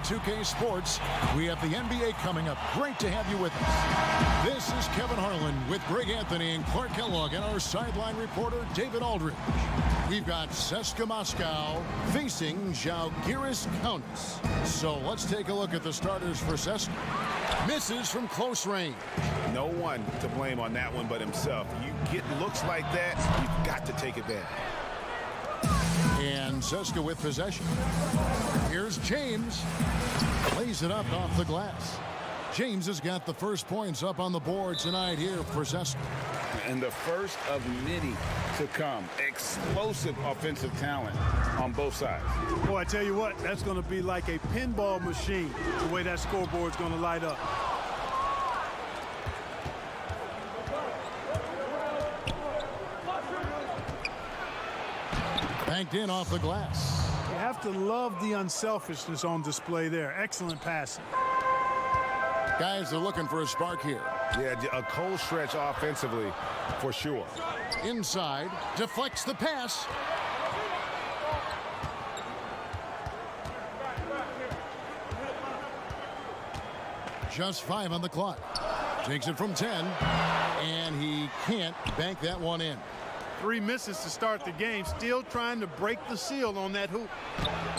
2K Sports. We have the NBA coming up. Great to have you with us. This is Kevin Harlan with Greg Anthony and Clark Kellogg and our sideline reporter, David Aldridge. We've got CSKA Moscow facing Žalgiris Kaunas. So let's take a look at the starters for CSKA. Misses from close range. No one to blame on that one but himself. You get looks like that, you've got to take advantage. And CSKA with possession. Here's James. Lays it up off the glass. James has got the first points up on the board tonight here for CSKA. And the first of many to come. Explosive offensive talent on both sides. Boy, I tell you what, that's going to be like a pinball machine, the way that scoreboard's going to light up. Banked in off the glass. You have to love the unselfishness on display there. Excellent passing. Guys are looking for a spark here. Yeah, a cold stretch offensively for sure. Inside, deflects the pass. Just 5 on the clock. Takes it from 10, and he can't bank that one in. 3 misses to start the game, still trying to break the seal on that hoop.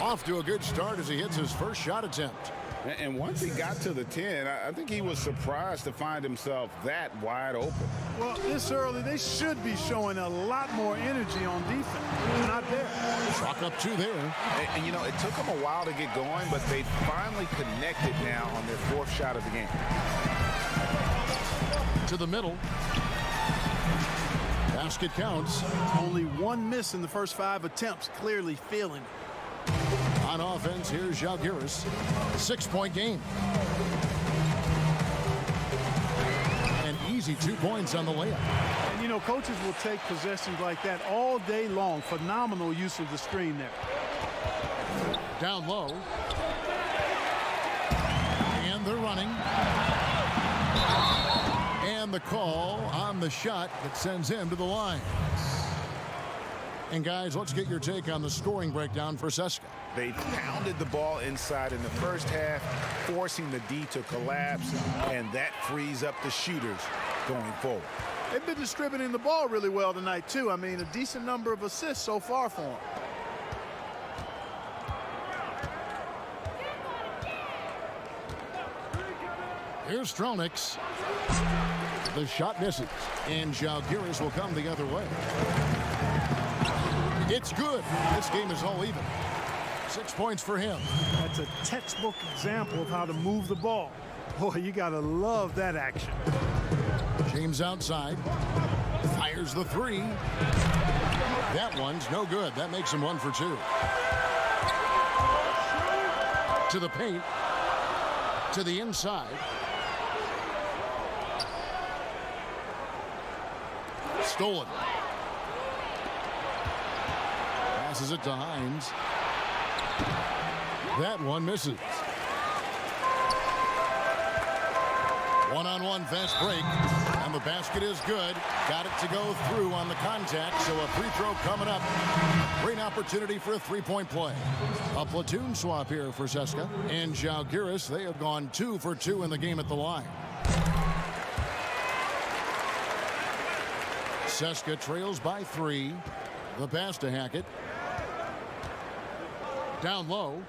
Off to a good start as he hits his first shot attempt. And once he got to the 10, I think he was surprised to find himself that wide open. Well, this early, they should be showing a lot more energy on defense. They're not there. Chalk up 2 there. And, you know, it took them a while to get going, but they finally connected now on their 4th shot of the game. To the middle. Basket counts. Only 1 miss in the first 5 attempts, clearly feeling it. On offense, here's Žalgiris. 6-point game. An easy 2 points on the layup. And, you know, coaches will take possessions like that all day long. Phenomenal use of the screen there. Down low. And they're running. And the call on the shot that sends him to the line. And guys, let's get your take on the scoring breakdown for CSKA. They pounded the ball inside in the first half, forcing the D to collapse, and that frees up the shooters going forward. They've been distributing the ball really well tonight, too. I mean, a decent number of assists so far for them. Here's Stronix. The shot misses, and Žalgiris will come the other way. It's good. This game is all even. 6 points for him. That's a textbook example of how to move the ball. Boy, you got to love that action. James outside. Fires the 3. That one's no good. That makes him 1 for 2. To the paint. To the inside. Stolen. Passes it to Hines. That one misses. One-on-one fast break. And the basket is good. Got it to go through on the contact, so a free throw coming up. Great opportunity for a 3-point play. A platoon swap here for CSKA. And Žalgiris, they have gone 2 for 2 in the game at the line. CSKA trails by 3. The pass to Hackett. Down low.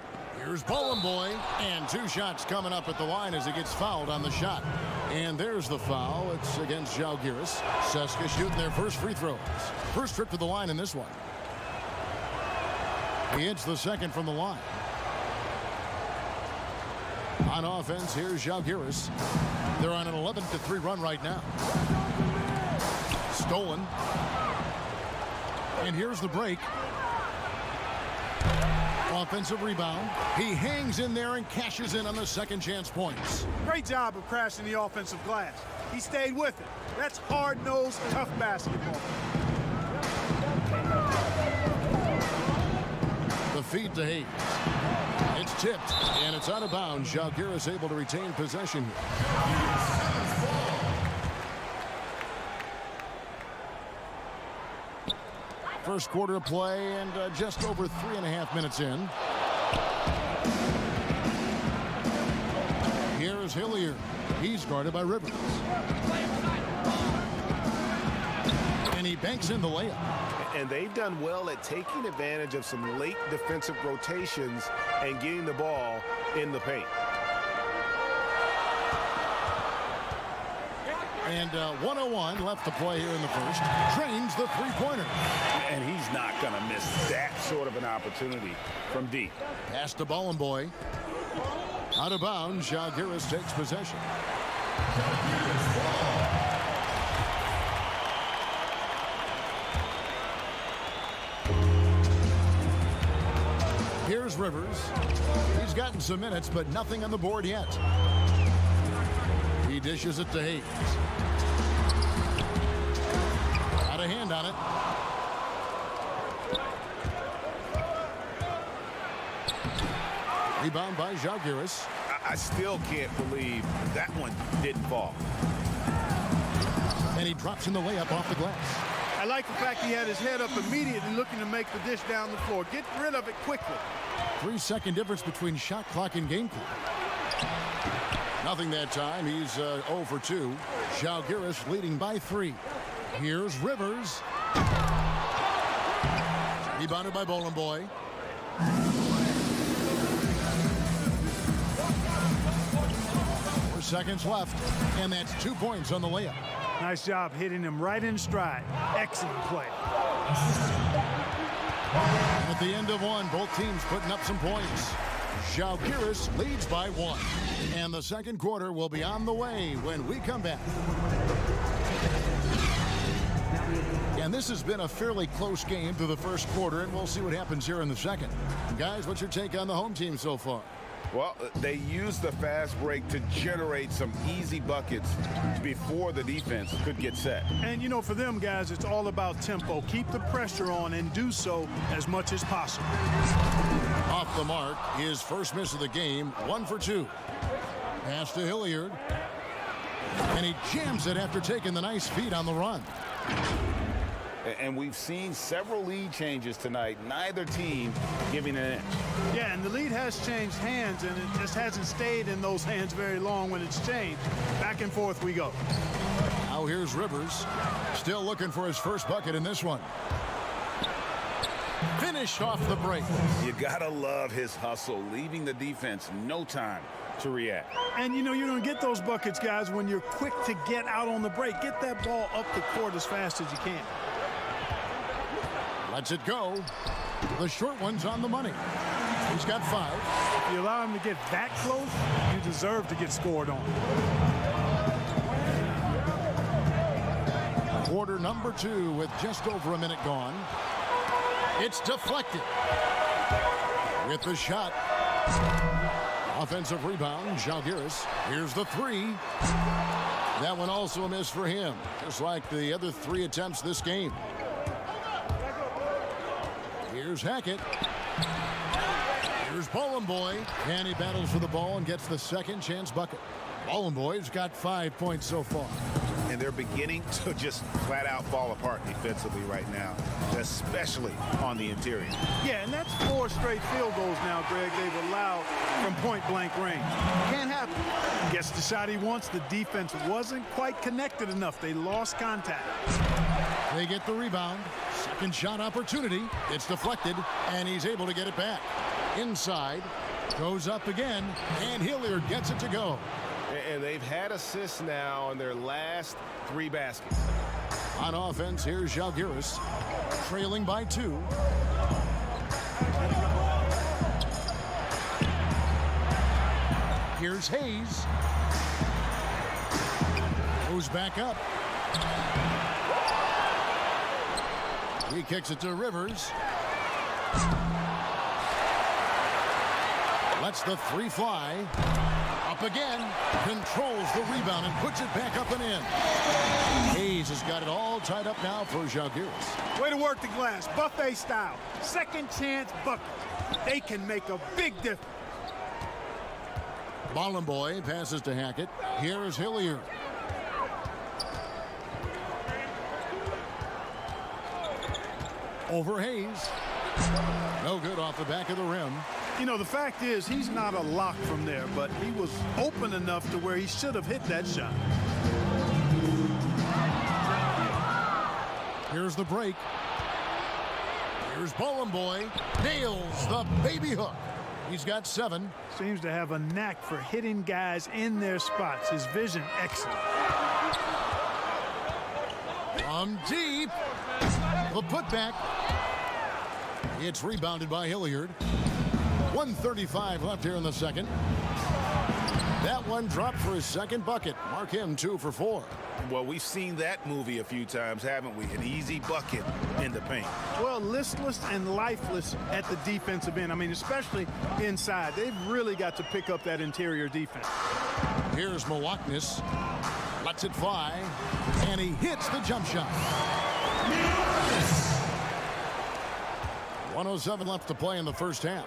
Here's Boy, and 2 shots coming up at the line as he gets fouled on the shot. And there's the foul. It's against Žalgiris. CSKA shooting their first free throws. First trip to the line in this one. He hits the second from the line. On offense, here's Žalgiris. They're on an 11-3 run right now. Stolen. And here's the break. Offensive rebound. He hangs in there and cashes in on the second chance points. Great job of crashing the offensive glass. He stayed with it. That's hard-nosed, tough basketball. The feed to Hayes. It's tipped, and it's out of bounds. Žalgiris able to retain possession here. First quarter of play, and just over 3.5 minutes in. Here's Hilliard. He's guarded by Rivers. And he banks in the layup. And they've done well at taking advantage of some late defensive rotations and getting the ball in the paint. And 1:01 left to play here in the first. Drains the three-pointer. And he's not going to miss that sort of an opportunity from deep. Pass to Bollenboy. Out of bounds, Zalgiris takes possession. Here's Rivers. He's gotten some minutes, but nothing on the board yet. He dishes it to Hayes. Got a hand on it. Rebound by Zalgiris. I still can't believe that one didn't fall. And he drops in the layup off the glass. I like the fact he had his head up immediately looking to make the dish down the floor. Get rid of it quickly. 3-second difference between shot clock and game clock. Nothing that time. He's 0 for 2. Zalgiris leading by 3. Here's Rivers. Rebounded by Bollenboy. 4 seconds left, and that's 2 points on the layup. Nice job hitting him right in stride. Excellent play. At the end of one, both teams putting up some points. Zalgiris leads by 1. And the second quarter will be on the way when we come back. And this has been a fairly close game through the first quarter, and we'll see what happens here in the second. Guys, what's your take on the home team so far? Well, they used the fast break to generate some easy buckets before the defense could get set. And, you know, for them guys, it's all about tempo. Keep the pressure on and do so as much as possible. Off the mark, his first miss of the game, 1 for 2. Pass to Hilliard. And he jams it after taking the nice feed on the run. And we've seen several lead changes tonight, neither team giving an inch. Yeah, and the lead has changed hands, and it just hasn't stayed in those hands very long when it's changed. Back and forth we go. Now here's Rivers, still looking for his first bucket in this one. Finished off the break. You gotta love his hustle, leaving the defense no time to react. And you know, you're going to get those buckets, guys, when you're quick to get out on the break. Get that ball up the court as fast as you can. Lets it go. The short one's on the money. He's got 5. If you allow him to get that close, you deserve to get scored on. Quarter number 2 with just over a minute gone. It's deflected. With the shot. Offensive rebound, Zalgiris. Here's the 3. That one also a miss for him, just like the other 3 attempts this game. Here's Hackett. Here's Bollenboy. And he battles for the ball and gets the second chance bucket. Bollenboy's got 5 points so far. And they're beginning to just flat out fall apart defensively right now, especially on the interior. Yeah, and that's 4 straight field goals now, Greg, they've allowed from point-blank range. Can't happen. Gets the shot he wants. The defense wasn't quite connected enough. They lost contact. They get the rebound. Second shot opportunity. It's deflected, and he's able to get it back. Inside. Goes up again, and Hilliard gets it to go. And they've had assists now in their last 3 baskets. On offense, here's Zalgiris, trailing by 2. Here's Hayes. Goes back up. He kicks it to Rivers. Lets the 3 fly. Up again. Controls the rebound and puts it back up and in. Hayes has got it all tied up now for Zalgiris. Way to work the glass. Buffet style. Second chance bucket. They can make a big difference. Bollenboy passes to Hackett. Here is Hilliard. Over Hayes. No good off the back of the rim. You know, the fact is he's not a lock from there, but he was open enough to where he should have hit that shot. Here's the break. Here's Bowling Boy. Nails the baby hook. He's got 7. Seems to have a knack for hitting guys in their spots. His vision excellent. From deep. The putback. It's rebounded by Hilliard. 1:35 left here in the second. That one dropped for his second bucket. Mark him 2 for 4. Well, we've seen that movie a few times, haven't we? An easy bucket in the paint. Well, listless and lifeless at the defensive end. I mean, especially inside. They've really got to pick up that interior defense. Here's Milwaukee. Lets it fly. And he hits the jump shot. 1:07 left to play in the first half.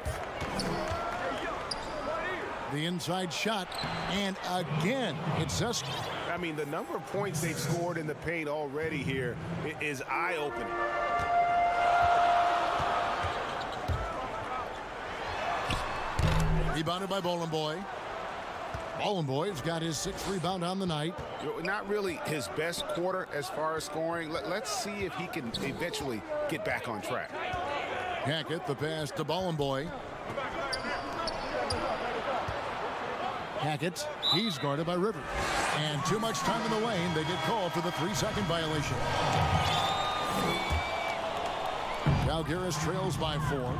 The inside shot. And again, it's Seska. I mean, the number of points they've scored in the paint already here is eye-opening. Rebounded by Bowling Boy. Bowling Boy's got his 6th rebound on the night. Not really his best quarter as far as scoring. Let's see if he can eventually get back on track. Hackett, the pass to Bowling Boy. Hackett, he's guarded by Rivers. And too much time in the lane. They get called for the 3-second violation. Žalgiris trails by 4.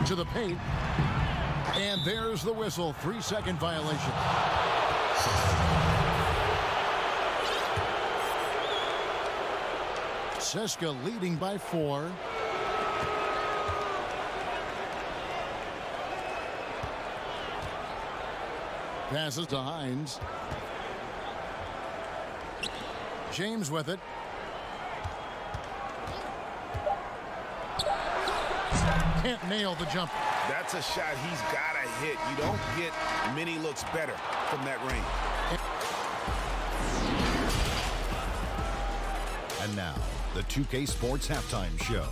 To the paint. And there's the whistle. 3-second violation. Seska leading by 4. Passes to Hines. James with it. Can't nail the jumper. That's a shot he's got to hit. You don't get many looks better from that range. And now, the 2K Sports Halftime Show.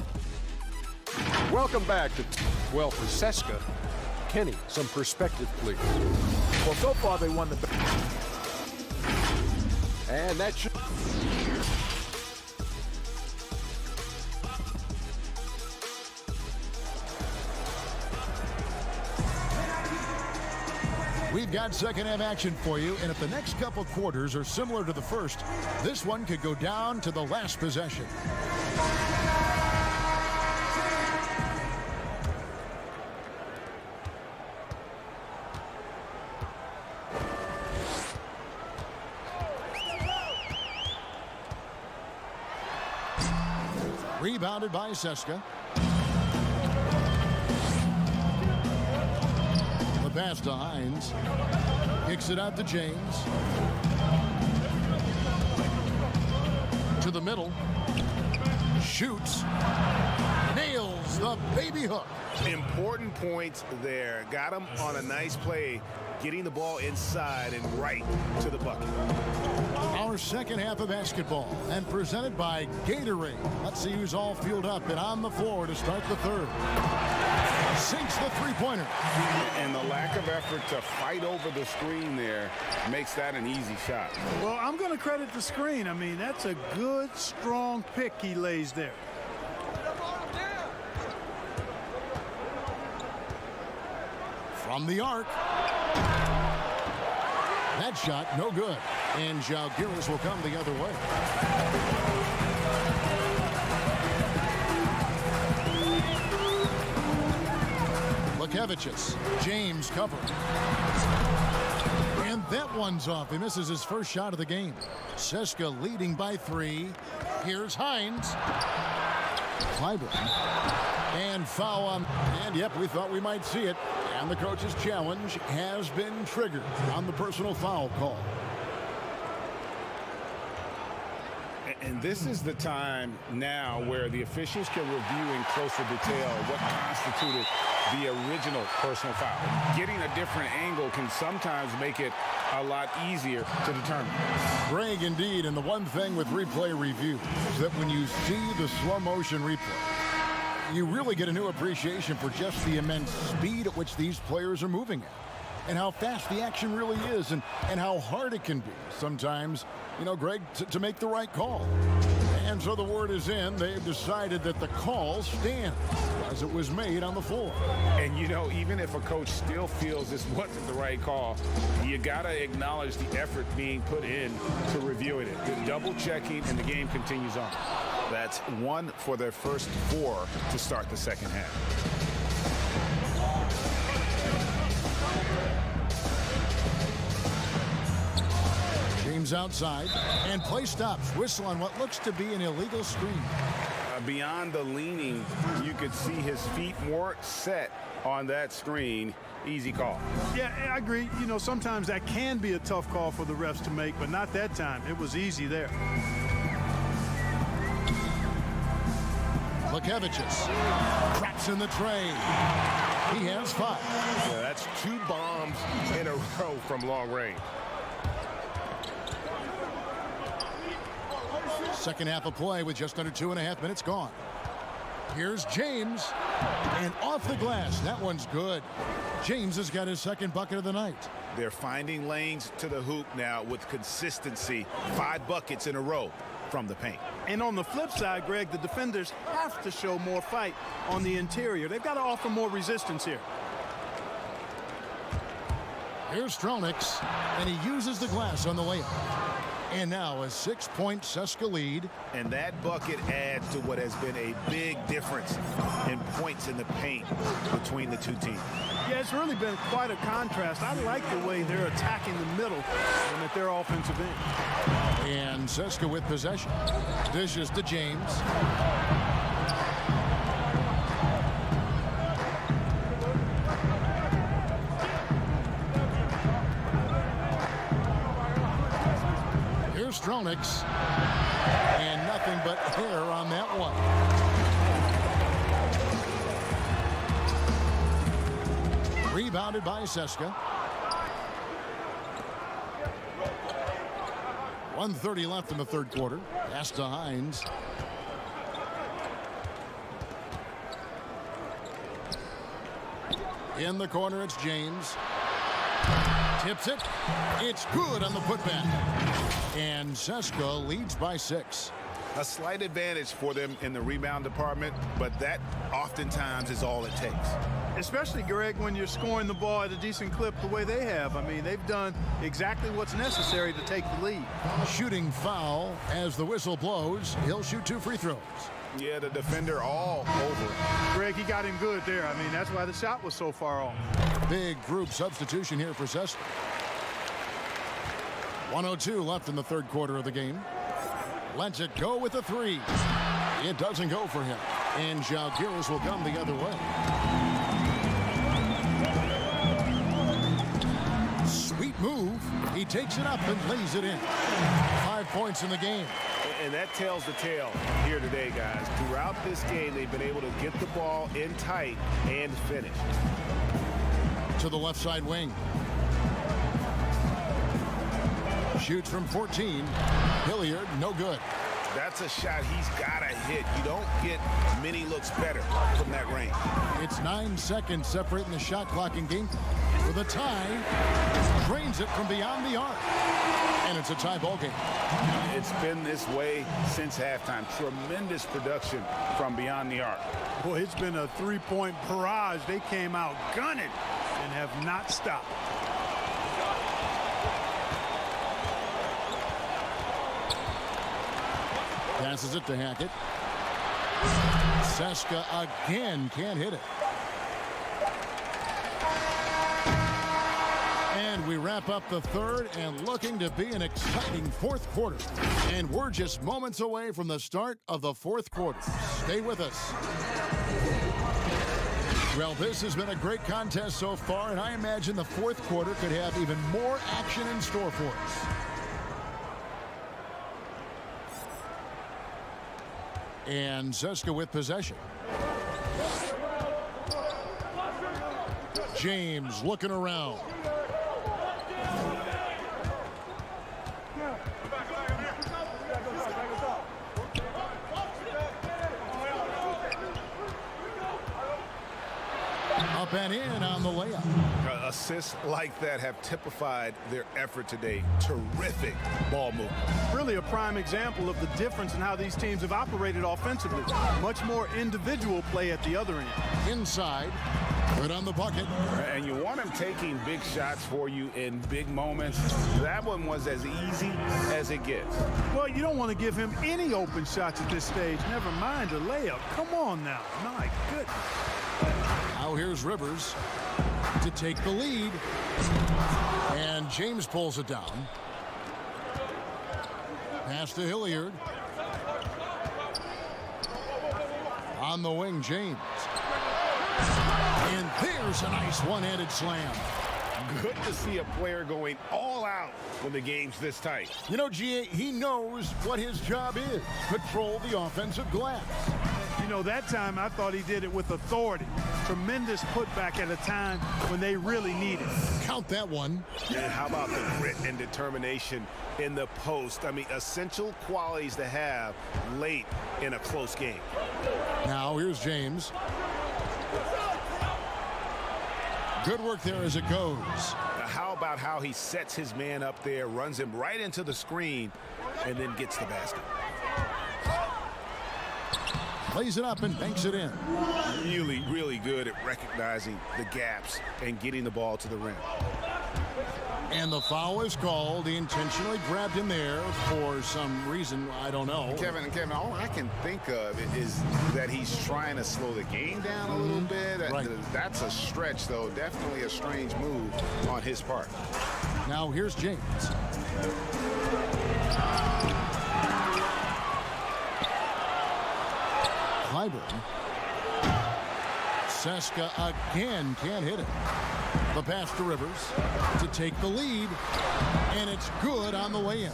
Welcome back to, well, for Seska. Kenny, some perspective, please. Well, so far they won the... And that should... We've got second half action for you, and if the next couple quarters are similar to the first, this one could go down to the last possession. Rebounded by Seska. The pass to Hines. Kicks it out to James. To the middle. Shoots. Nails the baby hook. Important points there. Got him on a nice play, getting the ball inside and right to the bucket. Our second half of basketball, and presented by Gatorade. Let's see who's all fueled up and on the floor to start the third. Sinks the three-pointer. And the lack of effort to fight over the screen there makes that an easy shot. Well, I'm going to credit the screen. I mean, that's a good, strong pick he lays there. From the arc. That shot, no good. And Žalgiris will come the other way. Lekevicius. James cover. And that one's off. He misses his first shot of the game. Seska leading by 3. Here's Hines. Clyburn. And foul on. And yep, we thought we might see it. And the coach's challenge has been triggered on the personal foul call. And this is the time now where the officials can review in closer detail what constituted the original personal foul. Getting a different angle can sometimes make it a lot easier to determine. Greg, indeed, and the one thing with replay review is that when you see the slow motion replay, you really get a new appreciation for just the immense speed at which these players are moving at, and how fast the action really is, and how hard it can be sometimes, you know, Greg, to make the right call. And so the word is in. They've decided that the call stands as it was made on the floor. And, you know, even if a coach still feels this wasn't the right call, you got to acknowledge the effort being put in to reviewing it. The double checking, and the game continues on. That's one for their first 4 to start the second half. James outside, and play stops. Whistle on what looks to be an illegal screen. Beyond the leaning, you could see his feet more set on that screen. Easy call. Yeah, I agree. You know, sometimes that can be a tough call for the refs to make, but not that time. It was easy there. Lekevicius traps in the tray. He has 5. Yeah, that's 2 bombs in a row from long range. Second half of play with just under 2.5 minutes gone. Here's James, and off the glass. That one's good. James has got his second bucket of the night. They're finding lanes to the hoop now with consistency. 5 buckets in a row from the paint. And on the flip side, Greg, the defenders have to show more fight on the interior. They've got to offer more resistance here. Here's Stronix, and he uses the glass on the layup. And now a 6-point Seska lead. And that bucket adds to what has been a big difference in points in the paint between the two teams. Yeah, it's really been quite a contrast. I like the way they're attacking the middle and at their offensive end. And Seska with possession. Dishes to James. Stronix, and nothing but air on that one. Rebounded by Seska. 1:30 left in the third quarter. Pass to Hines. In the corner, it's James. Tips it. It's good on the putback. And Seska leads by 6. A slight advantage for them in the rebound department, but that oftentimes is all it takes. Especially, Greg, when you're scoring the ball at a decent clip the way they have. I mean, they've done exactly what's necessary to take the lead. Shooting foul as the whistle blows. He'll shoot 2 free throws. Yeah, the defender all over. Greg, he got him good there. I mean, that's why the shot was so far off. Big group substitution here for Seska. 1:02 left in the third quarter of the game. Lets it go with a 3. It doesn't go for him. And Zalgiris will come the other way. Sweet move. He takes it up and lays it in. 5 points in the game. And that tells the tale here today, guys. Throughout this game, they've been able to get the ball in tight and finish. To the left side wing. Shoots from 14. Hilliard, no good. That's a shot he's got to hit. You don't get many looks better from that range. It's 9 seconds separating the shot clock in game. With a tie, drains it from beyond the arc. And it's a tie ball game. It's been this way since halftime. Tremendous production from beyond the arc. Boy, it's been a 3-point barrage. They came out gunning and have not stopped. Passes it to Hackett. Seska again can't hit it. And we wrap up the third, and looking to be an exciting fourth quarter. And we're just moments away from the start of the fourth quarter. Stay with us. Well, this has been a great contest so far, and I imagine the fourth quarter could have even more action in store for us. And Zeska with possession. James looking around. Up and in on the layup. Assists like that have typified their effort today. Terrific ball movement. Really a prime example of the difference in how these teams have operated offensively. Much more individual play at the other end. Inside. Good on the bucket. And you want him taking big shots for you in big moments. That one was as easy as it gets. Well, you don't want to give him any open shots at this stage. Never mind a layup. Come on now. My goodness. Now here's Rivers to take the lead. And James pulls it down. Pass to Hilliard. On the wing, James. And there's a nice one-handed slam. Good to see a player going all out when the game's this tight. You know, G.A., he knows what his job is. Control the offensive glass. You know, that time I thought he did it with authority. Tremendous putback at a time when they really need it. Count that one. And how about the grit and determination in the post? I mean, essential qualities to have late in a close game. Now here's James. Good work there as it goes. How about how he sets his man up there, runs him right into the screen, and then gets the basket. Plays it up and banks it in. Really, really good at recognizing the gaps and getting the ball to the rim. And the foul is called. He intentionally grabbed him there for some reason. I don't know. Kevin, all I can think of is that he's trying to slow the game down a little bit. Right. That's a stretch, though. Definitely a strange move on his part. Now here's James. Clyburn. Seska again can't hit it. The pass to Rivers to take the lead, and it's good on the way in.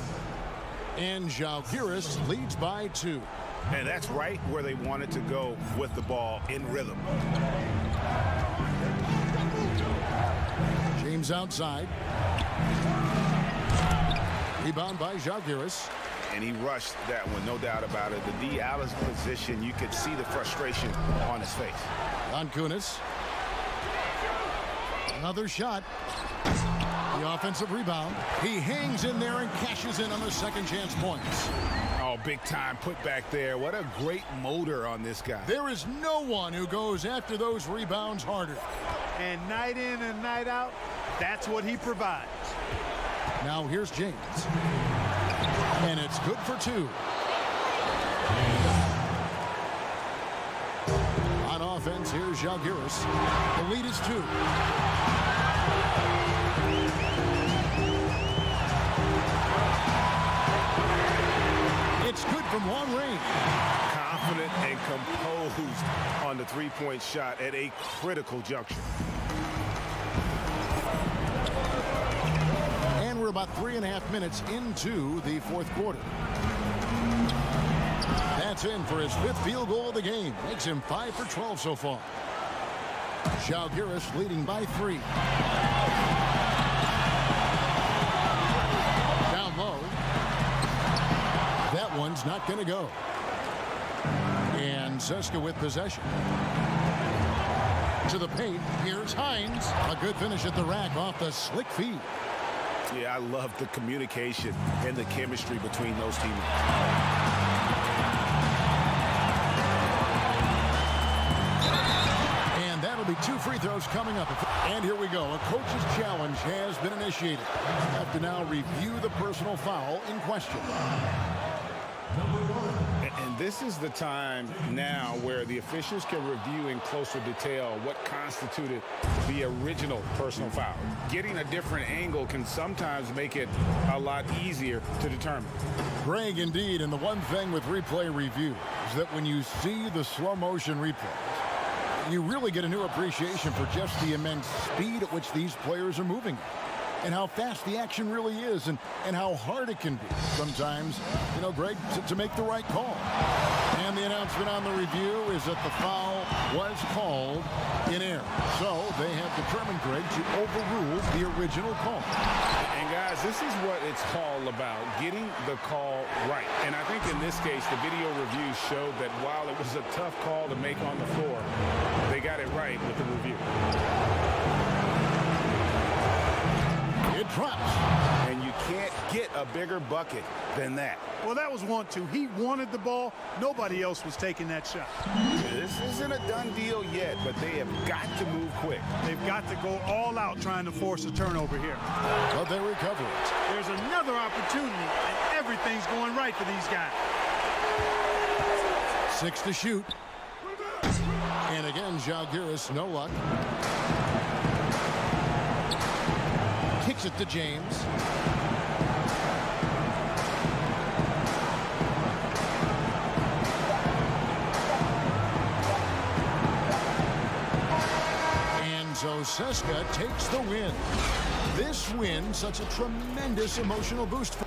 And Zalgiris leads by 2. And that's right where they wanted to go with the ball in rhythm. James outside. Rebound by Zalgiris. And he rushed that one, no doubt about it. The D out of position, you could see the frustration on his face. On Kunis. Another shot. The offensive rebound. He hangs in there and cashes in on the second chance points. Oh, big time put back there. What a great motor on this guy. There is no one who goes after those rebounds harder. And night in and night out, that's what he provides. Now here's James. And it's good for 2. On offense, here's Zalgiris. The lead is 2. It's good from long range. Confident and composed on the three-point shot at a critical juncture. And we're about 3.5 minutes into the fourth quarter. That's in for his 5th field goal of the game. Makes him 5 for 12 so far. Zalgiris leading by 3. Down low. That one's not going to go. And Zeska with possession. To the paint. Here's Hines. A good finish at the rack off the slick feed. Yeah, I love the communication and the chemistry between those teams. And that'll be 2 free throws coming up. And here we go. A coach's challenge has been initiated. Have to now review the personal foul in question. And this is the time now where the officials can review in closer detail what constituted the original personal foul. Getting a different angle can sometimes make it a lot easier to determine. Greg, indeed, and the one thing with replay review is that when you see the slow motion replays, you really get a new appreciation for just the immense speed at which these players are moving. and how fast the action really is and how hard it can be sometimes, Greg, to make the right call. And the announcement on the review is that the foul was called in error. So they have determined, Greg, to overrule the original call. And guys, this is what it's all about, getting the call right. And I think in this case, the video review showed that while it was a tough call to make on the floor, they got it right with the review. It drops. And you can't get a bigger bucket than that. Well, that was 1-2. He wanted the ball. Nobody else was taking that shot. This isn't a done deal yet, but they have got to move quick. They've got to go all out trying to force a turnover here. But they recover it. There's another opportunity, and everything's going right for these guys. 6 to shoot. And again, Zalgiris, no luck. Kicks it to James. And so CSKA takes the win. This win, such a tremendous emotional boost for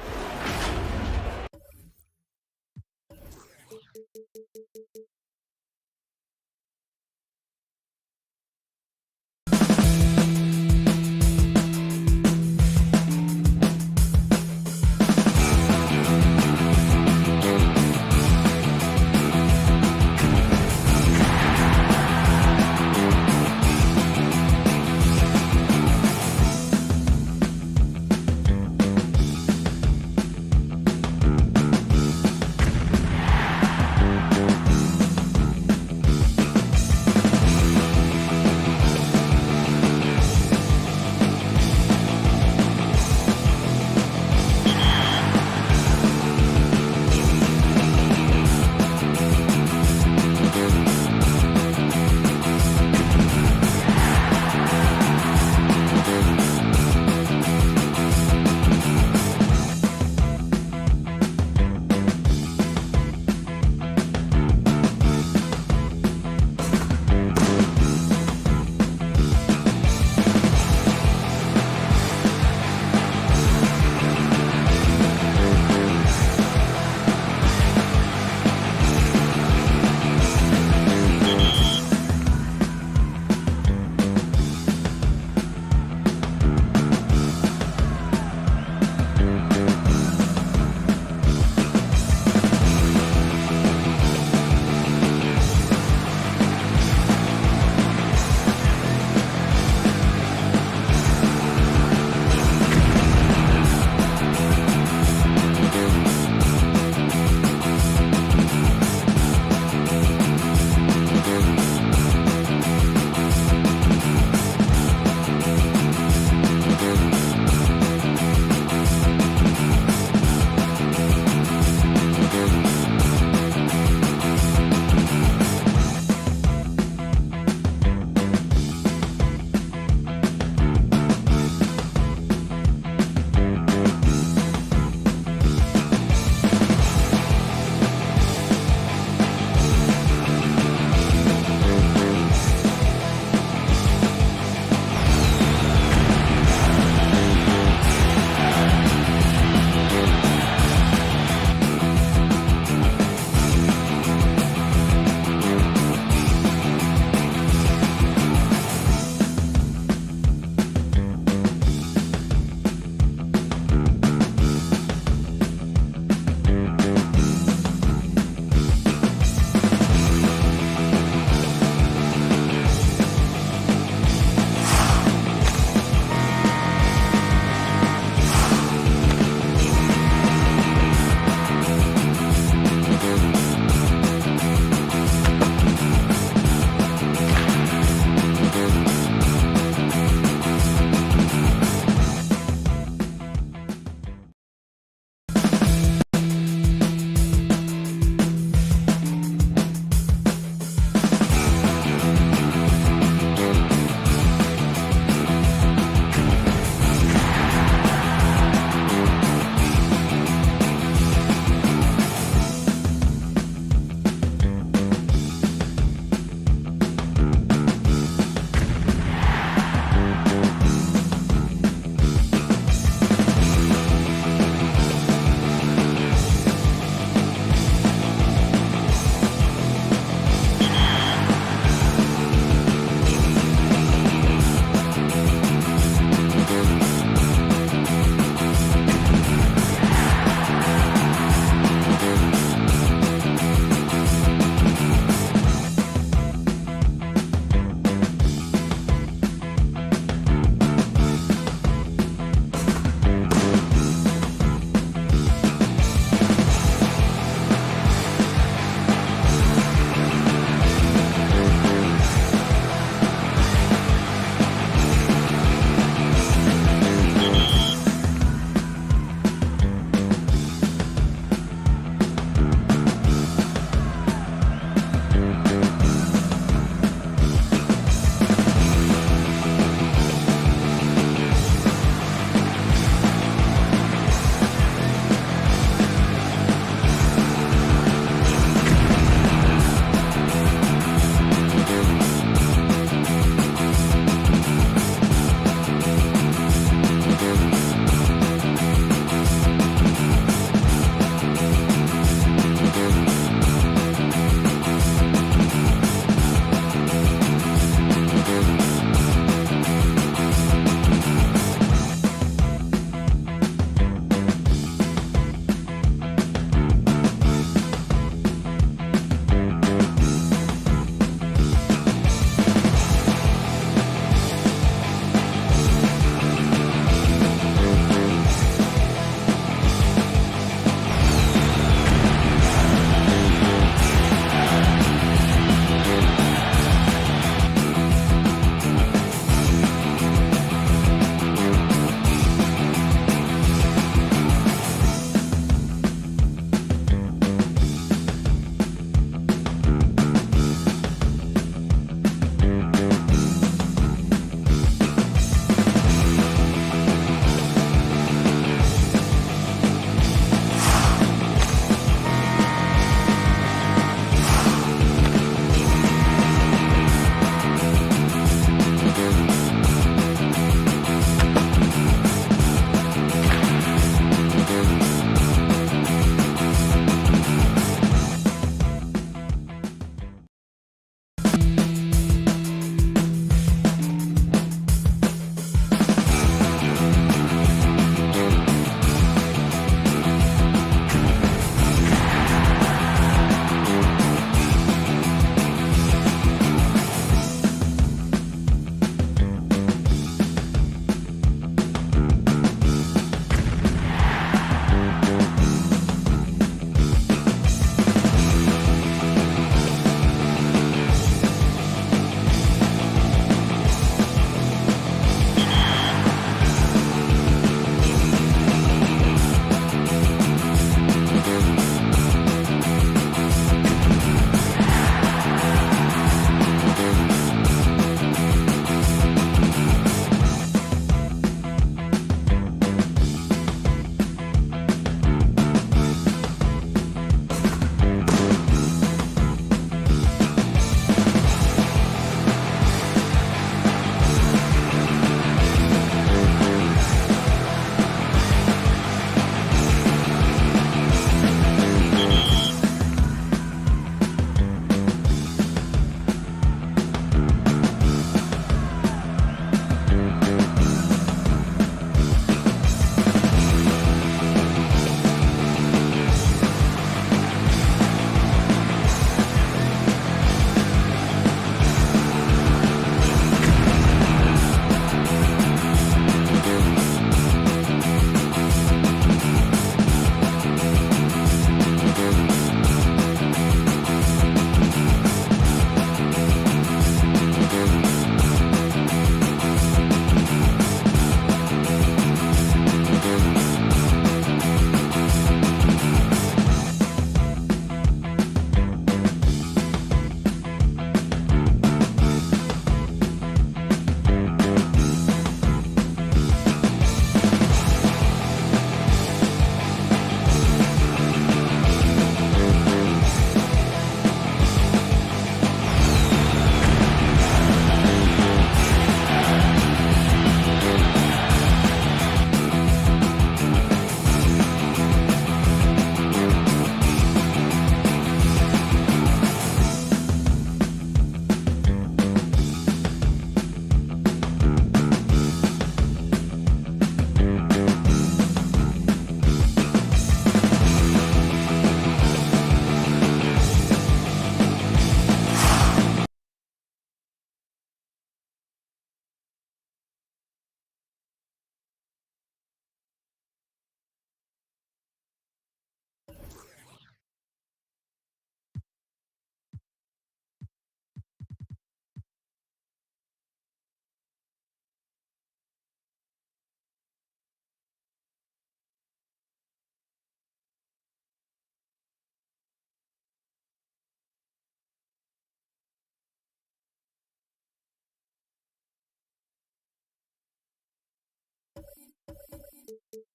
The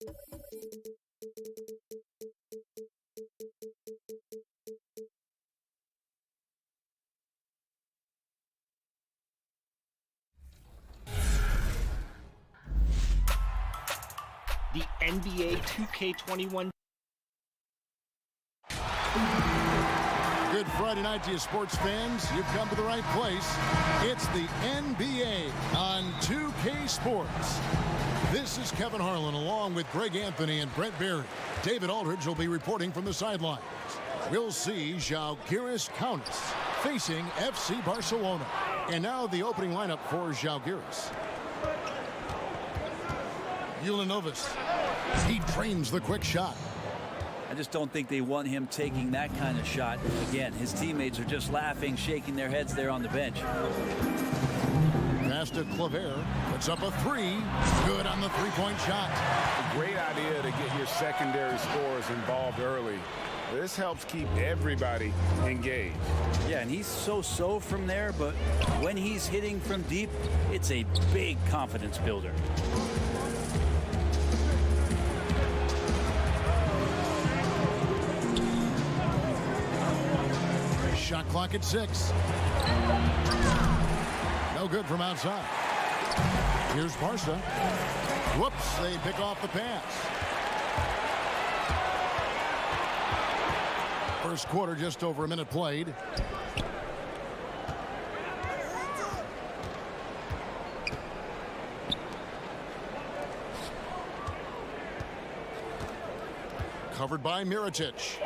NBA 2K21. Good Friday night to you, sports fans. You've come to the right place. It's the NBA on 2K Sports. This is Kevin Harlan along with Greg Anthony and Brett Berry. David Aldridge will be reporting from the sidelines. We'll see Žalgiris Kaunas facing FC Barcelona. And now the opening lineup for Žalgiris. Ulanovas. He trains the quick shot. I just don't think they want him taking that kind of shot. Again, his teammates are just laughing, shaking their heads there on the bench. Pass to Claver. Puts up a three. Good on the three-point shot. A great idea to get your secondary scorers involved early. This helps keep everybody engaged. Yeah, and he's so-so from there, but when he's hitting from deep, it's a big confidence builder. Shot clock at 6. No good from outside. Here's Barca. Whoops, they pick off the pass. First quarter, just over a minute played. Covered by Mirotic.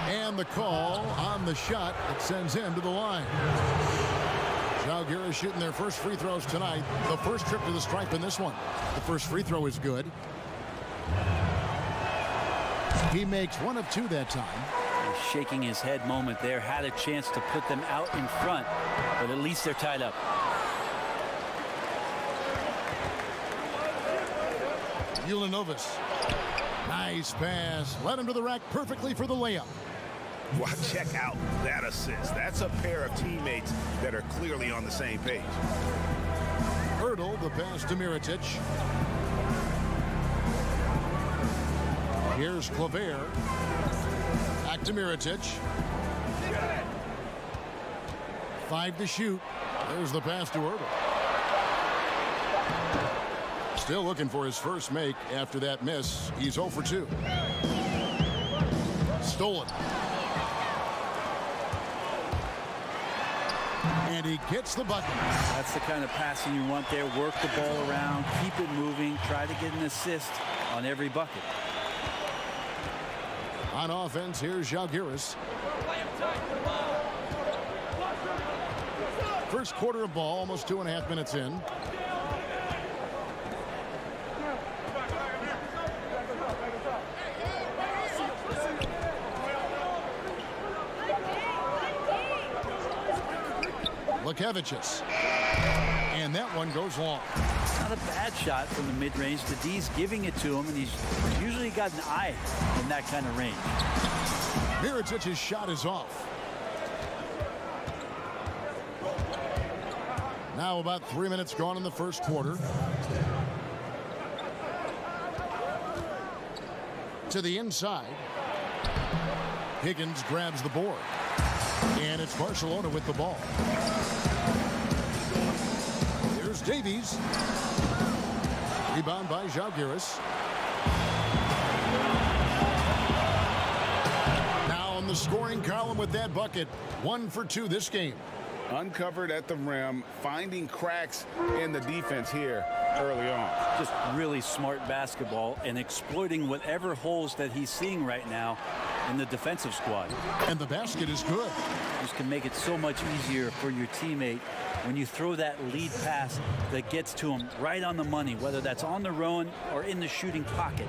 And the call on the shot that sends him to the line. Žalgiris shooting their first free throws tonight. The first trip to the stripe in this one. The first free throw is good. He makes 1 of 2 that time. Shaking his head moment there. Had a chance to put them out in front, but at least they're tied up. Ulanovas. Nice pass. Led him to the rack perfectly for the layup. Wow, check out that assist. That's a pair of teammates that are clearly on the same page. Hurdle, the pass to Mirotic. Here's Claver. Back to Mirotic. 5 to shoot. There's the pass to Hurdle. Still looking for his first make after that miss. He's 0 for 2. Stolen. And he gets the bucket. That's the kind of passing you want there. Work the ball around, keep it moving, try to get an assist on every bucket. On offense, here's Žalgiris. First quarter of ball, almost 2.5 minutes in. Lukevicius. And that one goes long. Not a bad shot from the mid-range. The D's giving it to him, and he's usually got an eye in that kind of range. Mirotic's shot is off. Now about 3 minutes gone in the first quarter. To the inside. Higgins grabs the board. And it's Barcelona with the ball. Here's Davies. Rebound by Žalgiris. Now on the scoring column with that bucket. 1 for 2 this game. Uncovered at the rim, finding cracks in the defense here early on. Just really smart basketball and exploiting whatever holes that he's seeing right now in the defensive squad. And the basket is good. Just can make it so much easier for your teammate when you throw that lead pass that gets to him right on the money, whether that's on the run or in the shooting pocket.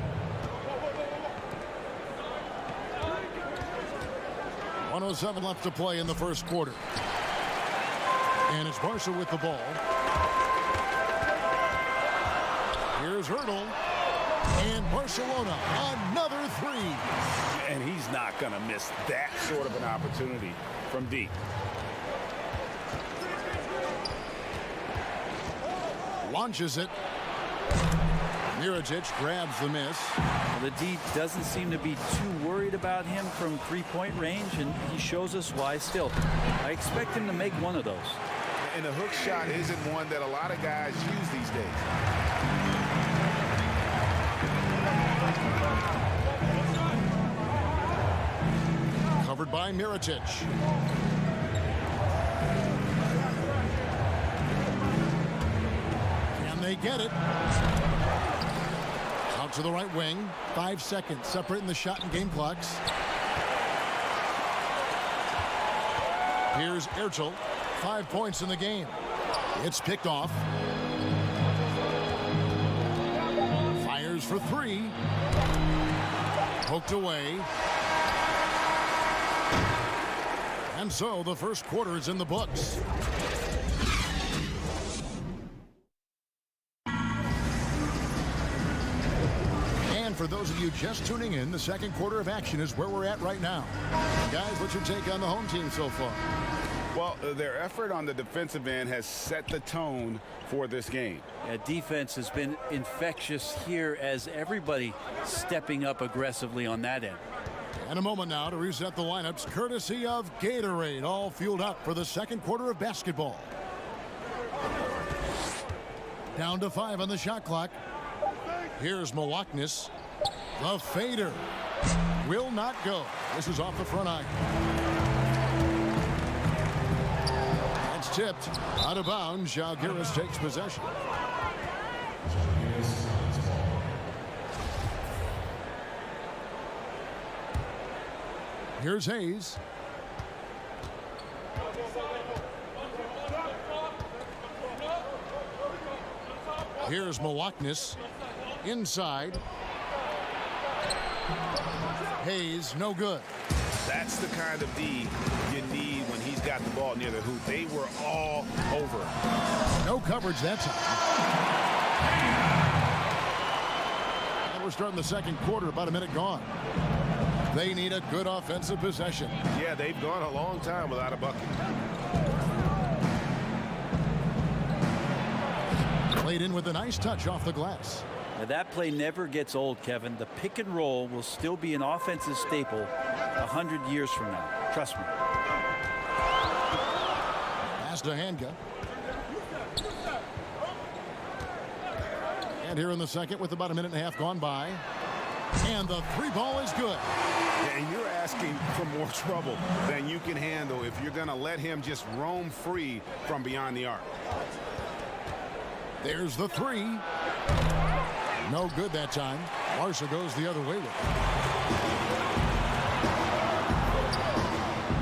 1:07 left to play in the first quarter. And it's Barca with the ball. Here's Hurdle. And Barcelona, another 3. And he's not going to miss that sort of an opportunity from deep. Launches it. Mirotic grabs the miss. Well, the D doesn't seem to be too worried about him from three-point range, and he shows us why still. I expect him to make one of those. And the hook shot isn't one that a lot of guys use these days. Covered by Mirotic. Can they get it? Out to the right wing. 5 seconds separating the shot and game clocks. Here's Ertel. 5 points in the game. It's picked off. Fires for three. Poked away. And so the first quarter is in the books. And for those of you just tuning in, the second quarter of action is where we're at right now. Guys, what's your take on the home team so far? Well, their effort on the defensive end has set the tone for this game. Yeah, defense has been infectious here as everybody stepping up aggressively on that end. And a moment now to reset the lineups courtesy of Gatorade, all fueled up for the second quarter of basketball. Down to 5 on the shot clock. Here's Milwaukee. The fader will not go. This is off the front iron. That's tipped out of bounds. Zalgiris takes possession. Here's Hayes. Here's Milwaukee. Inside. Hayes, no good. That's the kind of D you need when he's got the ball near the hoop. They were all over. No coverage that time. And we're starting the second quarter, about a minute gone. They need a good offensive possession. Yeah, they've gone a long time without a bucket. Played in with a nice touch off the glass. Now that play never gets old, Kevin. The pick and roll will still be an offensive staple 100 years from now. Trust me. Pass to Hanga. And here in the second with about a minute and a half gone by. And the three ball is good. And you're asking for more trouble than you can handle if you're going to let him just roam free from beyond the arc. There's the three. No good that time. Barca goes the other way with it.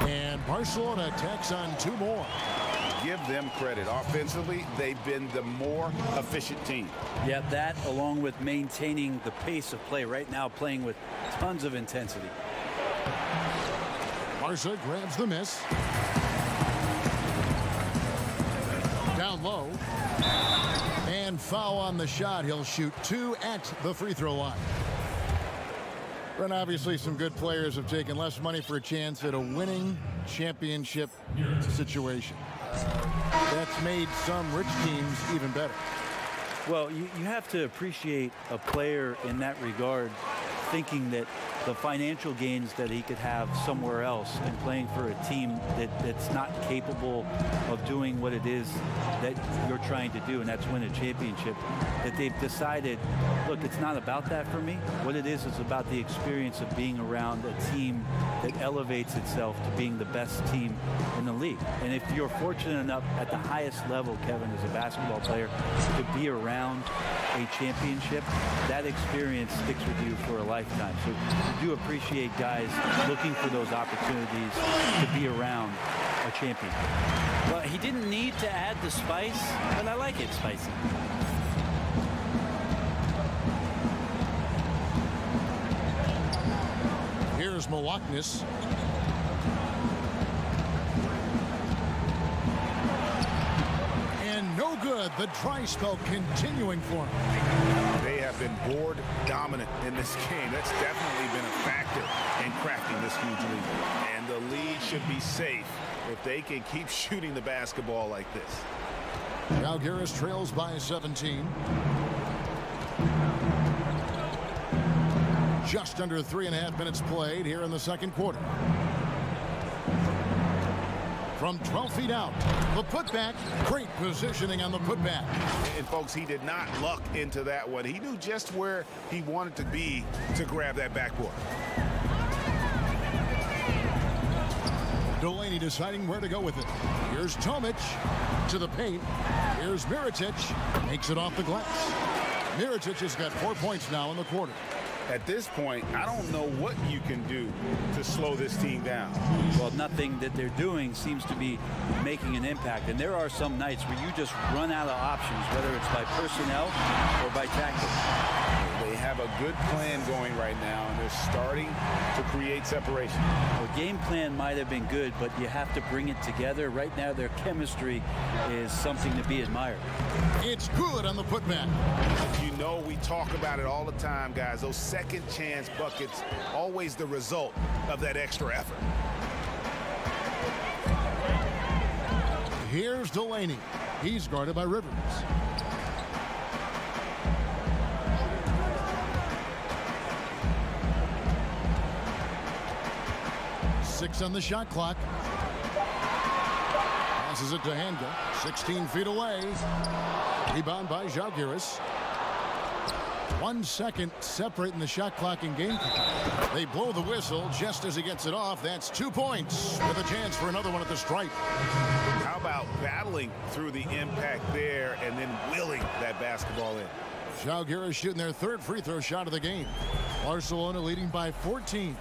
And Barcelona tacks on 2 more. Give them credit. Offensively, they've been the more efficient team. Yeah, that along with maintaining the pace of play right now, playing with tons of intensity. Barca grabs the miss. Down low. And foul on the shot. He'll shoot 2 at the free throw line. And obviously some good players have taken less money for a chance at a winning championship situation. That's made some rich teams even better. Well, you have to appreciate a player in that regard thinking that the financial gains that he could have somewhere else and playing for a team that's not capable of doing what it is that you're trying to do, and that's win a championship, that they've decided, look, it's not about that for me. What it is about the experience of being around a team that elevates itself to being the best team in the league. And if you're fortunate enough at the highest level, Kevin, as a basketball player, to be around a championship, that experience sticks with you for a lifetime. So you do appreciate guys looking for those opportunities to be around a champion. Well, he didn't need to add the spice, but I like it spicy. Here's Milwaukee. And no good. The dry spell continuing for him. They have been board dominant in this game. That's definitely been a factor in crafting this huge lead. And the lead should be safe if they can keep shooting the basketball like this. Zalgiris trails by 17. Just under 3.5 minutes played here in the second quarter. From 12 feet out, the putback. Great positioning on the putback. And folks, he did not luck into that one. He knew just where he wanted to be to grab that backboard. Delaney deciding where to go with it. Here's Tomic to the paint. Here's Mirotic. Makes it off the glass. Mirotic has got 4 points now in the quarter. At this point, I don't know what you can do to slow this team down. Well, nothing that they're doing seems to be making an impact. And there are some nights where you just run out of options, whether it's by personnel or by tactics. They have a good plan going right now, and they're starting to create separation. The game plan might have been good, but you have to bring it together. Right now, their chemistry is something to be admired. It's good on the putback. You know, we talk about it all the time, guys. Those second chance buckets, always the result of that extra effort. Here's Delaney. He's guarded by Rivers. Six on the shot clock. Passes it to Hanga. 16 feet away. Rebound by Žalgiris. 1 second separating the shot clock and game. They blow the whistle just as he gets it off. That's 2 points with a chance for another one at the stripe. How about battling through the impact there and then willing that basketball in? Žalgiris shooting their third free throw shot of the game. Barcelona leading by 14.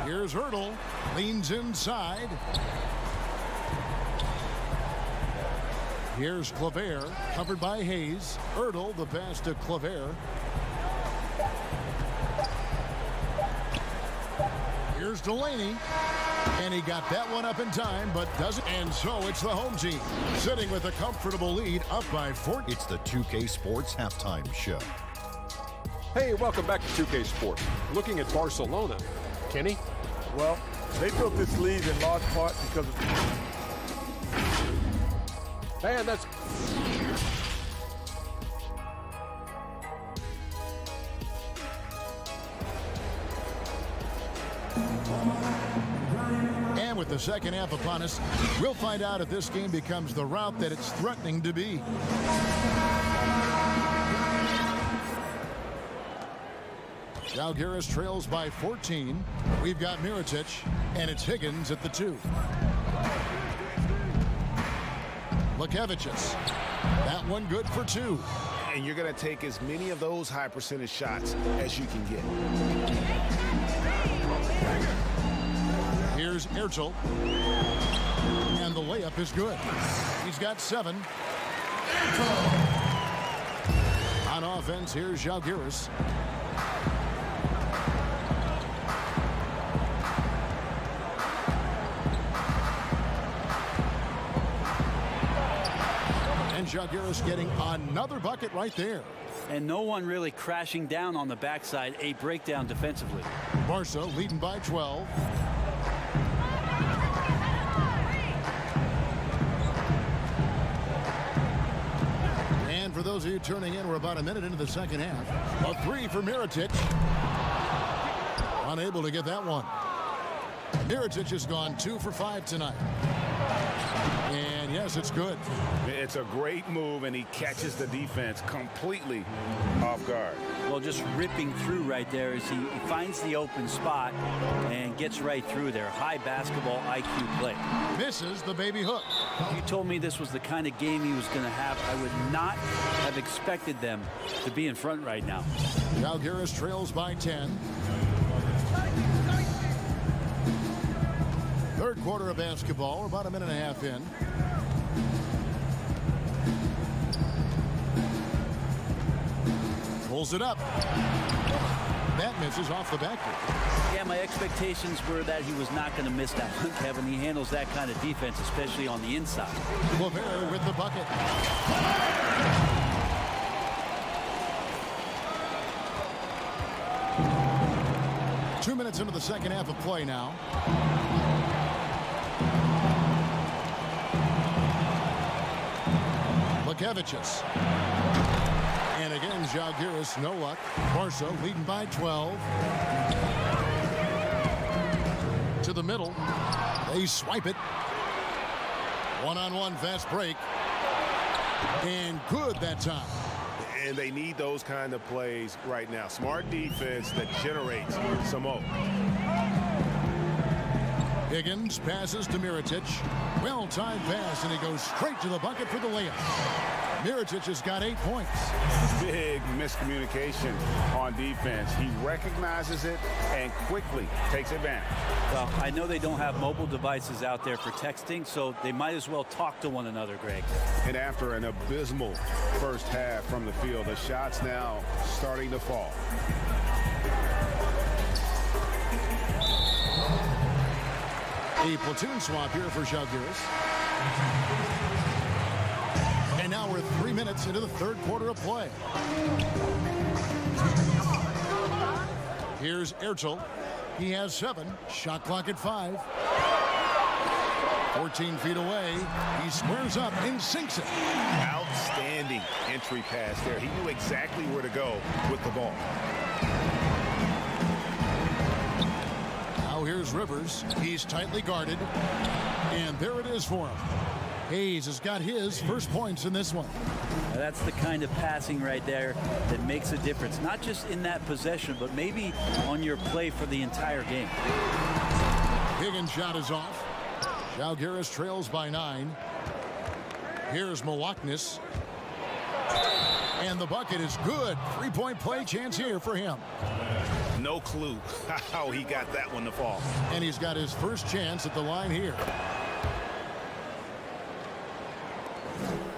Here's Hurdle. Leans inside. Here's Claver, covered by Hayes. Hurdle, the pass to Claver. Here's Delaney. And he got that one up in time, but doesn't. And so it's the home team sitting with a comfortable lead, up by 4. It's the 2K Sports Halftime Show. Hey, welcome back to 2K Sports. Looking at Barcelona, Kenny? Well, they built this lead in large part because of... Man, that's... And with the second half upon us, we'll find out if this game becomes the route that it's threatening to be. Žalgiris trails by 14. We've got Mirotic, and it's Higgins at the 2. Lekevicius. That one good for 2. And you're going to take as many of those high percentage shots as you can get. Here's Ertel. And the layup is good. He's got 7. On offense, here's Žalgiris. Žalgiris getting another bucket right there. And no one really crashing down on the backside. A breakdown defensively. Barca leading by 12. And for those of you turning in, we're about a minute into the second half. A 3 for Mirotic. Unable to get that one. Mirotic has gone 2 for 5 tonight. And yes, it's good. It's a great move, and he catches the defense completely off guard. Well, just ripping through right there as he finds the open spot and gets right through there. High basketball IQ play. Misses the baby hook. If you told me this was the kind of game he was going to have, I would not have expected them to be in front right now. Žalgiris trails by 10. Third quarter of basketball. We're about a minute and a half in. Pulls it up. That misses off the backboard. Yeah, my expectations were that he was not going to miss that one, Kevin. He handles that kind of defense, especially on the inside. Claver with the bucket. 2 minutes into the second half of play now. Lekevicius. And again, comes Zalgiris, no luck. Barca leading by 12. To the middle. They swipe it. One-on-one fast break. And good that time. And they need those kind of plays right now. Smart defense that generates some hope. Higgins passes to Mirotic. Well-timed pass, and he goes straight to the bucket for the layup. Mirotic has got 8 points. Big miscommunication on defense. He recognizes it and quickly takes advantage. Well, I know they don't have mobile devices out there for texting, so they might as well talk to one another, Greg. And after an abysmal first half from the field, the shots now starting to fall. A platoon swap here for Zalgiris. And now we're 3 minutes into the third quarter of play. Here's Ertel. He has 7. Shot clock at 5. 14 feet away. He squares up and sinks it. Outstanding entry pass there. He knew exactly where to go with the ball. Now here's Rivers. He's tightly guarded. And there it is for him. Hayes has got his first points in this one. Now that's the kind of passing right there that makes a difference, not just in that possession, but maybe on your play for the entire game. Higgins' shot is off. Zalgiris trails by 9. Here's Milwaukee. And the bucket is good. 3-point play chance here for him. No clue how he got that one to fall. And he's got his first chance at the line here.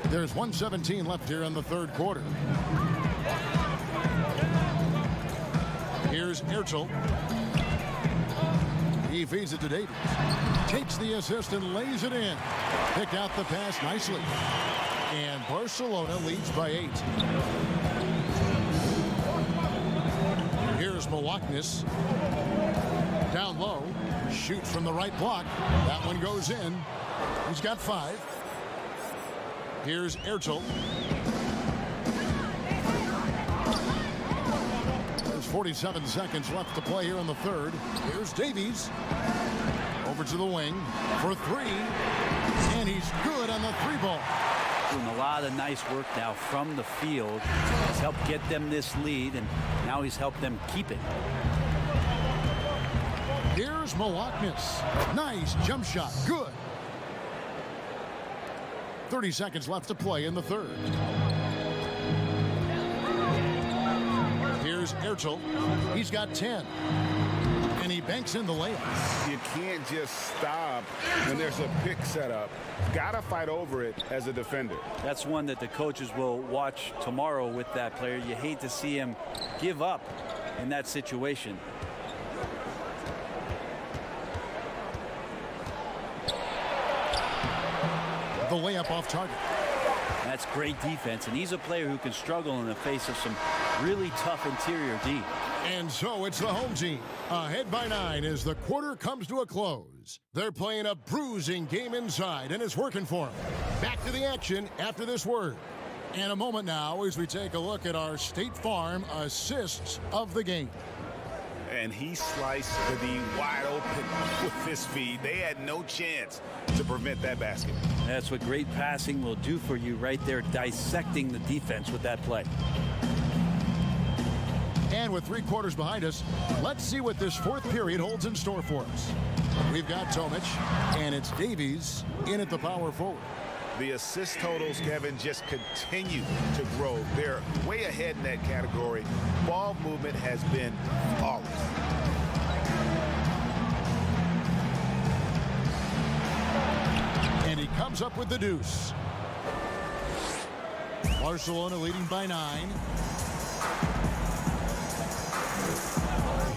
There's 1:17 left here in the third quarter. Here's Ertel. He feeds it to Davies. Takes the assist and lays it in. Picked out the pass nicely. And Barcelona leads by 8. Here's Milwaukee. Down low. Shoots from the right block. That one goes in. He's got 5. Here's Ertel. There's 47 seconds left to play here in the third. Here's Davies. Over to the wing for 3. And he's good on the 3-ball. Doing a lot of nice work now from the field. He's helped get them this lead, and now he's helped them keep it. Here's Milwaukee. Nice jump shot. Good. 30 seconds left to play in the third. Here's Ertel. He's got 10. And he banks in the layup. You can't just stop when there's a pick set up. Gotta fight over it as a defender. That's one that the coaches will watch tomorrow with that player. You hate to see him give up in that situation. The layup off target. That's great defense, and he's a player who can struggle in the face of some really tough interior D. And so it's the home team ahead by 9 as the quarter comes to a close. They're playing a bruising game inside, and it's working for them. Back to the action after this word. And a moment now as we take a look at our State Farm assists of the game. And he sliced the D wide open with his feed. They had no chance to prevent that basket. That's what great passing will do for you right there, dissecting the defense with that play. And with 3 quarters behind us, let's see what this fourth period holds in store for us. We've got Tomic, and it's Davies in at the power forward. The assist totals, Kevin, just continue to grow. They're way ahead in that category. Ball movement has been flawless. And he comes up with the deuce. Barcelona leading by 9.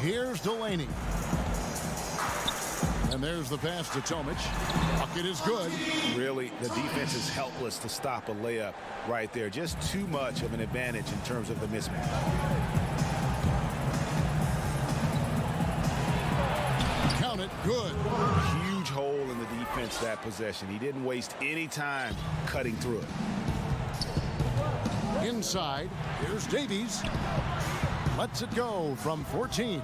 Here's Delaney. And there's the pass to Tomic. Bucket is good. Really, the defense is helpless to stop a layup right there. Just too much of an advantage in terms of the mismatch. Count it. Good. Huge hole in the defense that possession. He didn't waste any time cutting through it. Inside, here's Davies. Lets it go from 14.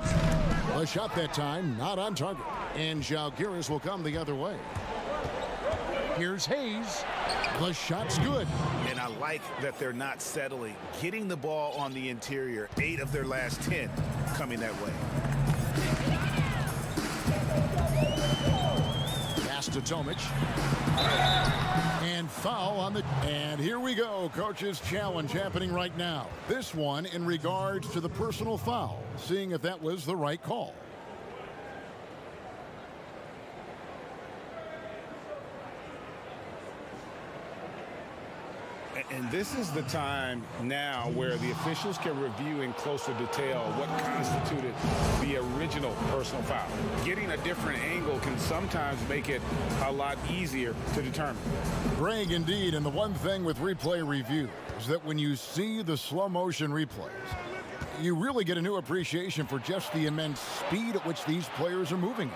The shot that time, not on target. And Zalgiris will come the other way. Here's Hayes. The shot's good. And I like that they're not settling. Getting the ball on the interior, 8 of their last 10 coming that way. Pass to Tomic. And foul on the... And here we go. Coach's challenge happening right now. This one in regards to the personal foul. Seeing if that was the right call. And this is the time now where the officials can review in closer detail what constituted the original personal foul. Getting a different angle can sometimes make it a lot easier to determine. Greg, indeed, and the one thing with replay review is that when you see the slow motion replays, you really get a new appreciation for just the immense speed at which these players are moving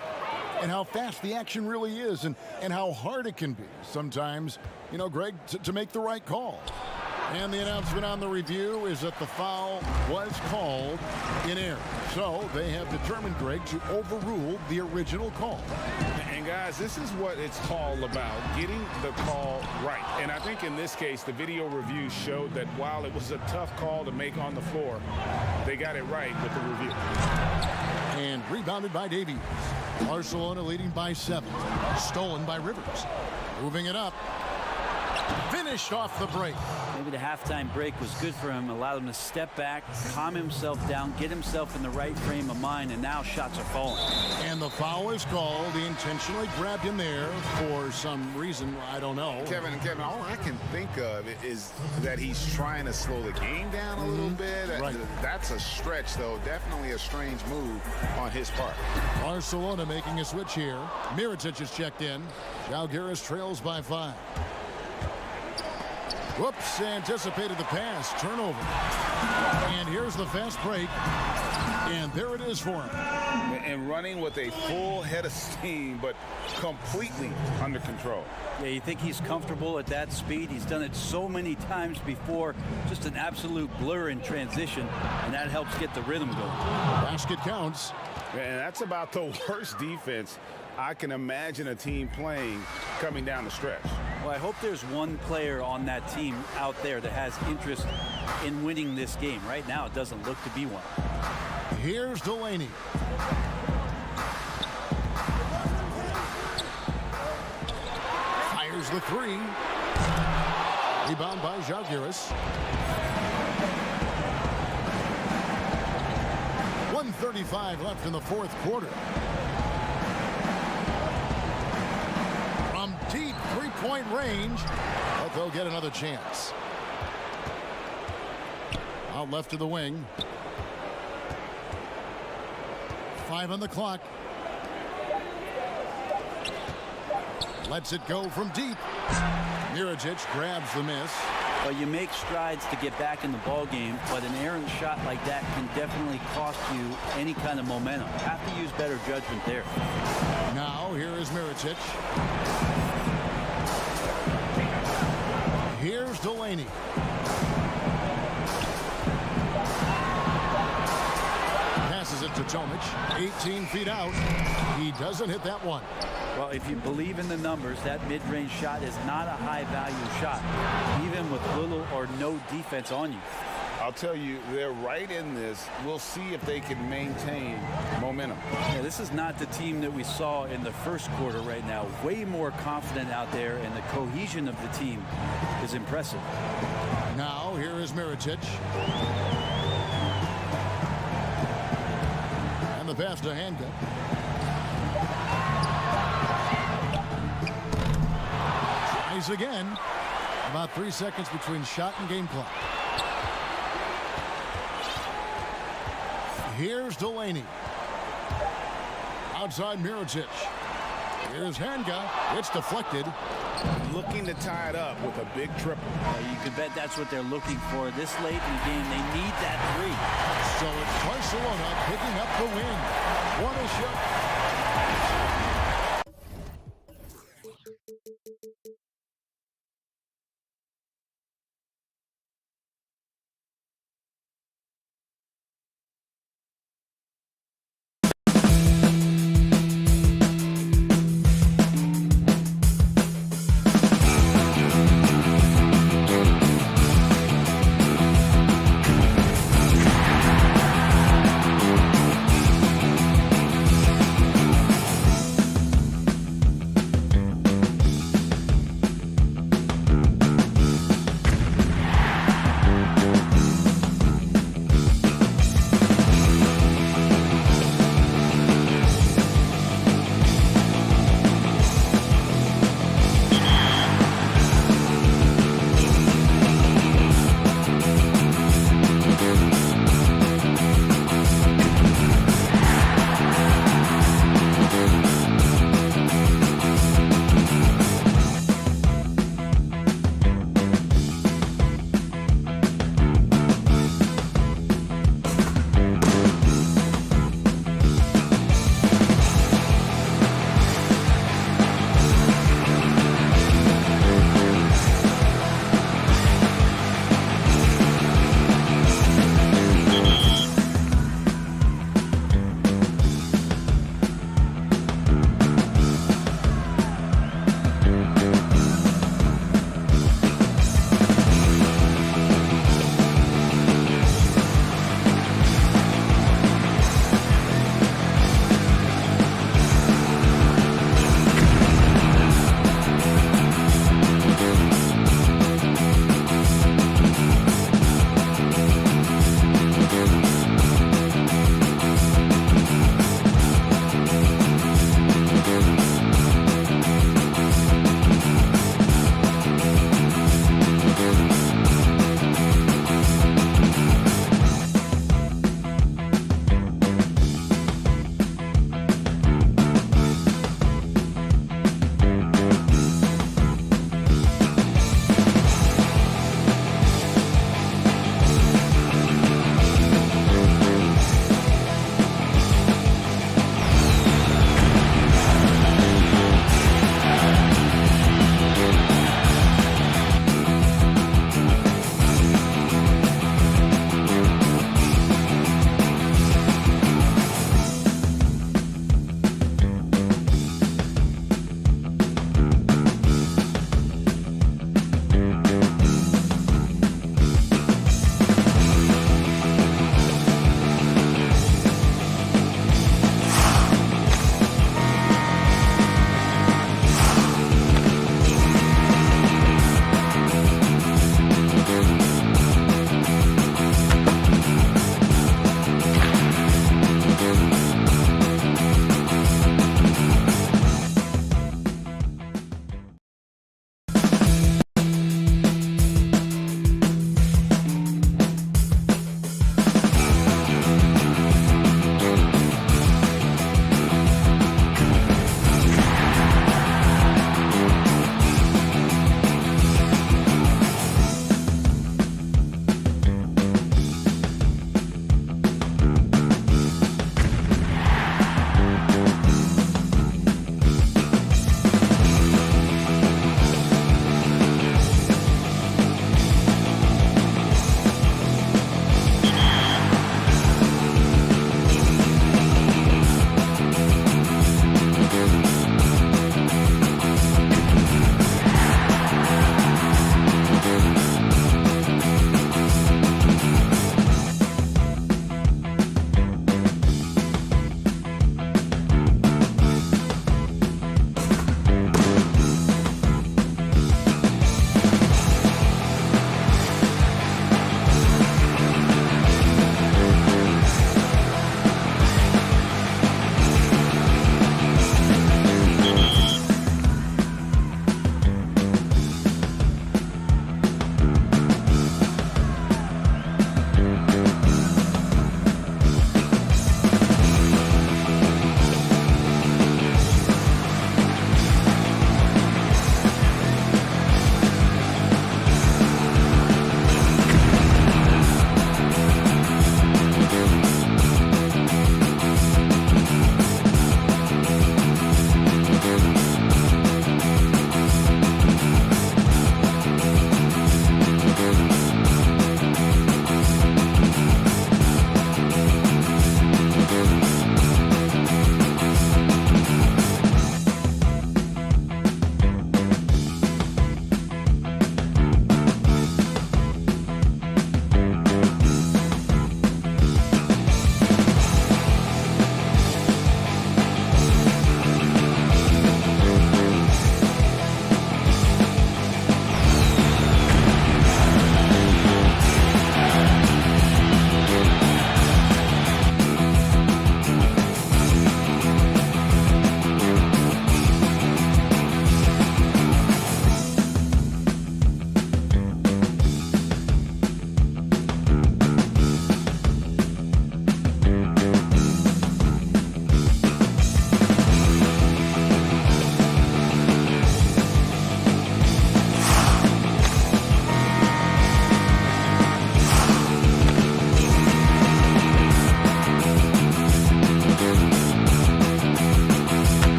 and how fast the action really is and how hard it can be sometimes, you know, Greg, to make the right call. And the announcement on the review is that the foul was called in error. So they have determined, Greg, to overrule the original call. And guys, this is what it's all about, getting the call right. And I think in this case, the video review showed that while it was a tough call to make on the floor, they got it right with the review. And rebounded by Davies. Barcelona leading by 7. Stolen by Rivers. Moving it up. Finished off the break. Maybe the halftime break was good for him. Allowed him to step back, calm himself down, get himself in the right frame of mind, and now shots are falling. And the foul is called. He intentionally grabbed him there for some reason. I don't know. Kevin, all I can think of is that he's trying to slow the game down a little bit. Right. That's a stretch, though. Definitely a strange move on his part. Barcelona making a switch here. Mirotic is checked in. Zalgiris trails by 5. Whoops, anticipated the pass. Turnover. And here's the fast break. And there it is for him. And running with a full head of steam, but completely under control. Yeah, you think he's comfortable at that speed? He's done it so many times before. Just an absolute blur in transition, and that helps get the rhythm going. Basket counts. And that's about the worst defense I can imagine a team playing coming down the stretch. Well, I hope there's one player on that team out there that has interest in winning this game. Right now, it doesn't look to be one. Here's Delaney. Fires the 3. Rebound by Zalgiris. 1:35 left in the fourth quarter. From deep three-point range, but they'll get another chance. Out left to the wing. 5 on the clock. Lets it go from deep. Mirotic grabs the miss. Well, you make strides to get back in the ball game, but an errant shot like that can definitely cost you any kind of momentum. Have to use better judgment there. Now here is Mirotic. Here's Delaney. Passes it to Tomic. 18 feet out. He doesn't hit that one. Well, if you believe in the numbers, that mid-range shot is not a high-value shot, even with little or no defense on you. I'll tell you, they're right in this. We'll see if they can maintain momentum. Yeah, this is not the team that we saw in the first quarter right now. Way more confident out there, and the cohesion of the team is impressive. Now, here is Mirotic. And the pass to Hanga. Tries again. About 3 seconds between shot and game clock. Here's Delaney. Outside Mirotic. Here's Hanga. It's deflected. Looking to tie it up with a big triple. You could bet that's what they're looking for this late in the game. They need that 3. So it's Barcelona picking up the win. What a shot.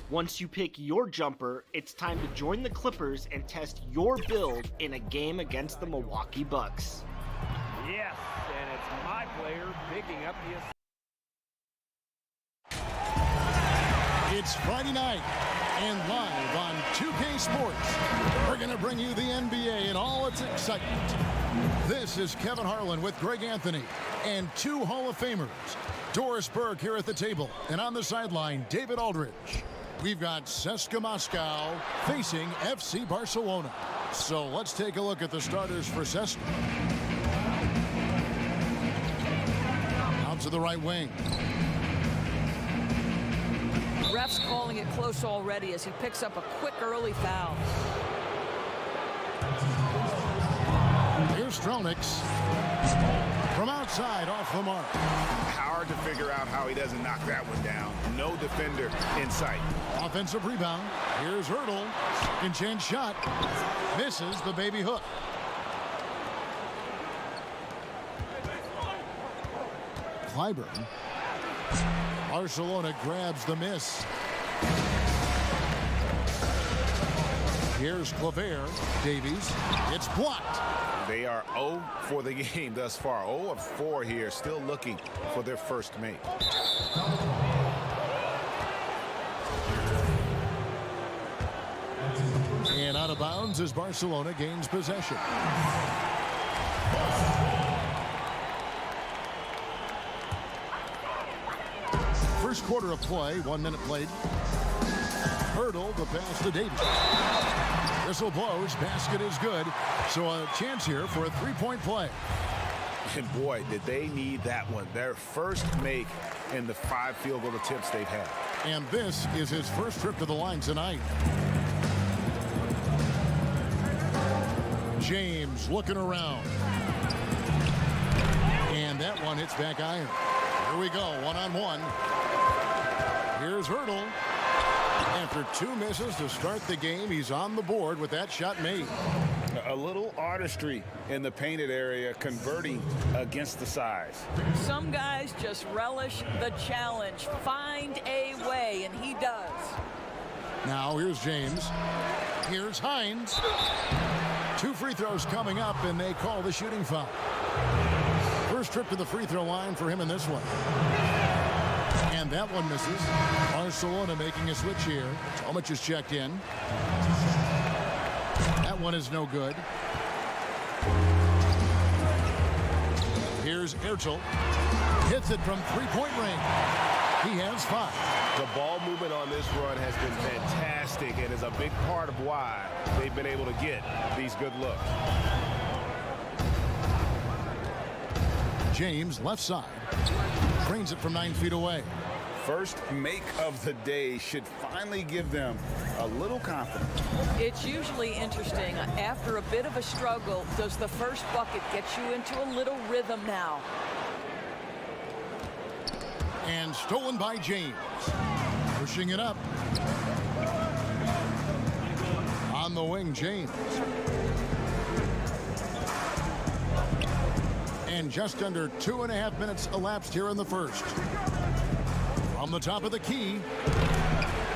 Once you pick your jumper, it's time to join the Clippers and test your build in a game against the Milwaukee Bucks. Yes, and it's my player picking up the... It's Friday night, and live on 2K Sports, we're going to bring you the NBA in all its excitement. This is Kevin Harlan with Greg Anthony and two Hall of Famers. Doris Burke here at the table, and on the sideline, David Aldridge. We've got CSKA Moscow facing FC Barcelona. So let's take a look at the starters for CSKA. Out to the right wing. Ref's calling it close already as he picks up a quick early foul. Here's Stronix from outside off the mark. Hard to figure out how he doesn't knock that one down. No defender in sight. Offensive rebound. Here's Hurdle. Second chance shot. Misses the baby hook. Clyburn. Barcelona grabs the miss. Here's Claver. Davies. It's blocked. They are 0 for the game thus far. 0 of 4 here, still looking for their first make. And out of bounds as Barcelona gains possession. First quarter of play, 1 minute played. Hurdle, the pass to Davies. Whistle blows, basket is good. So a chance here for a three-point play. And boy, did they need that one. Their first make in the 5 field goal attempts they've had. And this is his first trip to the line tonight. James looking around. And that one hits back iron. Here we go, one-on-one. Here's Hurdle. After 2 misses to start the game, he's on the board with that shot made. A little artistry in the painted area, converting against the size. Some guys just relish the challenge. Find a way, and he does. Now here's James. Here's Hines. 2 free throws coming up, and they call the shooting foul. First trip to the free throw line for him in this one. And that one misses. Barcelona making a switch here. Tomic is checked in. That one is no good. Here's Ertel. Hits it from three-point range. He has 5. The ball movement on this run has been fantastic and is a big part of why they've been able to get these good looks. James, left side. Trains it from 9 feet away. First make of the day should finally give them a little confidence. It's usually interesting. After a bit of a struggle, does the first bucket get you into a little rhythm now? And stolen by James. Pushing it up. On the wing, James. And just under 2.5 minutes elapsed here in the first. From the top of the key.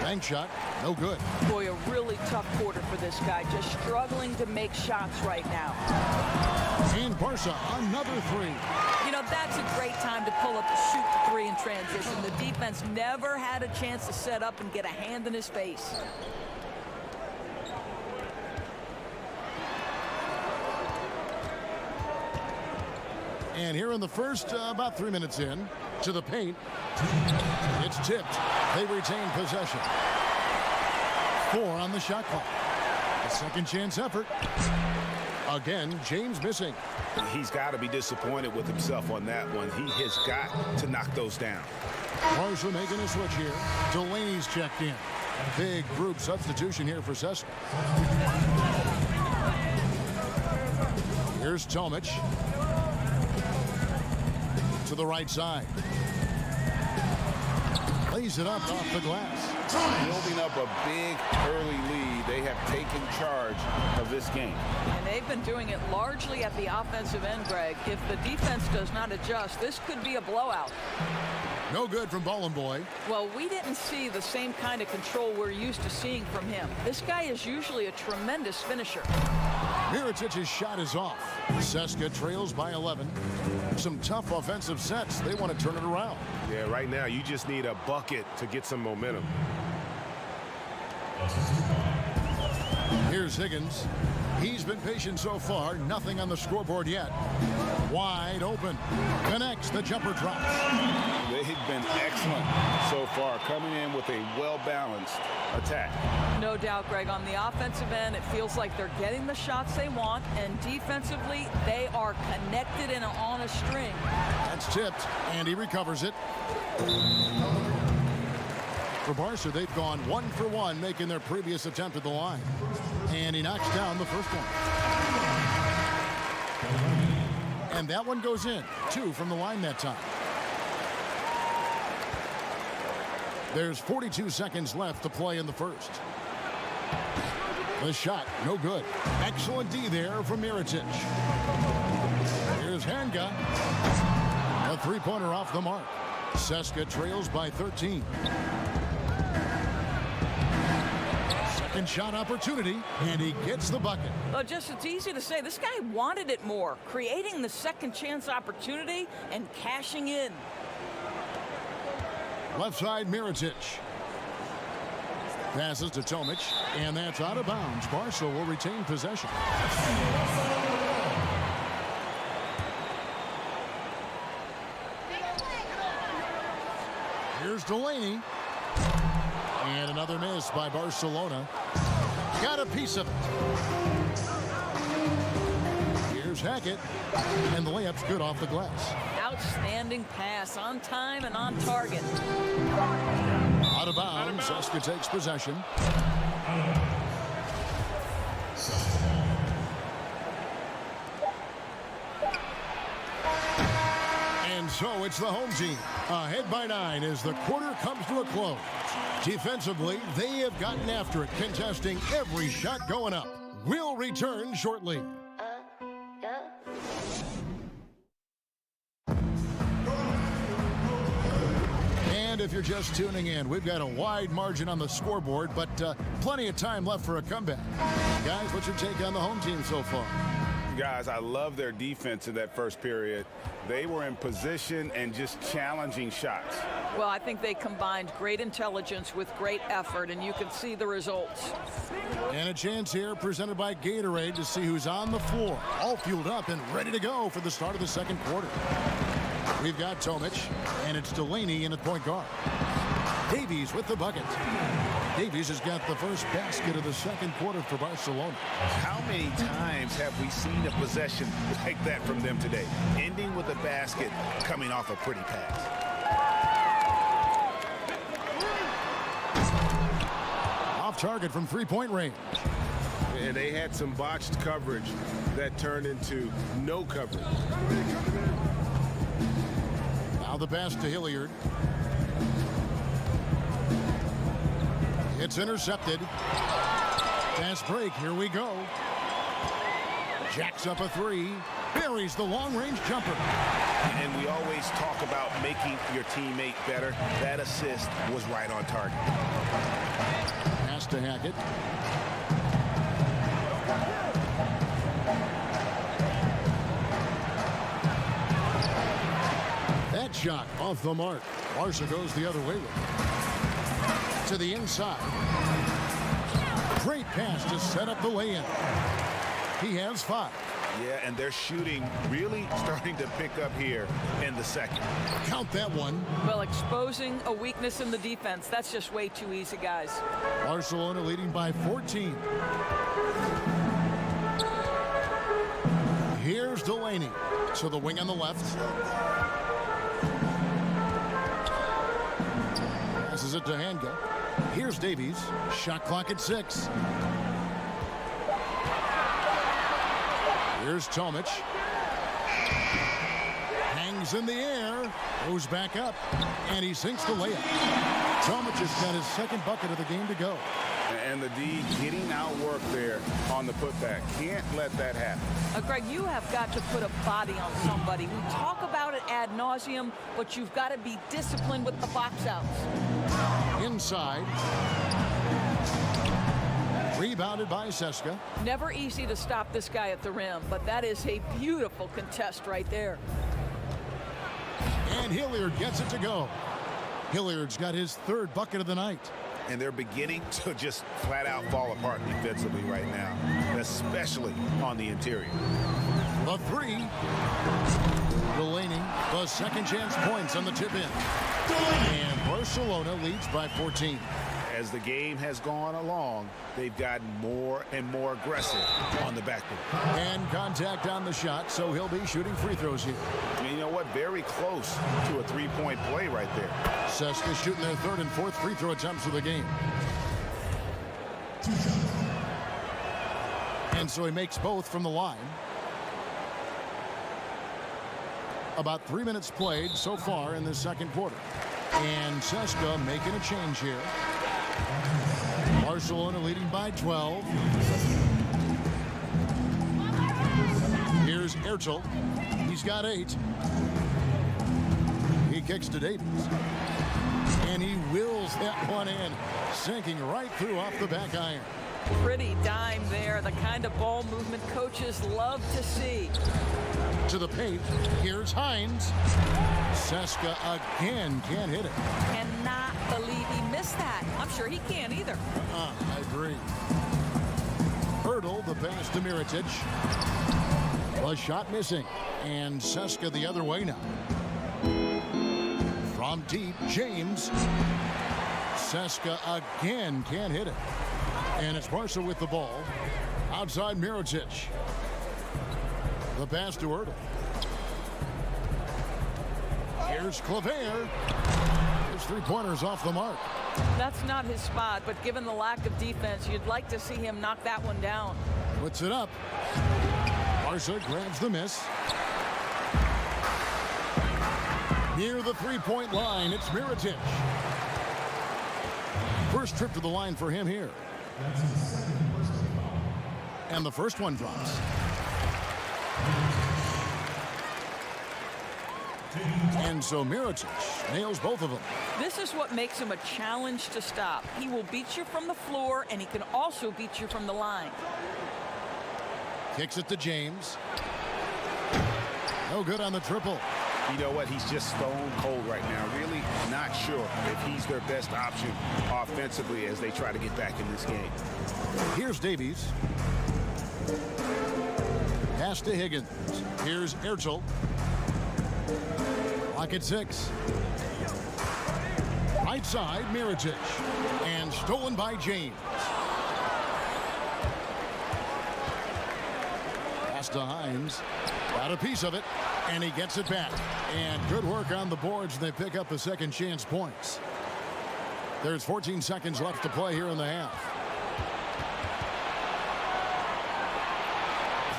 Bank shot, no good. Boy, a really tough quarter for this guy. Just struggling to make shots right now. And Barca, another 3. You know, that's a great time to pull up to shoot the 3 in transition. The defense never had a chance to set up and get a hand in his face. And here in the first, about 3 minutes in, to the paint. It's tipped. They retain possession. 4 on the shot clock. A second chance effort. Again, James missing. He's got to be disappointed with himself on that one. He has got to knock those down. Barca making a switch here. Delaney's checked in. Big group substitution here for CSKA. Here's Tomic. To the right side. Lays it up off the glass. Building up a big early lead. They have taken charge of this game. And they've been doing it largely at the offensive end, Greg. If the defense does not adjust, this could be a blowout. No good from Boy. Well, we didn't see the same kind of control we're used to seeing from him. This guy is usually a tremendous finisher. Mirotić's shot is off. CSKA trails by 11. Some tough offensive sets. They want to turn it around. Yeah, right now you just need a bucket to get some momentum. Here's Higgins. He's been patient so far. Nothing on the scoreboard yet. Wide open. Connects. The jumper drops. They've been excellent so far, coming in with a well-balanced attack. No doubt, Greg. On the offensive end, it feels like they're getting the shots they want, and defensively, they are connected and on a string. That's tipped, and he recovers it. For Barca, they've gone 1 for 1, making their previous attempt at the line. And he knocks down the first one. And that one goes in. 2 from the line that time. There's 42 seconds left to play in the first. The shot, no good. Excellent D there from Mirotić. Here's Hanga. A three-pointer off the mark. CSKA trails by 13. Second shot opportunity, and he gets the bucket. Well, it's easy to say. This guy wanted it more, creating the second chance opportunity and cashing in. Left side, Mirotić. Passes to Tomic, and that's out of bounds. Barca will retain possession. Here's Delaney. And another miss by Barcelona. Got a piece of it. Here's Hackett. And the layup's good off the glass. Outstanding pass, on time and on target. Out of bounds. CSKA takes possession. And so it's the home team. Ahead by 9 as the quarter comes to a close. Defensively, they have gotten after it, contesting every shot going up. We'll return shortly. And if you're just tuning in, we've got a wide margin on the scoreboard, but plenty of time left for a comeback. Guys, what's your take on the home team so far? Guys, I love their defense in that first period. They were in position and just challenging shots. Well, I think they combined great intelligence with great effort, and you can see the results. And a chance here presented by Gatorade to see who's on the floor, all fueled up and ready to go for the start of the second quarter. We've got Tomic, and it's Delaney in at point guard. Davies with the bucket. Davies has got the first basket of the second quarter for Barcelona. How many times have we seen a possession like that from them today? Ending with a basket, coming off a pretty pass. Off target from three-point range. And they had some botched coverage that turned into no coverage. Now the pass to Hilliard. It's intercepted. Fast break. Here we go. Jacks up a three. Buries the long-range jumper. And we always talk about making your teammate better. That assist was right on target. Pass to Hackett. That shot off the mark. Barca goes the other way with it. To the inside. Great pass to set up the lay-in. He has 5. Yeah, and their shooting really starting to pick up here in the second. Count that one. Well, exposing a weakness in the defense, that's just way too easy, guys. Barcelona leading by 14. Here's Delaney. To the wing on the left. Passes it to Hanga. Here's Davies. Shot clock at 6. Here's Tomic. Hangs in the air. Goes back up. And he sinks the layup. Tomic has got his second bucket of the game to go. And the D getting outworked there on the putback. Can't let that happen. Greg, you have got to put a body on somebody. We talk about it ad nauseum, but you've got to be disciplined with the box outs. Inside. Rebounded by Seska. Never easy to stop this guy at the rim, but that is a beautiful contest right there. And Hilliard gets it to go. Hilliard's got his third bucket of the night. And they're beginning to just flat out fall apart defensively right now, especially on the interior. The three. Delaney, the second chance points on the tip in. And Barcelona leads by 14. As the game has gone along, they've gotten more and more aggressive on the backboard. And contact on the shot, so he'll be shooting free throws here. And you know what? Very close to a three-point play right there. Seska shooting their third and fourth free throw attempts of the game. And so he makes both from the line. About 3 minutes played so far in the second quarter. And Seska making a change here. Barcelona leading by 12. Here's Ertel. He's got 8. He kicks to Davies. And he wills that one in, sinking right through off the back iron. Pretty dime there, the kind of ball movement coaches love to see. To the paint, here's Hines. Seska again can't hit it. Cannot believe he missed that. I'm sure he can't either. I agree. Hurdle the pass to Mirotic. The shot missing. And Seska the other way now. From deep, James. Seska again can't hit it. And it's Barca with the ball. Outside Mirotic. The pass to Hurdle. Here's Claver. His three-pointers off the mark. That's not his spot, but given the lack of defense, you'd like to see him knock that one down. Puts it up. Barca grabs the miss. Near the three-point line, it's Mirotic. First trip to the line for him here. And the first one drops. And so Mirotic nails both of them. This is what makes him a challenge to stop. He will beat you from the floor, and he can also beat you from the line. Kicks it to James. No good on the triple. You know what? He's just stone cold right now. Really not sure if he's their best option offensively as they try to get back in this game. Here's Davies. Pass to Higgins. Here's Ertel. Lock at 6. Right side, Mirotic. And stolen by James. Pass to Hines. Got a piece of it. And he gets it back. And good work on the boards. They pick up the second chance points. There's 14 seconds left to play here in the half.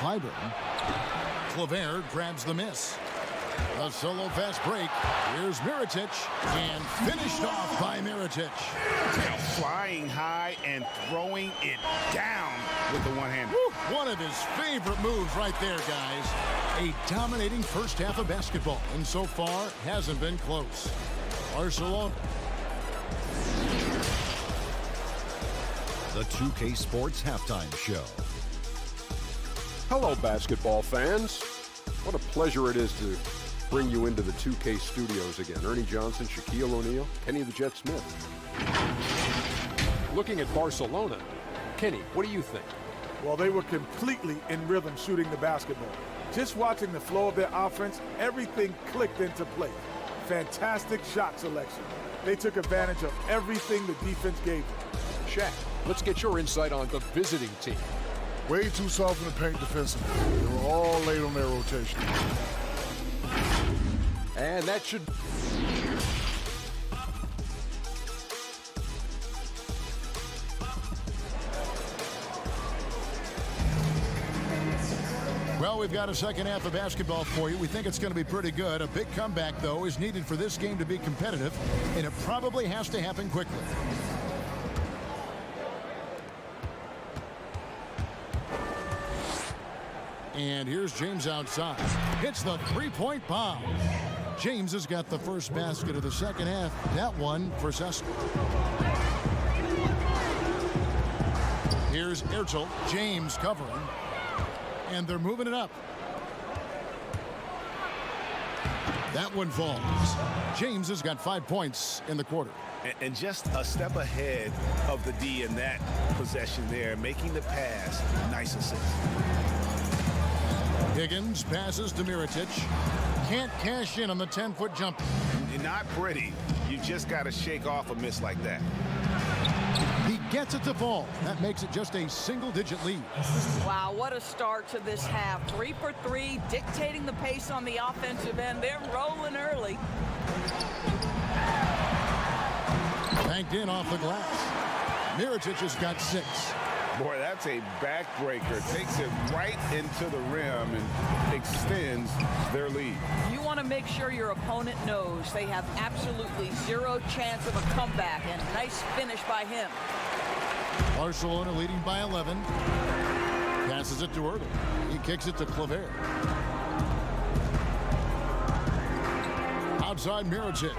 Clyburn. Claver grabs the miss. A solo fast break. Here's Mirotic. And finished off by Mirotic. Now flying high and throwing it down with the one-hand. One of his favorite moves right there, guys. A dominating first half of basketball. And so far, hasn't been close. Barcelona. The 2K Sports Halftime Show. Hello, basketball fans. What a pleasure it is to bring you into the 2K studios again. Ernie Johnson, Shaquille O'Neal, Kenny the Jet Smith. Looking at Barcelona, Kenny, what do you think? Well, they were completely in rhythm shooting the basketball. Just watching the flow of their offense, everything clicked into place. Fantastic shot selection. They took advantage of everything the defense gave them. Shaq, let's get your insight on the visiting team. Way too soft in the paint defensively. They were all late on their rotation. And that should... Well, we've got a second half of basketball for you. We think it's going to be pretty good. A big comeback, though, is needed for this game to be competitive, and it probably has to happen quickly. And here's James outside. Hits the three-point bomb. James has got the first basket of the second half. That one for Seska. Here's Ertel. James covering. And they're moving it up. That one falls. James has got 5 points in the quarter. And just a step ahead of the D in that possession there, making the pass. Nice assist. Higgins passes to Mirotic. Can't cash in on the 10-foot jumper. Not pretty. You just got to shake off a miss like that. He gets it to fall. That makes it just a single-digit lead. Wow, what a start to this half. 3 for 3, dictating the pace on the offensive end. They're rolling early. Banked in off the glass. Mirotic has got 6. Boy, that's a backbreaker. Takes it right into the rim and extends their lead. You want to make sure your opponent knows they have absolutely zero chance of a comeback, and nice finish by him. Barcelona leading by 11. Passes it to Ertel. He kicks it to Claver. Outside Mirotic.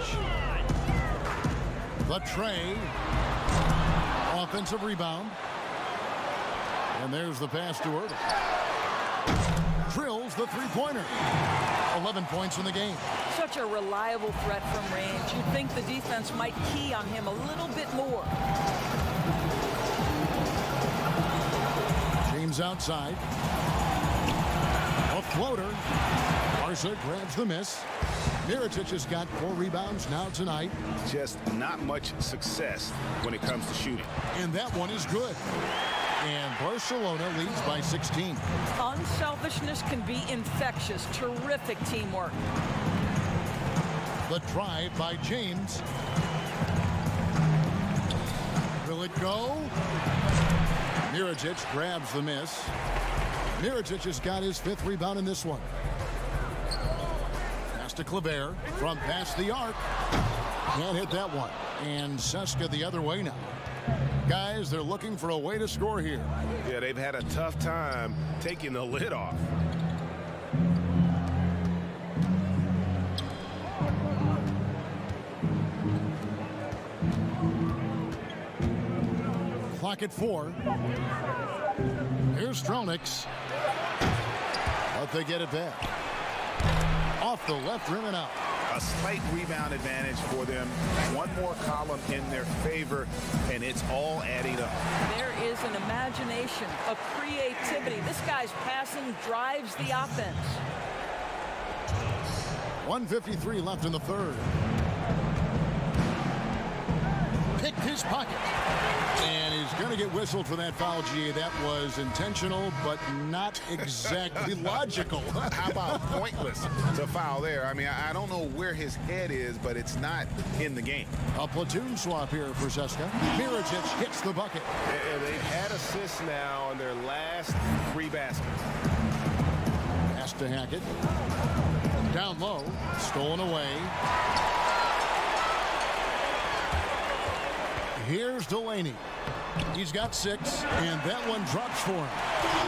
The tray. Offensive rebound. And there's the pass to Ertel. Drills the three-pointer. 11 points in the game. Such a reliable threat from range. You'd think the defense might key on him a little bit more. James outside. A floater. Barca grabs the miss. Mirotic has got 4 rebounds now tonight. Just not much success when it comes to shooting. And that one is good. And Barcelona leads by 16. Unselfishness can be infectious. Terrific teamwork. The drive by James. Will it go? Mirotic grabs the miss. Mirotic has got his 5th rebound in this one. Pass to Claver from past the arc. Can't hit that one. And Seska the other way now. Guys, they're looking for a way to score here. Yeah, they've had a tough time taking the lid off. Clock at 4. Here's Stronix. But they get it back. Off the left rim and out. A slight rebound advantage for them. One more column in their favor, and it's all adding up. There is an imagination, a creativity. This guy's passing drives the offense. 1:53 left in the third. Picked his pocket. And he's going to get whistled for that foul, G. That was intentional, but not exactly logical. How about pointless to foul there? I mean, I don't know where his head is, but it's not in the game. A platoon swap here for Seska. Mirotic hits the bucket. And they've had assists now on their last 3 baskets. Pass to Hackett. Down low. Stolen away. Here's Delaney. He's got 6, and that one drops for him.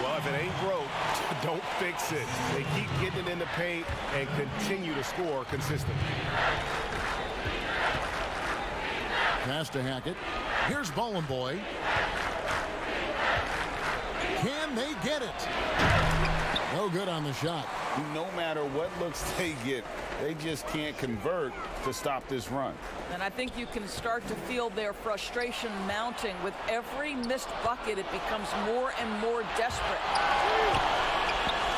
Well, if it ain't broke, don't fix it. They keep getting it in the paint and continue to score consistently. Pass to Hackett. Here's Bowling Boy. Can they get it? No good on the shot. No matter what looks they get, they just can't convert to stop this run. And I think you can start to feel their frustration mounting. With every missed bucket, it becomes more and more desperate.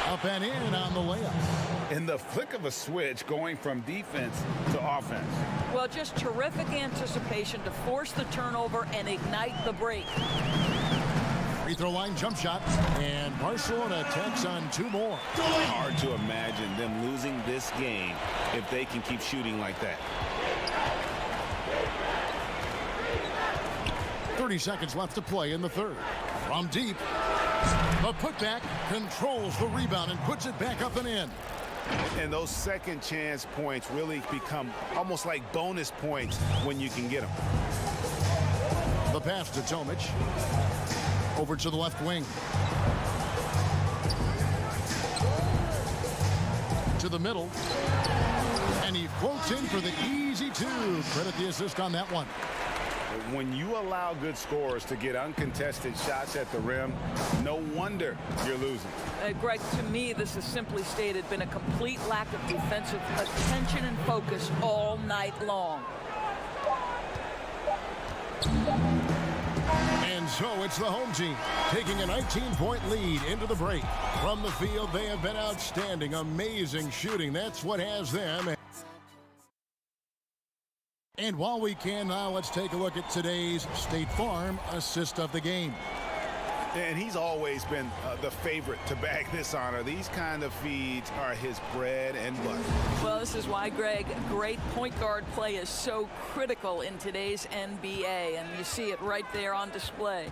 Up and in on the layup. In the flick of a switch, going from defense to offense. Well, just terrific anticipation to force the turnover and ignite the break. Free throw line jump shot, and Barcelona tacks on 2 more. Hard to imagine them losing this game if they can keep shooting like that. 30 seconds left to play in the third. From deep, the putback controls the rebound and puts it back up and in. And those second chance points really become almost like bonus points when you can get them. The pass to Tomic. Over to the left wing. To the middle. And he floats in for the easy two. Credit the assist on that one. When you allow good scorers to get uncontested shots at the rim, no wonder you're losing. Greg, to me, this is simply stated been a complete lack of defensive attention and focus all night long. And so it's the home team taking a 19-point lead into the break. From the field, they have been outstanding, amazing shooting. That's what has them. And while we can now, let's take a look at today's State Farm assist of the game. And he's always been the favorite to bag this honor. These kind of feeds are his bread and butter. Well, this is why, Greg, great point guard play is so critical in today's NBA, and you see it right there on display.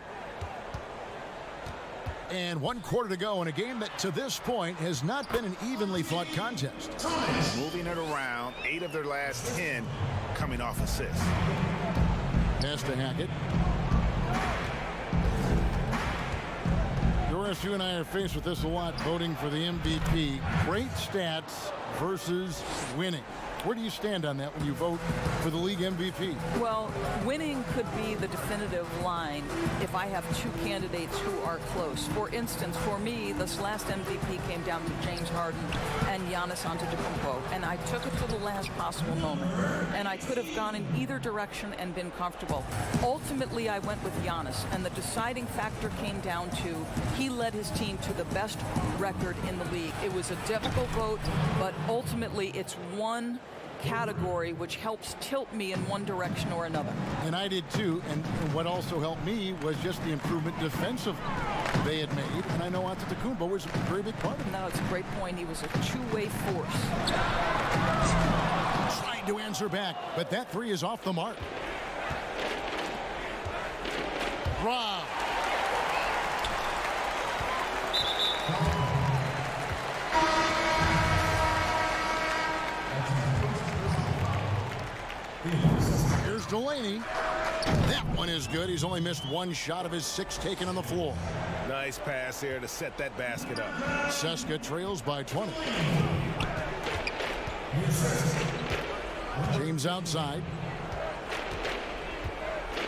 And 1 quarter to go in a game that to this point has not been an evenly fought contest. Moving it around, 8 of their last 10 coming off assists. Pass to Hackett. Doris, you and I are faced with this a lot, voting for the MVP. Great stats versus winning. Where do you stand on that when you vote for the league MVP? Well, winning could be the definitive line if I have two candidates who are close. For instance, for me, this last MVP came down to James Harden and Giannis Antetokounmpo, and I took it to the last possible moment. And I could have gone in either direction and been comfortable. Ultimately, I went with Giannis, and the deciding factor came down to he led his team to the best record in the league. It was a difficult vote, but ultimately it's one category which helps tilt me in one direction or another. And I did too, and what also helped me was just the improvement defensively they had made, and I know Antetokounmpo was a very big part of it. No, it's a great point. He was a two-way force. Trying to answer back, but that three is off the mark. Rob. Here's Delaney. That one is good. He's only missed one shot of his 6 taken on the floor. Nice pass here to set that basket up. Seska trails by 20. James outside.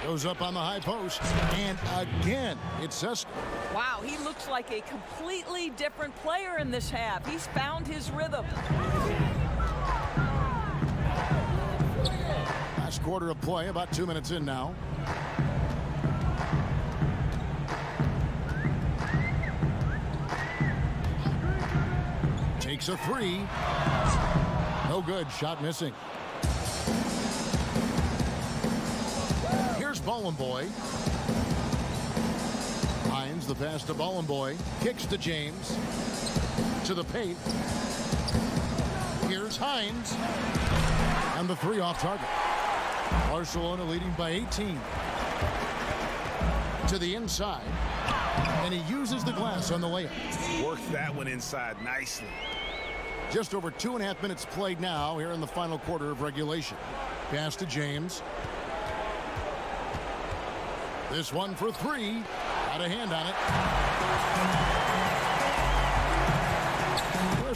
Goes up on the high post. And again, it's Seska. Wow, he looks like a completely different player in this half. He's found his rhythm. Last quarter of play, about 2 minutes in now. Takes a three. No good. Shot missing. Here's Ballin' Boy. Hines, the pass to Ballin' Boy. Kicks to James. To the paint. Here's Hines. And the three off target. Barcelona leading by 18. To the inside. And he uses the glass on the layup. Worked that one inside nicely. Just over 2.5 minutes played now here in the final quarter of regulation. Pass to James. This one for three. Got a hand on it.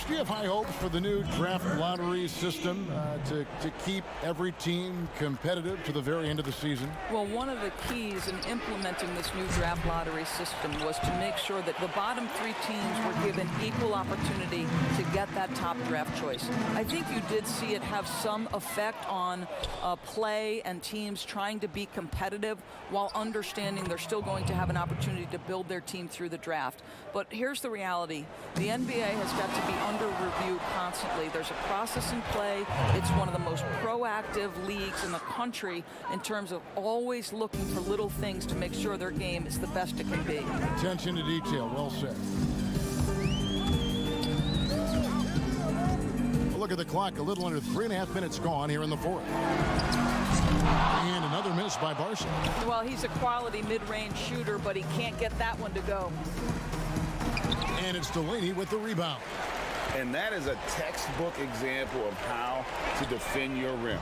Do you have high hopes for the new draft lottery system to keep every team competitive to the very end of the season? Well, one of the keys in implementing this new draft lottery system was to make sure that the bottom 3 teams were given equal opportunity to get that top draft choice. I think you did see it have some effect on play and teams trying to be competitive while understanding they're still going to have an opportunity to build their team through the draft. But here's the reality. The NBA has got to be under review constantly. There's a process in play. It's one of the most proactive leagues in the country in terms of always looking for little things to make sure their game is the best it can be. Attention to detail. Well said. Look at the clock. A little under 3.5 minutes gone here in the fourth. And another miss by Barson. Well, he's a quality mid-range shooter, but he can't get that one to go. And it's Delaney with the rebound. And that is a textbook example of how to defend your rim.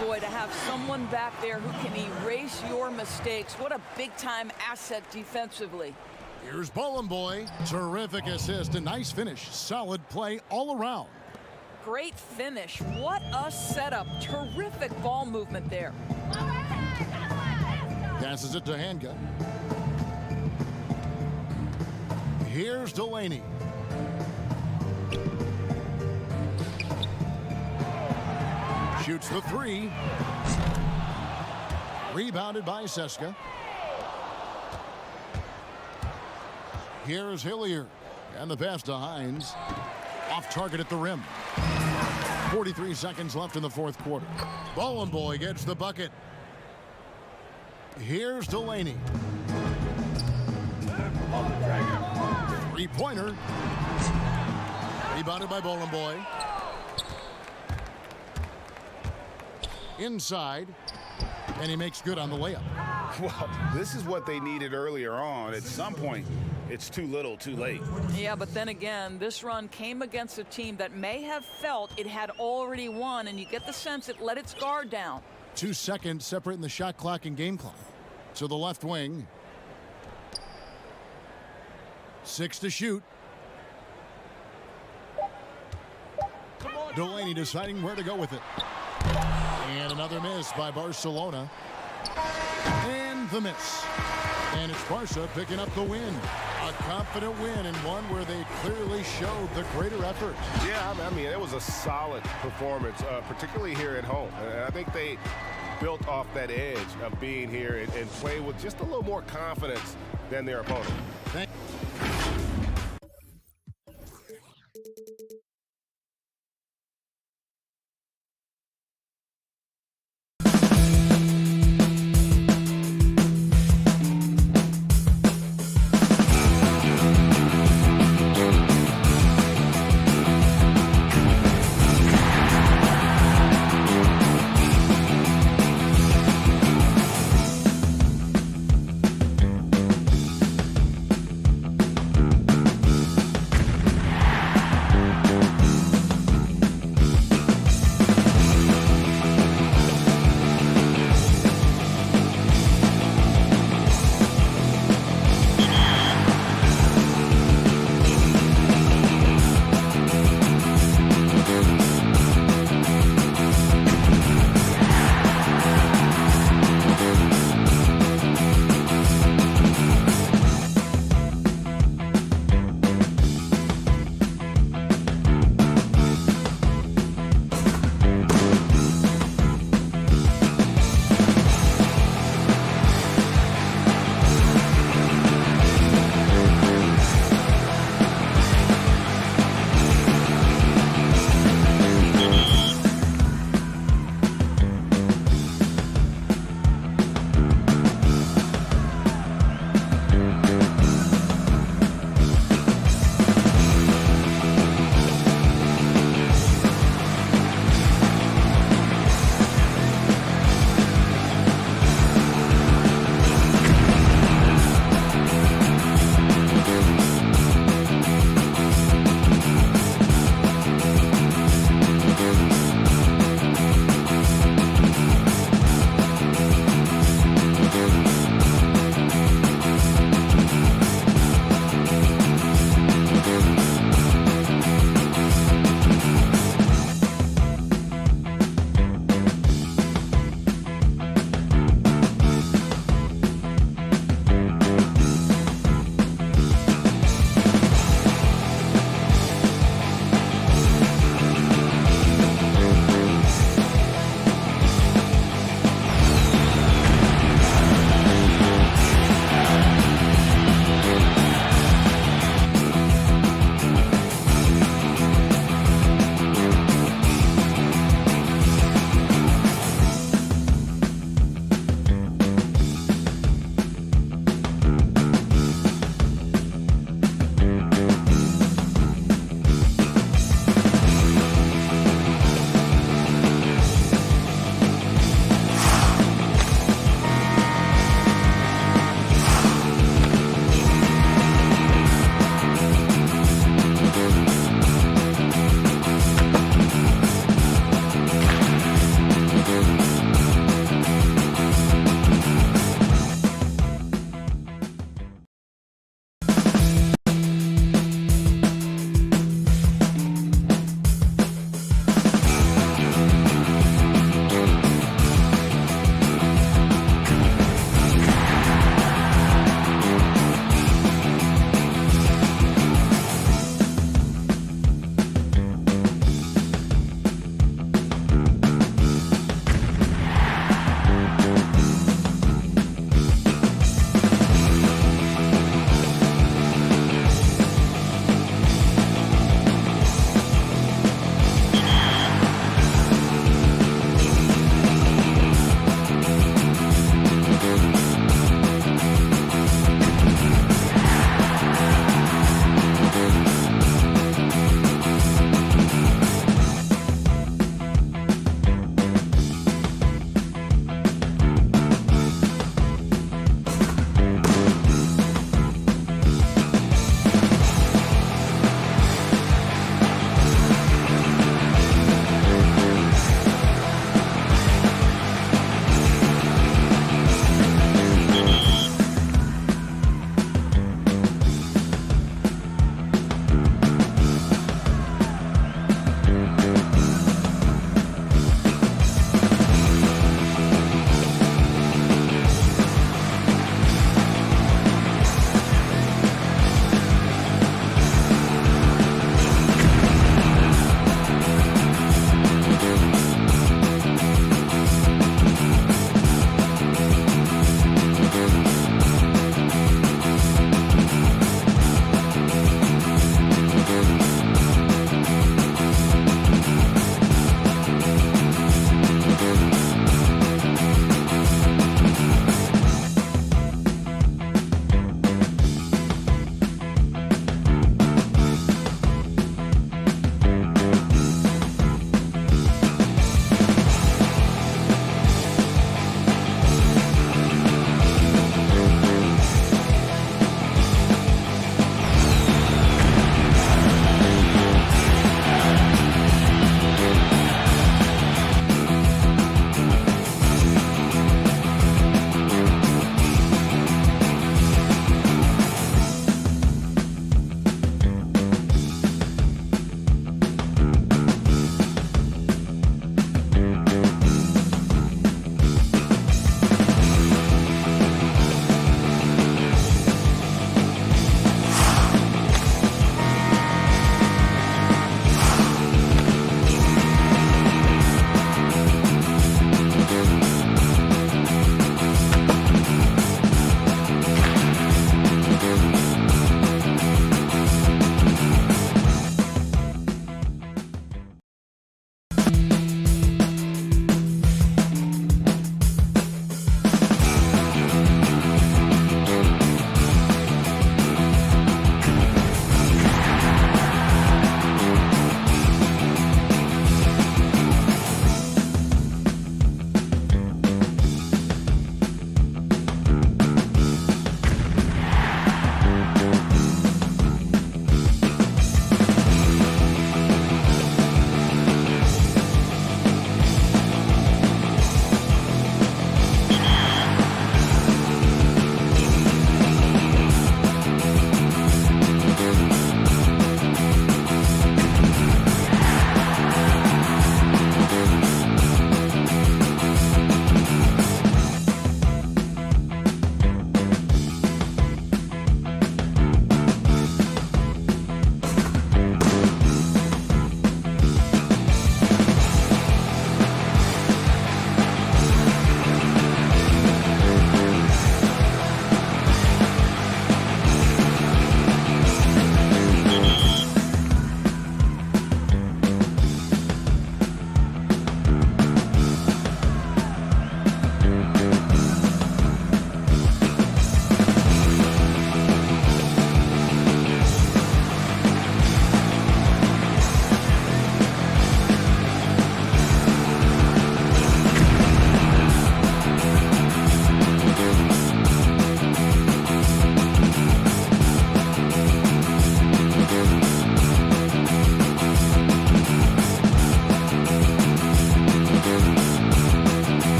Boy, to have someone back there who can erase your mistakes, what a big-time asset defensively. Here's Ballin' Boy. Terrific assist. A nice finish. Solid play all around. great finish. What a setup. Terrific ball movement there. Passes it to Hanga. Here's Delaney. Shoots the three. Rebounded by Seska. Here's Hilliard. And the pass to Hines. Off target at the rim. 43 seconds left in the fourth quarter. Bowling Boy gets the bucket. Here's Delaney. Three-pointer. Rebounded by Bowling Boy. Inside. And he makes good on the layup. Well, this is what they needed earlier on. At some point, it's too little, too late. Yeah, but then again, this run came against a team that may have felt it had already won, and you get the sense it let its guard down. 2 seconds separating the shot clock and game clock. So the left wing. 6 to shoot. Delaney deciding where to go with it. And another miss by Barcelona. And the miss. And it's Barca picking up the win. A confident win and one where they clearly showed the greater effort. Yeah, I mean, it was a solid performance, particularly here at home. And I think they built off that edge of being here and play with just a little more confidence than their opponent.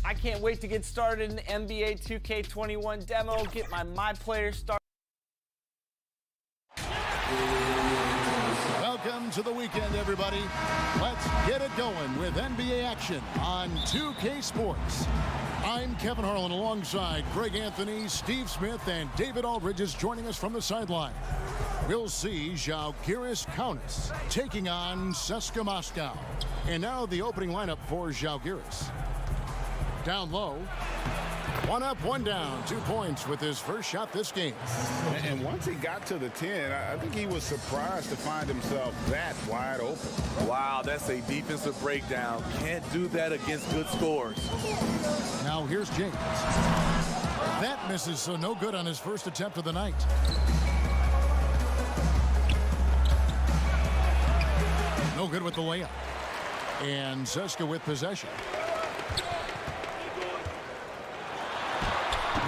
I can't wait to get started in the NBA 2K21 demo, get my player started. Welcome to the weekend, everybody. Let's get it going with NBA action on 2K Sports. I'm Kevin Harlan alongside Greg Anthony, Steve Smith, and David Aldridge is joining us from the sideline. We'll see Žalgiris Kaunas taking on CSKA Moscow. And now the opening lineup for Žalgiris. Down low, one up, one down, 2 points with his first shot this game. And once he got to the 10, I think he was surprised to find himself that wide open. Wow, that's a defensive breakdown. Can't do that against good scores. Now here's James. That misses, so no good on his first attempt of the night. No good with the layup. And CSKA with possession.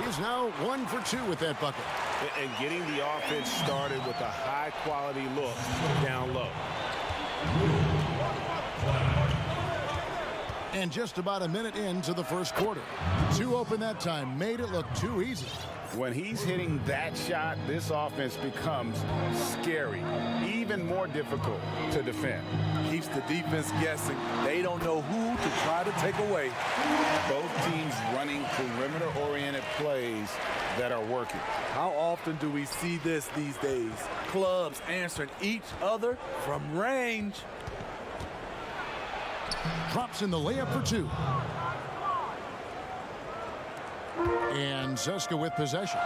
He's now 1 for 2 with that bucket. And getting the offense started with a high-quality look down low. And just about a minute into the first quarter. 2 open that time. Made it look too easy. When he's hitting that shot, this offense becomes scary, even more difficult to defend. Keeps the defense guessing. They don't know who to try to take away. Both teams running perimeter-oriented plays that are working. How often do we see this these days? Clubs answering each other from range. Drops in the layup for 2. And CSKA with possession.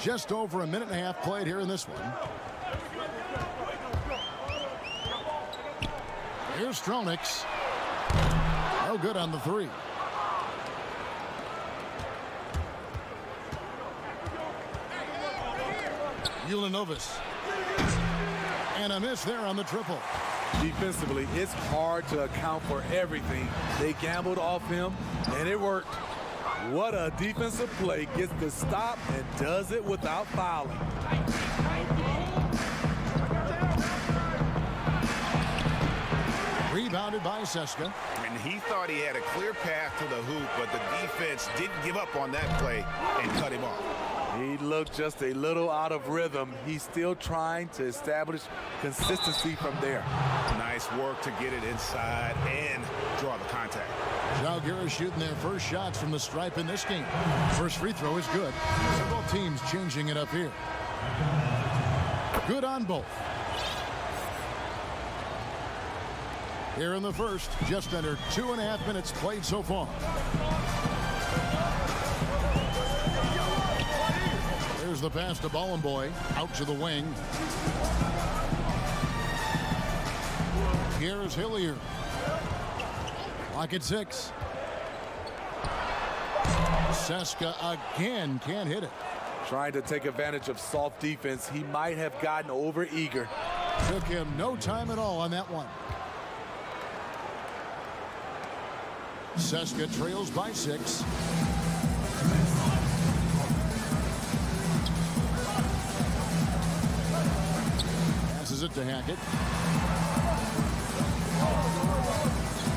Just over a minute and a half played here in this one. Here's Stronix. No good on the 3. Ulanovas. And a miss there on the triple. Defensively, it's hard to account for everything. They gambled off him, and it worked. What a defensive play. Gets the stop and does it without fouling. Rebounded by CSKA. And he thought he had a clear path to the hoop, but the defense didn't give up on that play and cut him off. He looked just a little out of rhythm. He's still trying to establish consistency from there. Nice work to get it inside and draw the contact. Žalgiris shooting their first shots from the stripe in this game. First free throw is good. Both teams changing it up here. Good on both. Here in the first, just under 2.5 minutes played so far. There's the pass to Bollenboy, out to the wing. Here's Hilliard. Lock at 6. CSKA again can't hit it. Trying to take advantage of soft defense. He might have gotten over eager. Took him no time at all on that one. CSKA trails by 6. Passes it to Hackett.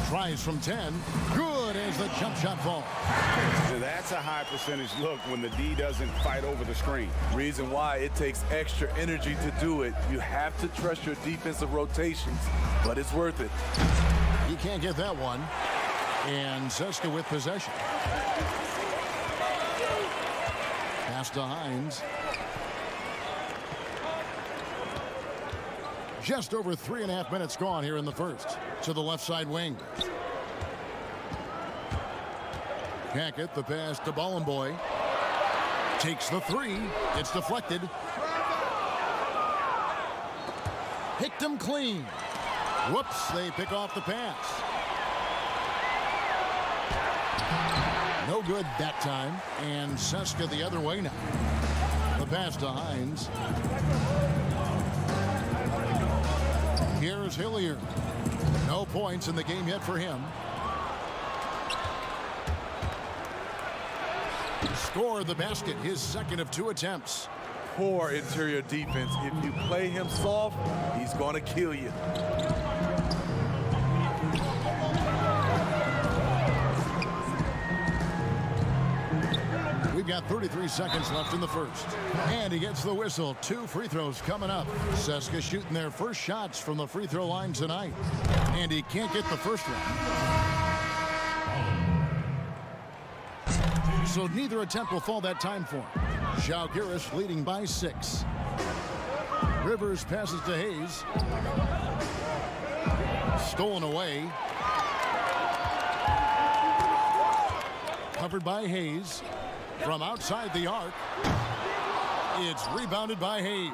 Tries from 10. Good as the jump shot falls. So that's a high percentage look when the D doesn't fight over the screen. Reason why it takes extra energy to do it. You have to trust your defensive rotations, but it's worth it. He can't get that one. And CSKA with possession. Pass to Hines. Just over 3.5 minutes gone here in the first. To the left side wing. Hackett, the pass to Bollenboy. Takes the 3. It's deflected. Picked him clean. Whoops, they pick off the pass. No good that time. And Seska the other way now. The pass to Hines. Here's Hilliard. No points in the game yet for him. Scored the basket, his second of 2 attempts. Poor interior defense. If you play him soft, he's going to kill you. We've got 33 seconds left in the first. And he gets the whistle. 2 free throws coming up. Seska shooting their first shots from the free throw line tonight. And he can't get the first one. So neither attempt will fall that time for him. Zalgiris leading by 6. Rivers passes to Hayes. Stolen away. Covered by Hayes. From outside the arc. It's rebounded by Hayes.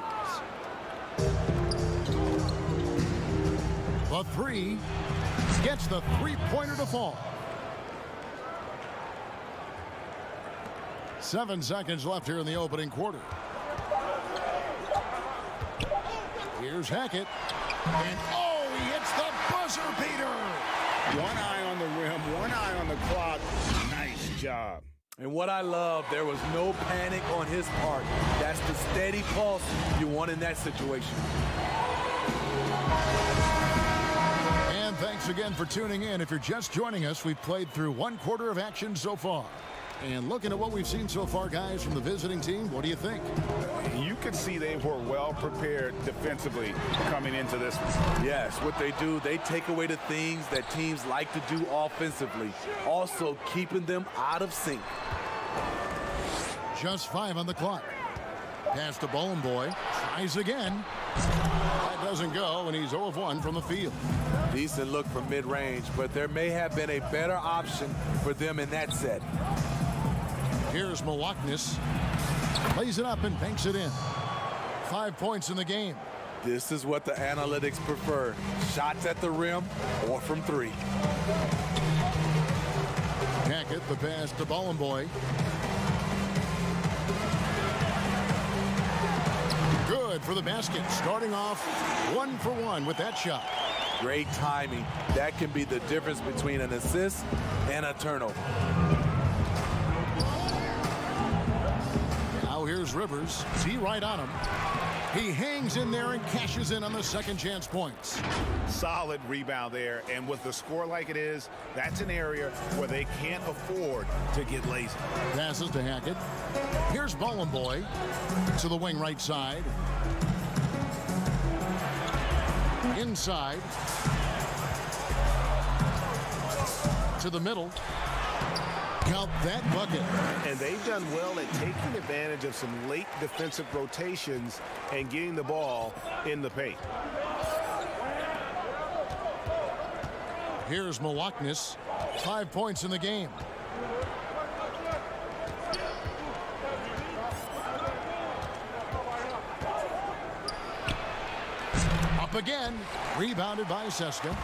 The 3 gets the three-pointer to fall. 7 seconds left here in the opening quarter. Here's Hackett. And oh, he hits the buzzer beater. One eye on the rim, one eye on the clock. Nice job. And what I love, there was no panic on his part. That's the steady pulse you want in that situation. And thanks again for tuning in. If you're just joining us, we've played through 1 quarter of action so far. And looking at what we've seen so far, guys, from the visiting team, what do you think? You could see they were well prepared defensively coming into this one. Yes, what they do, they take away the things that teams like to do offensively, also keeping them out of sync. Just 5 on the clock. Pass to Boy. Tries again. That doesn't go, and he's 0 of 1 from the field. Decent look from mid-range, but there may have been a better option for them in that set. Here's Milwaukee. Plays it up and banks it in. 5 points in the game. This is what the analytics prefer. Shots at the rim or from 3. Hackett, the pass to Boy. Good for the basket. Starting off 1 for 1 with that shot. Great timing. That can be the difference between an assist and a turnover. Now here's Rivers. See right on him. He hangs in there and cashes in on the second chance points. Solid rebound there, and with the score like it is, that's an area where they can't afford to get lazy. Passes to Hackett. Here's Boy to the wing right side. Inside. To the middle. Count that bucket. And they've done well at taking advantage of some late defensive rotations and getting the ball in the paint. Here's Milwaukee. 5 points in the game. Up again. Rebounded by Seska.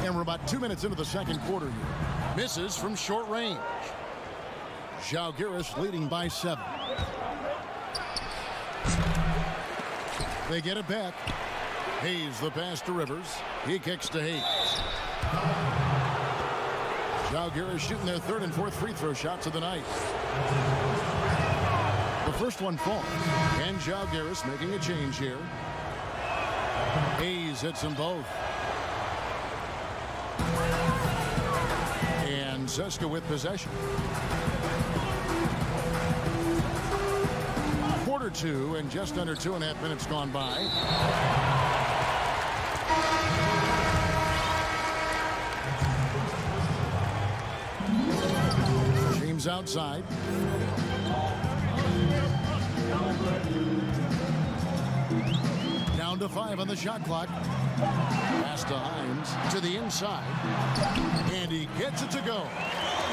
And we're about 2 minutes into the second quarter here. Misses from short range. Zalgiris leading by 7. They get it back. Hayes the pass to Rivers. He kicks to Hayes. Zalgiris shooting their 3rd and 4th free throw shots of the night. The first one falls. And Zalgiris making a change here. Hayes hits them both. And Seska with possession. Quarter 2 and just under 2.5 minutes gone by. James outside. Down to 5 on the shot clock. Pass to Hines to the inside. And he gets it to go.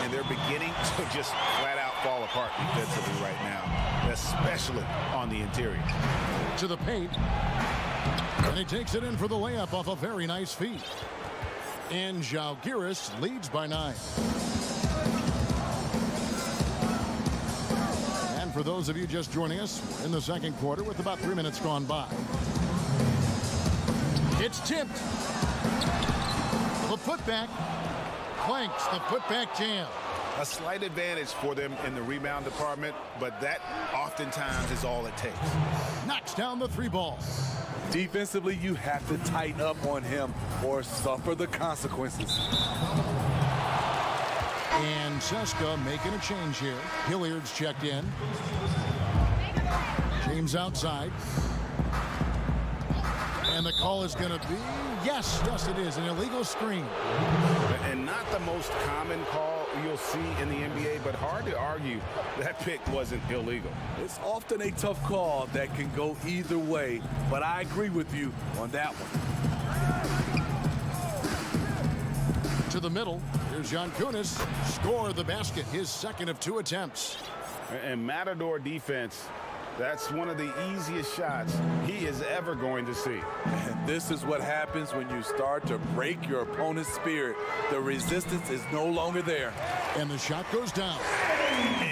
And they're beginning to just flat out fall apart defensively right now, especially on the interior. To the paint. And he takes it in for the layup off a very nice feed. And Žalgiris leads by 9. And for those of you just joining us, we're in the second quarter with about 3 minutes gone by. It's tipped. The putback. Clanks the putback jam. A slight advantage for them in the rebound department, but that oftentimes is all it takes. Knocks down the 3 ball. Defensively, you have to tighten up on him or suffer the consequences. And CSKA making a change here. Hilliard's checked in. James outside. And the call is going to be, yes, it is, an illegal screen. And not the most common call you'll see in the NBA, but hard to argue that pick wasn't illegal. It's often a tough call that can go either way, but I agree with you on that one. To the middle, here's Jankūnas. Score the basket, his second of 2 attempts. And Matador defense, that's one of the easiest shots he is ever going to see. And this is what happens when you start to break your opponent's spirit. The resistance is no longer there. And the shot goes down.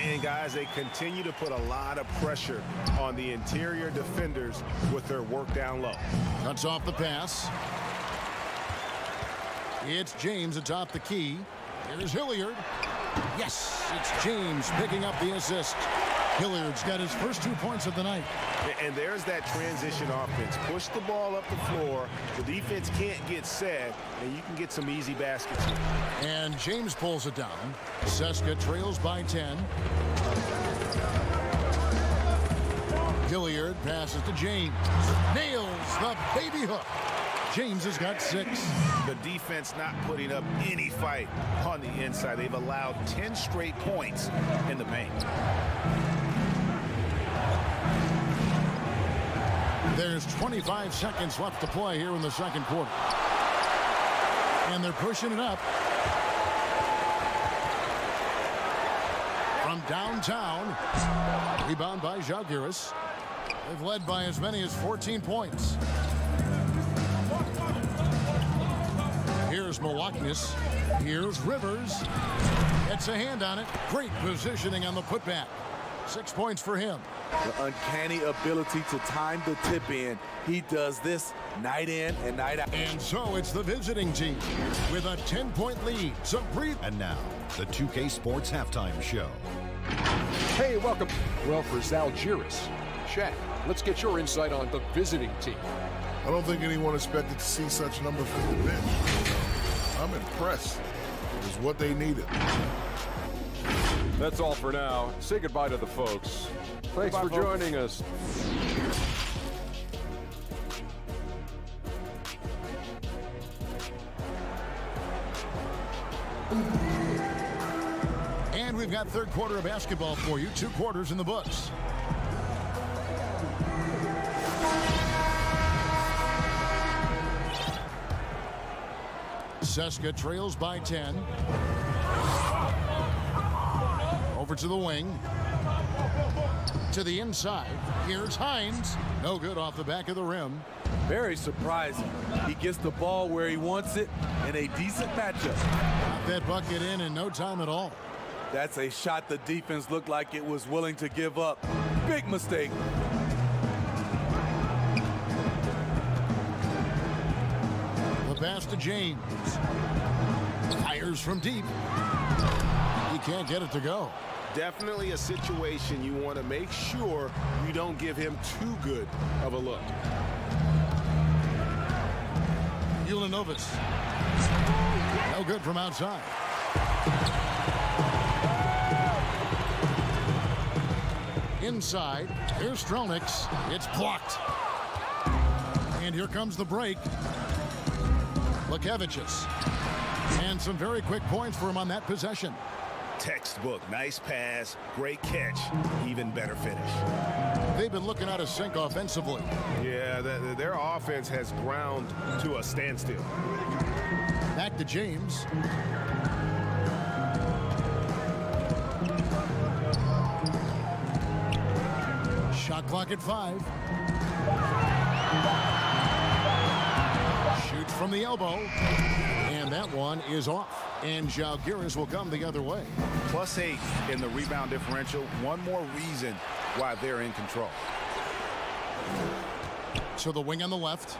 And guys, they continue to put a lot of pressure on the interior defenders with their work down low. Cuts off the pass. It's James atop the key. Here's Hilliard. Yes, it's James picking up the assist. Hilliard's got his first 2 points of the night. And there's that transition offense. Push the ball up the floor. The defense can't get set, and you can get some easy baskets here. And James pulls it down. CSKA trails by 10. Hilliard passes to James. Nails the baby hook. James has got 6. The defense not putting up any fight on the inside. They've allowed 10 straight points in the paint. There's 25 seconds left to play here in the second quarter. And they're pushing it up. From downtown. Rebound by Žalgiris. They've led by as many as 14 points. Here's Milwaukee's. Here's Rivers. Gets a hand on it. Great positioning on the putback. 6 points for him. The uncanny ability to time the tip in. He does this night in and night out. And so it's the visiting team with a 10-point lead. So breathe. And now, the 2K Sports Halftime Show. Hey, welcome. Well, for Žalgiris, Shaq, let's get your insight on the visiting team. I don't think anyone expected to see such numbers from the bench. I'm impressed. It was what they needed. That's all for now. Say goodbye to the folks. Thanks for joining us. And we've got third quarter of basketball for you. 2 quarters in the books. CSKA trails by 10. Over to the wing. To the inside. Here's Hines. No good off the back of the rim. Very surprising. He gets the ball where he wants it in a decent matchup. Got that bucket in no time at all. That's a shot the defense looked like it was willing to give up. Big mistake. The pass to James. Fires from deep. He can't get it to go. Definitely a situation you want to make sure you don't give him too good of a look. Ulanovas. No good from outside. Inside. Here's Stronix. It's blocked. And here comes the break. Lekevicius. And some very quick points for him on that possession. Textbook. Nice pass. Great catch. Even better finish. They've been looking out of sync offensively. Yeah, their offense has ground to a standstill. Back to James. Shot clock at 5. Shoots from the elbow. And And that one is off. And Zalgiris will come the other way. +8 in the rebound differential. One more reason why they're in control. To the wing on the left.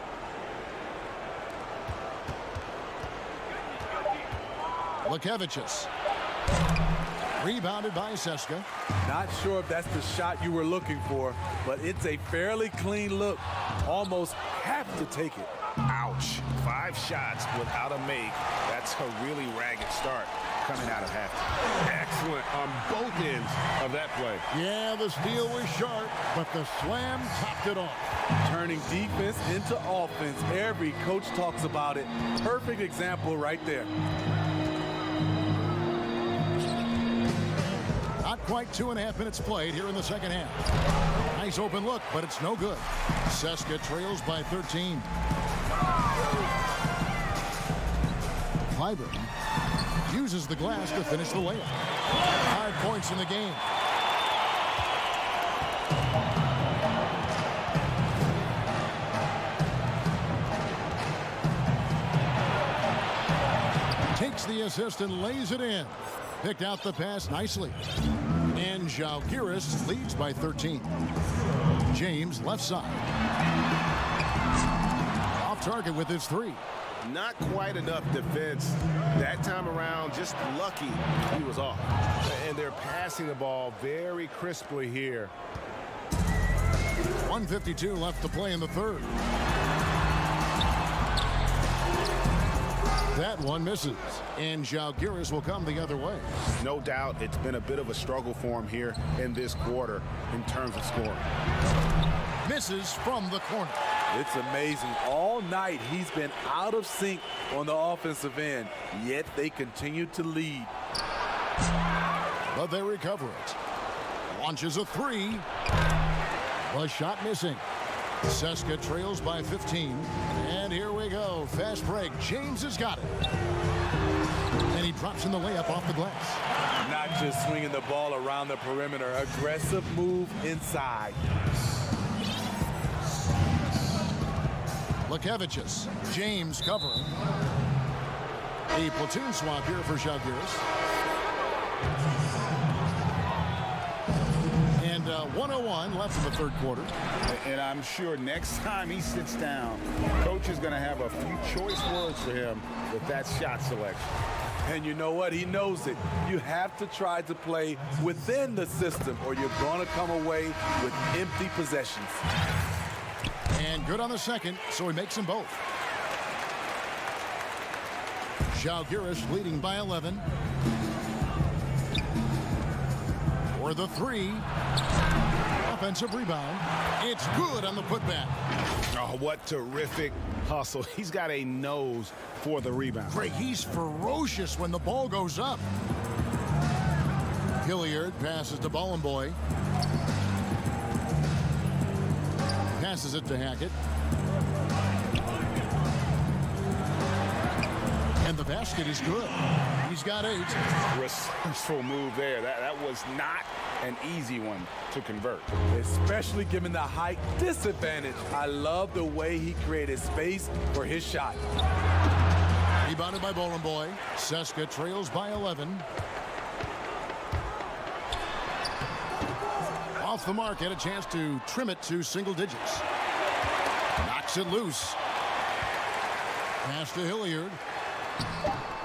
Lukevicius. Rebounded by Seska. Not sure if that's the shot you were looking for, but it's a fairly clean look. Almost have to take it. Ouch. 5 shots without a make. That's a really ragged start coming out of halftime. Excellent on both ends of that play. Yeah, the steal was sharp, but the slam topped it off. Turning defense into offense. Every coach talks about it. Perfect example right there. Not quite 2.5 minutes played here in the second half. Nice open look, but it's no good. Seska trails by 13. Clyburn uses the glass to finish the layup. 5 points in the game. Takes the assist and lays it in. Picked out the pass nicely. And Zalgiris leads by 13. James left side. Off target with his 3. Not quite enough defense. That time around, just lucky he was off. And they're passing the ball very crisply here. 1:52 left to play in the third. That one misses, and Zalgiris will come the other way. No doubt it's been a bit of a struggle for him here in this quarter in terms of scoring. Misses from the corner. It's amazing. All night he's been out of sync on the offensive end, yet they continue to lead. But they recover it. Launches a 3. A shot missing. Seska trails by 15. And here we go. Fast break. James has got it. And he drops in the layup off the glass. Not just swinging the ball around the perimeter. Aggressive move inside. Lukevicius. James covering. A platoon swap here for Zalgiris. And 1:01 left in the third quarter. And I'm sure next time he sits down, coach is going to have a few choice words for him with that shot selection. And you know what? He knows it. You have to try to play within the system or you're going to come away with empty possessions. And good on the second, so he makes them both. Zalgiris leading by 11. For the 3. Offensive rebound. It's good on the putback. Oh, what terrific hustle. He's got a nose for the rebound. Greg, he's ferocious when the ball goes up. Hilliard passes to Bollenboy. Passes it to Hackett. And the basket is good. He's got 8. Resourceful move there. That was not an easy one to convert. Especially given the height disadvantage. I love the way he created space for his shot. Rebounded by Bollenboy. Seska trails by 11. Off the mark, had a chance to trim it to single digits. Knocks it loose. Pass to Hilliard.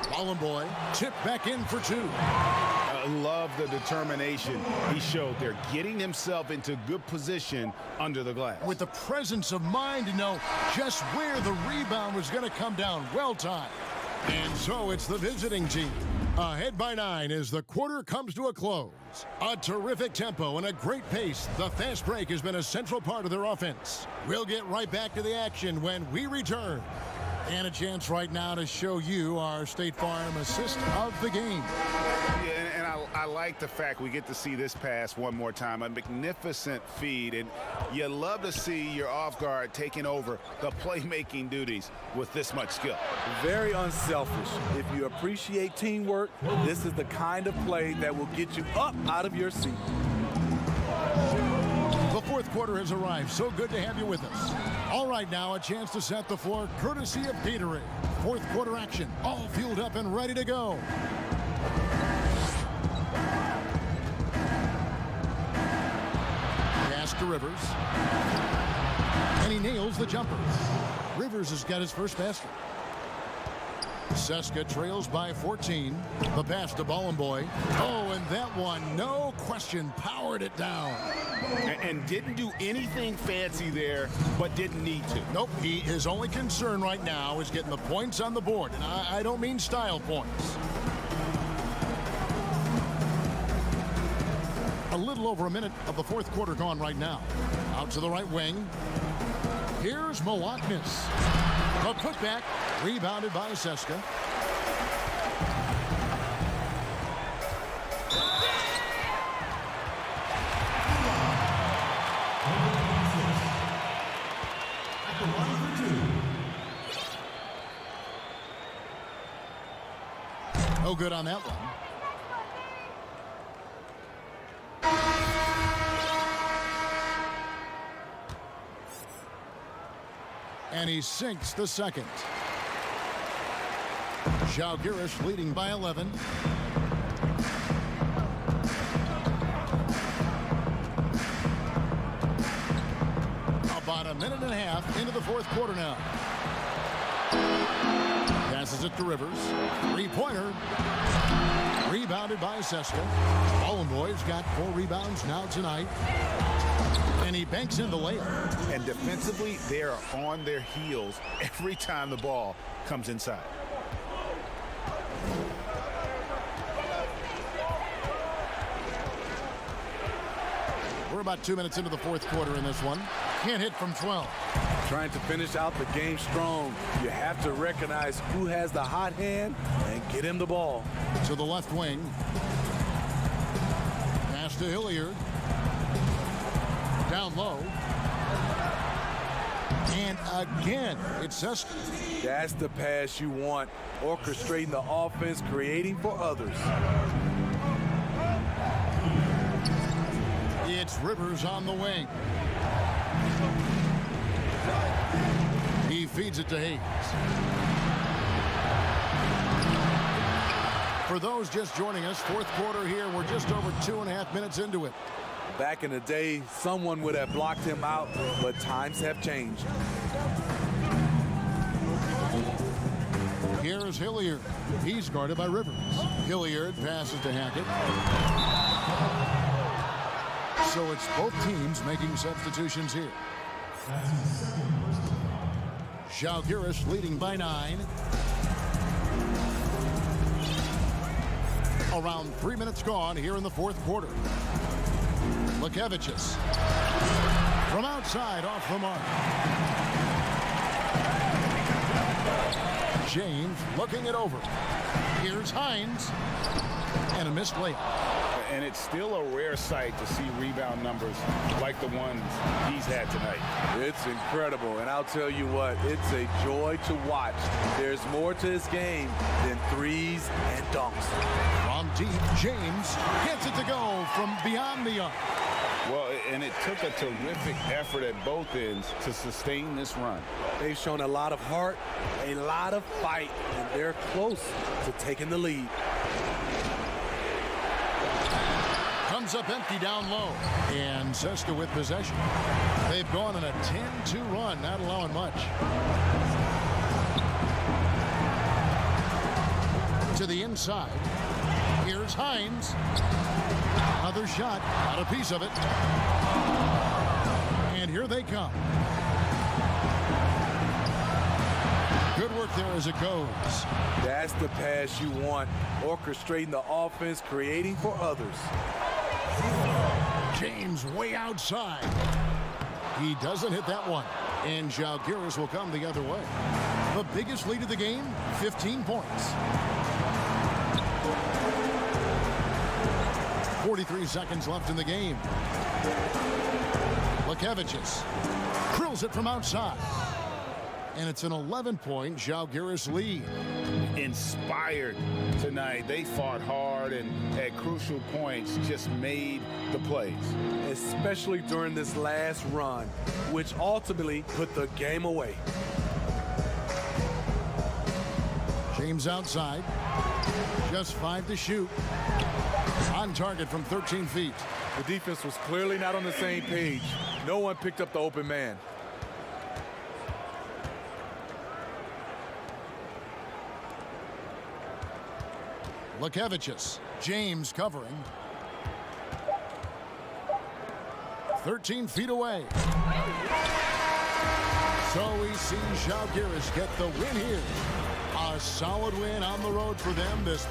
Bollenboy tipped back in for 2. I love the determination he showed there, getting himself into good position under the glass. With the presence of mind to know just where the rebound was going to come down. Well timed. And so it's the visiting team. Ahead by 9 as the quarter comes to a close. A terrific tempo and a great pace. The fast break has been a central part of their offense. We'll get right back to the action when we return. And a chance right now to show you our State Farm assist of the game. Yeah, and I like the fact we get to see this pass one more time. A magnificent feed, and you love to see your off guard taking over the playmaking duties with this much skill. Very unselfish. If you appreciate teamwork, this is the kind of play that will get you up out of your seat. The fourth quarter has arrived. So good to have you with us. All right, now a chance to set the floor courtesy of Gatorade. Fourth quarter action, all fueled up and ready to go. Pass to Rivers. And he nails the jumper. Rivers has got his first basket. Seska trails by 14. The pass to Bollenboy. Oh, and that one, no question, powered it down. And didn't do anything fancy there, but didn't need to. Nope, his only concern right now is getting the points on the board. And I don't mean style points. A little over a minute of the fourth quarter gone right now. Out to the right wing. Here's Milwaukee. A putback, rebounded by Seska. No good on that one. And he sinks the second. Žalgiris leading by 11. About a minute and a half into the fourth quarter now. Passes it to Rivers. Three-pointer. Rebounded by Seska. Bollenboy's got 4 rebounds now tonight. And he banks in the layup. And defensively, they are on their heels every time the ball comes inside. We're about 2 minutes into the fourth quarter in this one. Can't hit from 12. Trying to finish out the game strong. You have to recognize who has the hot hand and get him the ball. To the left wing. Pass to Hilliard. Down low. And again, it's Seska. That's the pass you want. Orchestrating the offense, creating for others. It's Rivers on the wing. He feeds it to Hayes. For those just joining us, fourth quarter here. We're just over 2.5 minutes into it. Back in the day, someone would have blocked him out, but times have changed. Here's Hilliard. He's guarded by Rivers. Hilliard passes to Hackett. So it's both teams making substitutions here. Žalgiris leading by 9. Around 3 minutes gone here in the fourth quarter. Lekevicius from outside off the mark. James looking it over. Here's Hines and a missed layup. And it's still a rare sight to see rebound numbers like the ones he's had tonight. It's incredible, and I'll tell you what, it's a joy to watch. There's more to his game than threes and dunks. From deep, James gets it to go from beyond the arc. Well, and it took a terrific effort at both ends to sustain this run. They've shown a lot of heart, a lot of fight, and they're close to taking the lead. Comes up empty down low. And Seska with possession. They've gone on a 10-2 run, not allowing much. To the inside. Here's Hines. Another shot. Got a piece of it. And here they come. Good work there as it goes. That's the pass you want. Orchestrating the offense, creating for others. James way outside. He doesn't hit that one. And Žalgiris will come the other way. The biggest lead of the game, 15 points. 43 seconds left in the game. Lekevicius drills it from outside. And it's an 11-point Žalgiris lead. Inspired tonight. They fought hard and at crucial points just made the plays. Especially during this last run, which ultimately put the game away. James outside. Just 5 to shoot. On target from 13 feet. The defense was clearly not on the same page. No one picked up the open man. Lekevicius. James covering. 13 feet away. So we see Žalgiris get the win here. A solid win on the road for them this.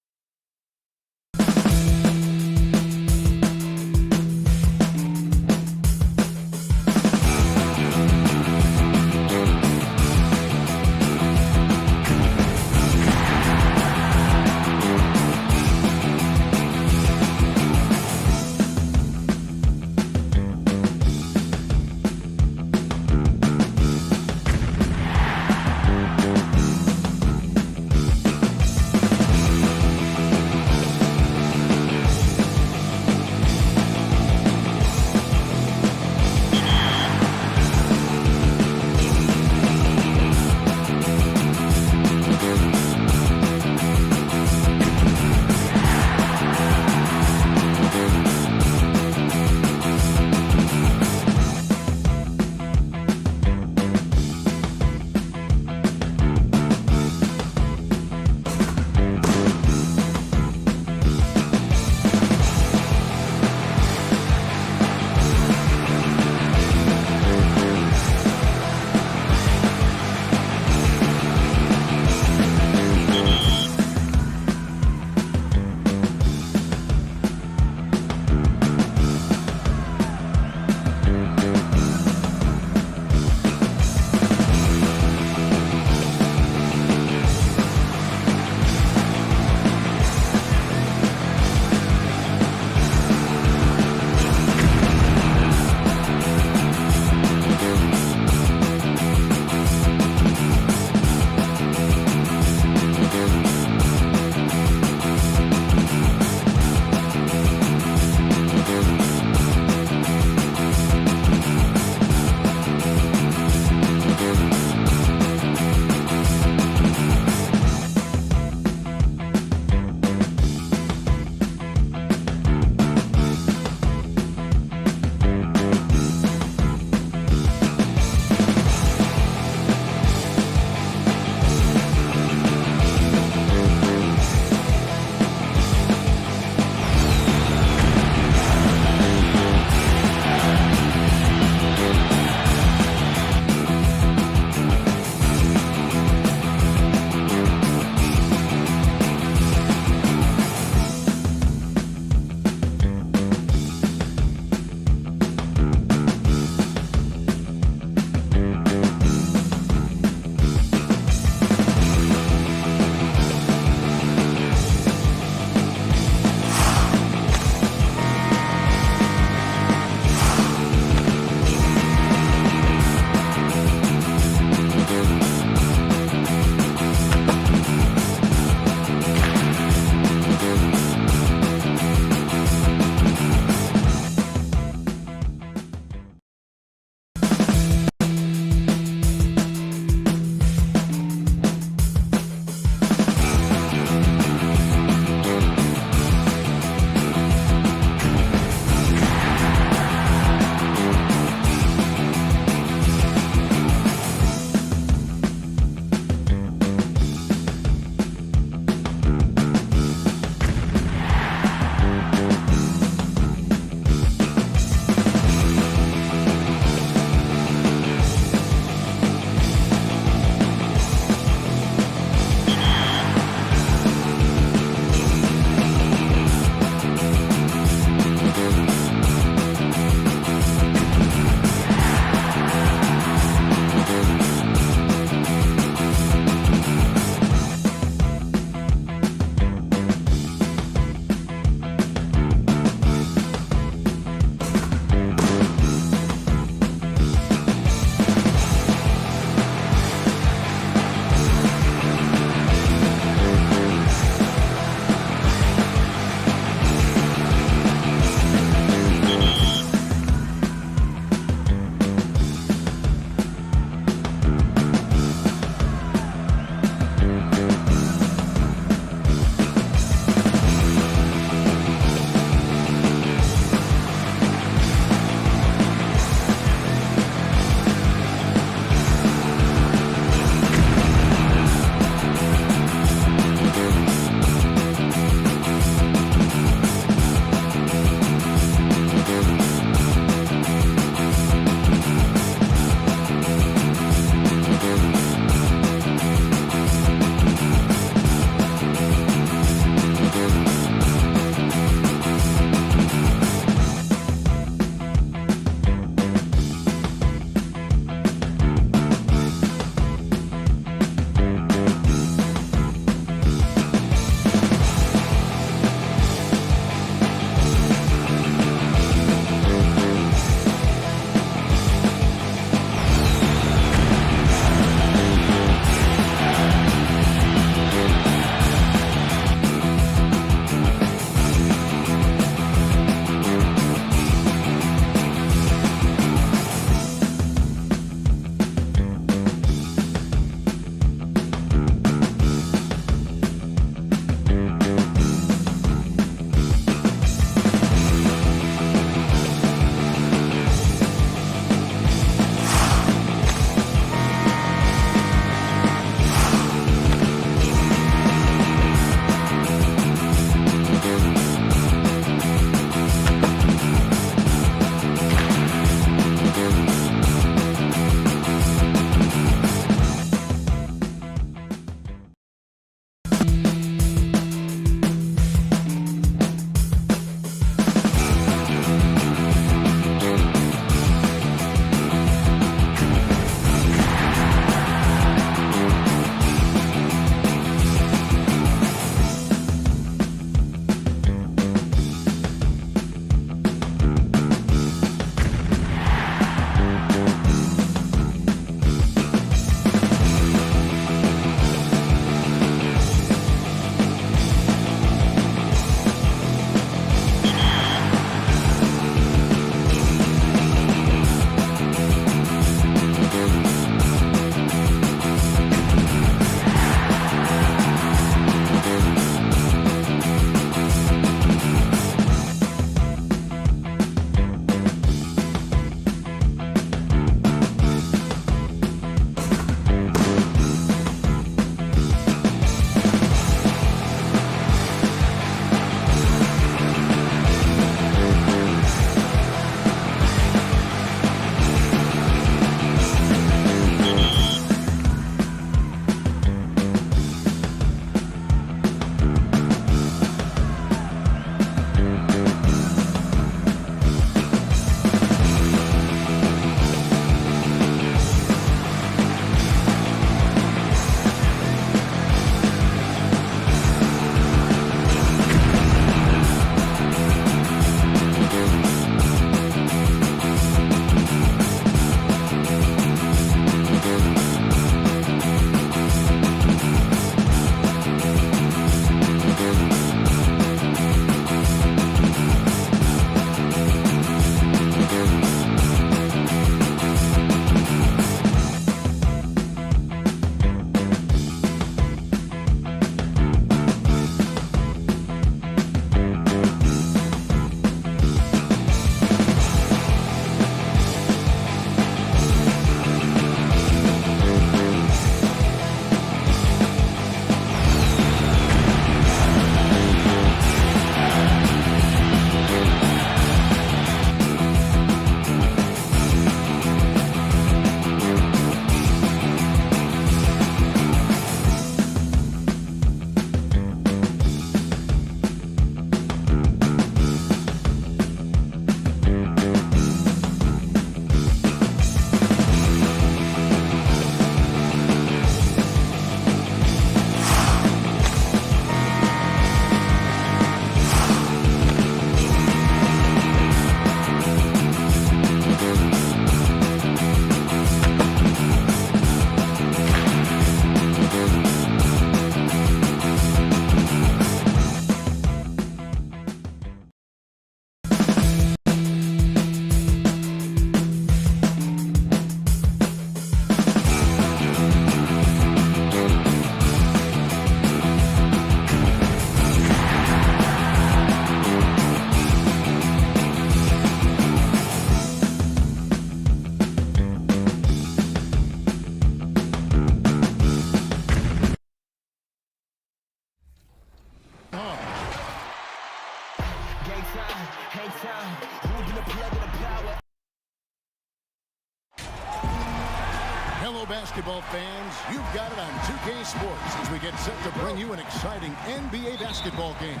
basketball fans, you've got it on 2K Sports as we get set to bring you an exciting NBA basketball game.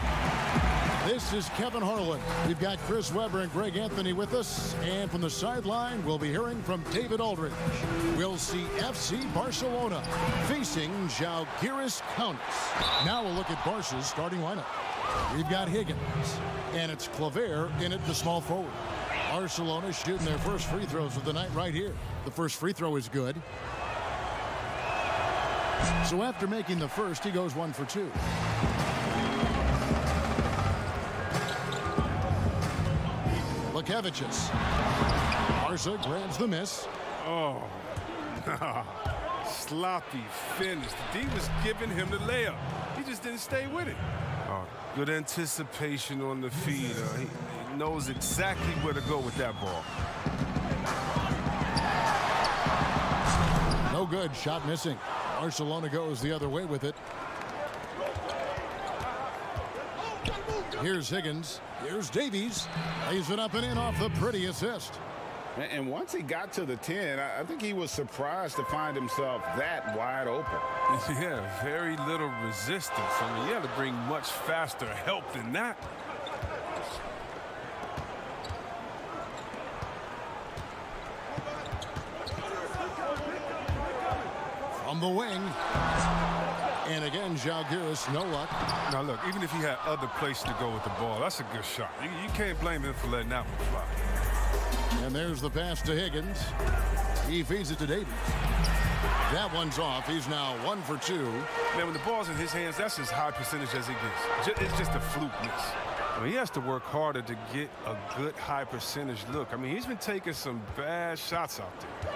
This is Kevin Harlan. We've got Chris Webber and Greg Anthony with us. And from the sideline, we'll be hearing from David Aldridge. We'll see FC Barcelona facing Žalgiris Kaunas. Now we'll look at Barca's starting lineup. We've got Higgins, and it's Claver in at the small forward. Barcelona shooting their first free throws of the night right here. The first free throw is good. So after making the first, he goes 1 for 2. Lekevicius. Barca grabs the miss. Oh, sloppy finish. The D was giving him the layup. He just didn't stay with it. Oh, good anticipation on the feed. He knows exactly where to go with that ball. No good. Shot missing. Barcelona goes the other way with it. Here's Higgins. Here's Davies. Lays it up and in off the pretty assist. And once he got to the 10, I think he was surprised to find himself that wide open. Yeah, very little resistance. I mean, you had to bring much faster help than that. From the wing. And again, Žalgiris, no luck. Now, look, even if he had other places to go with the ball, that's a good shot. You can't blame him for letting that one fly. And there's the pass to Higgins. He feeds it to Davies. That one's off. He's now 1 for 2. Man, when the ball's in his hands, that's as high percentage as it gets. It's just a fluke miss. I mean, he has to work harder to get a good high percentage look. I mean, he's been taking some bad shots out there.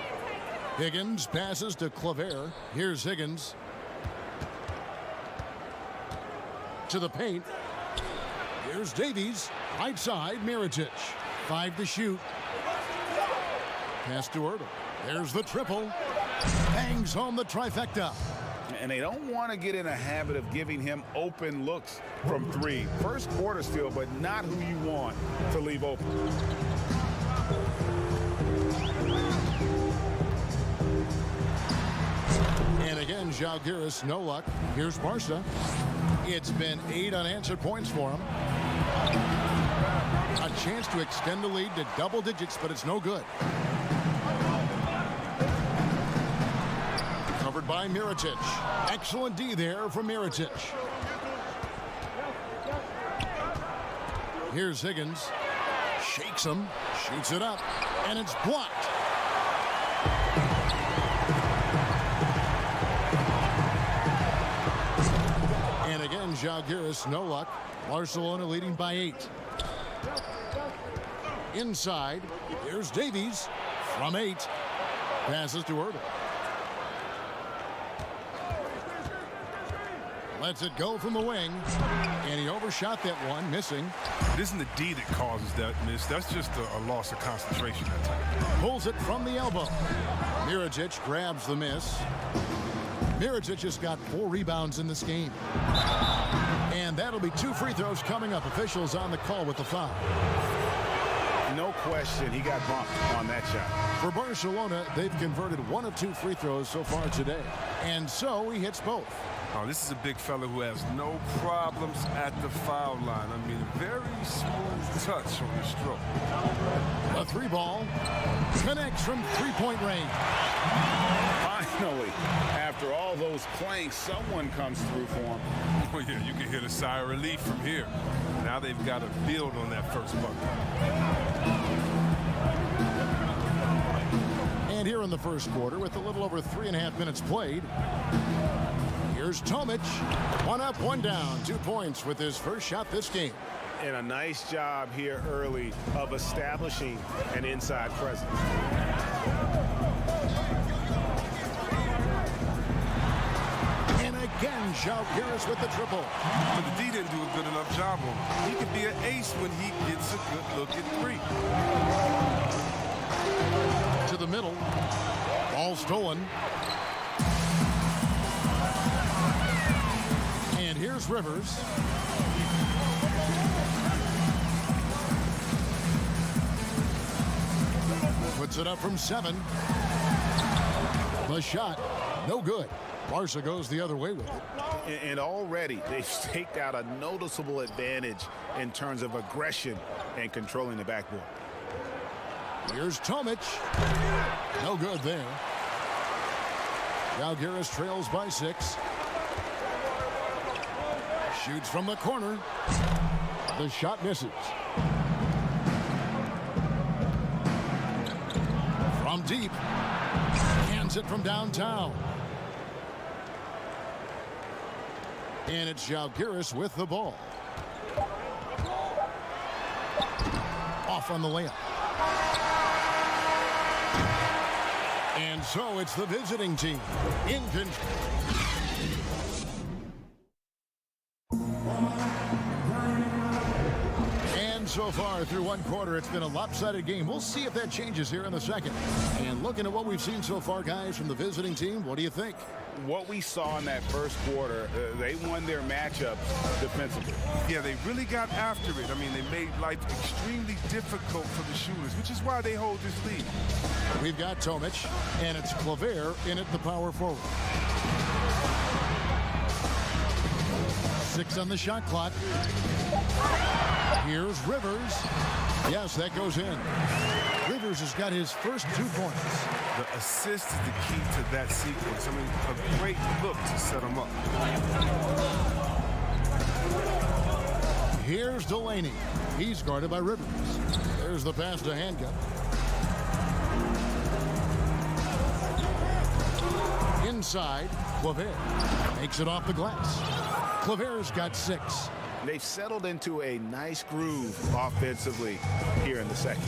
Higgins passes to Claver. Here's Higgins. To the paint. Here's Davies. Right side, Mirotic. 5 to shoot. Pass to Ertel. There's the triple. Bangs home the trifecta. And they don't want to get in a habit of giving him open looks from 3. First quarter still, but not who you want to leave open. And again, Žalgiris, no luck. Here's Barca. It's been 8 unanswered points for him. A chance to extend the lead to double digits, but it's no good. Covered by Mirotic. Excellent D there from Mirotic. Here's Higgins. Shakes him. Shoots it up. And it's blocked. And again, Žalgiris, no luck. Barcelona leading by 8. Inside, here's Davies from 8. Passes to Ertel. Lets it go from the wing. And he overshot that one, missing. It isn't the D that causes that miss. That's just a loss of concentration that time. Pulls it from the elbow. Mirotic grabs the miss. Mirotic has got 4 rebounds in this game. And that'll be 2 free throws coming up. Officials on the call with the foul. No question, he got bumped on that shot. For Barcelona, they've converted 1 of 2 free throws so far today. And so he hits both. Oh, this is a big fella who has no problems at the foul line. I mean, very smooth touch on the stroke. A 3 ball connects from 3-point range. Finally, after all those planks, someone comes through for him. Oh, yeah, you can hear the sigh of relief from here. Now they've got to build on that first bucket. And here in the first quarter, with a little over 3.5 minutes played, here's Tomic. 1 up, 1 down. 2 points with his first shot this game. And a nice job here early of establishing an inside presence. And again, Žalgiris with the triple. But the D didn't do a good enough job on him. He could be an ace when he gets a good look at 3. To the middle. Ball stolen. And here's Rivers. Puts it up from 7. The shot, no good. Barca goes the other way with it. And already they've staked out a noticeable advantage in terms of aggression and controlling the backboard. Here's Tomic. No good there. Žalgiris trails by 6. Shoots from the corner. The shot misses. From deep. Hands it from downtown. And it's Žalgiris with the ball. Off on the layup. And so it's the visiting team in control. And so far through one quarter, it's been a lopsided game. We'll see if that changes here in the second. And looking at what we've seen so far, guys, from the visiting team, what do you think? What we saw in that first quarter, they won their matchup defensively. Yeah, they really got after it. I mean, they made life extremely difficult for the shooters, which is why they hold this lead. We've got Tomic, and it's Claver in at the power forward. 6 on the shot clock. Here's Rivers. Yes, that goes in. Rivers has got his first 2 points. The assist is the key to that sequence. I mean, a great look to set him up. Here's Delaney. He's guarded by Rivers. There's the pass to Handcuff. Inside, Claver makes it off the glass. Claver's got 6. They've settled into a nice groove offensively here in the second.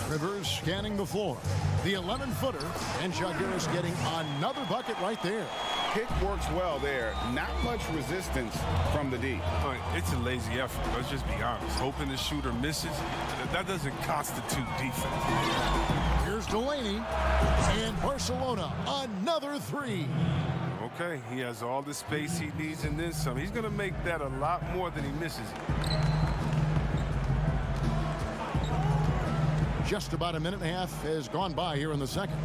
Rivers scanning the floor. The 11-footer, and Žalgiris getting another bucket right there. Pick works well there. Not much resistance from the D. It's a lazy effort. Let's just be honest. Hoping the shooter misses, that doesn't constitute defense. Here's Delaney, and Barcelona, another 3. Okay, he has all the space he needs and then some. He's going to make that a lot more than he misses. Just about a minute and a half has gone by here in the second.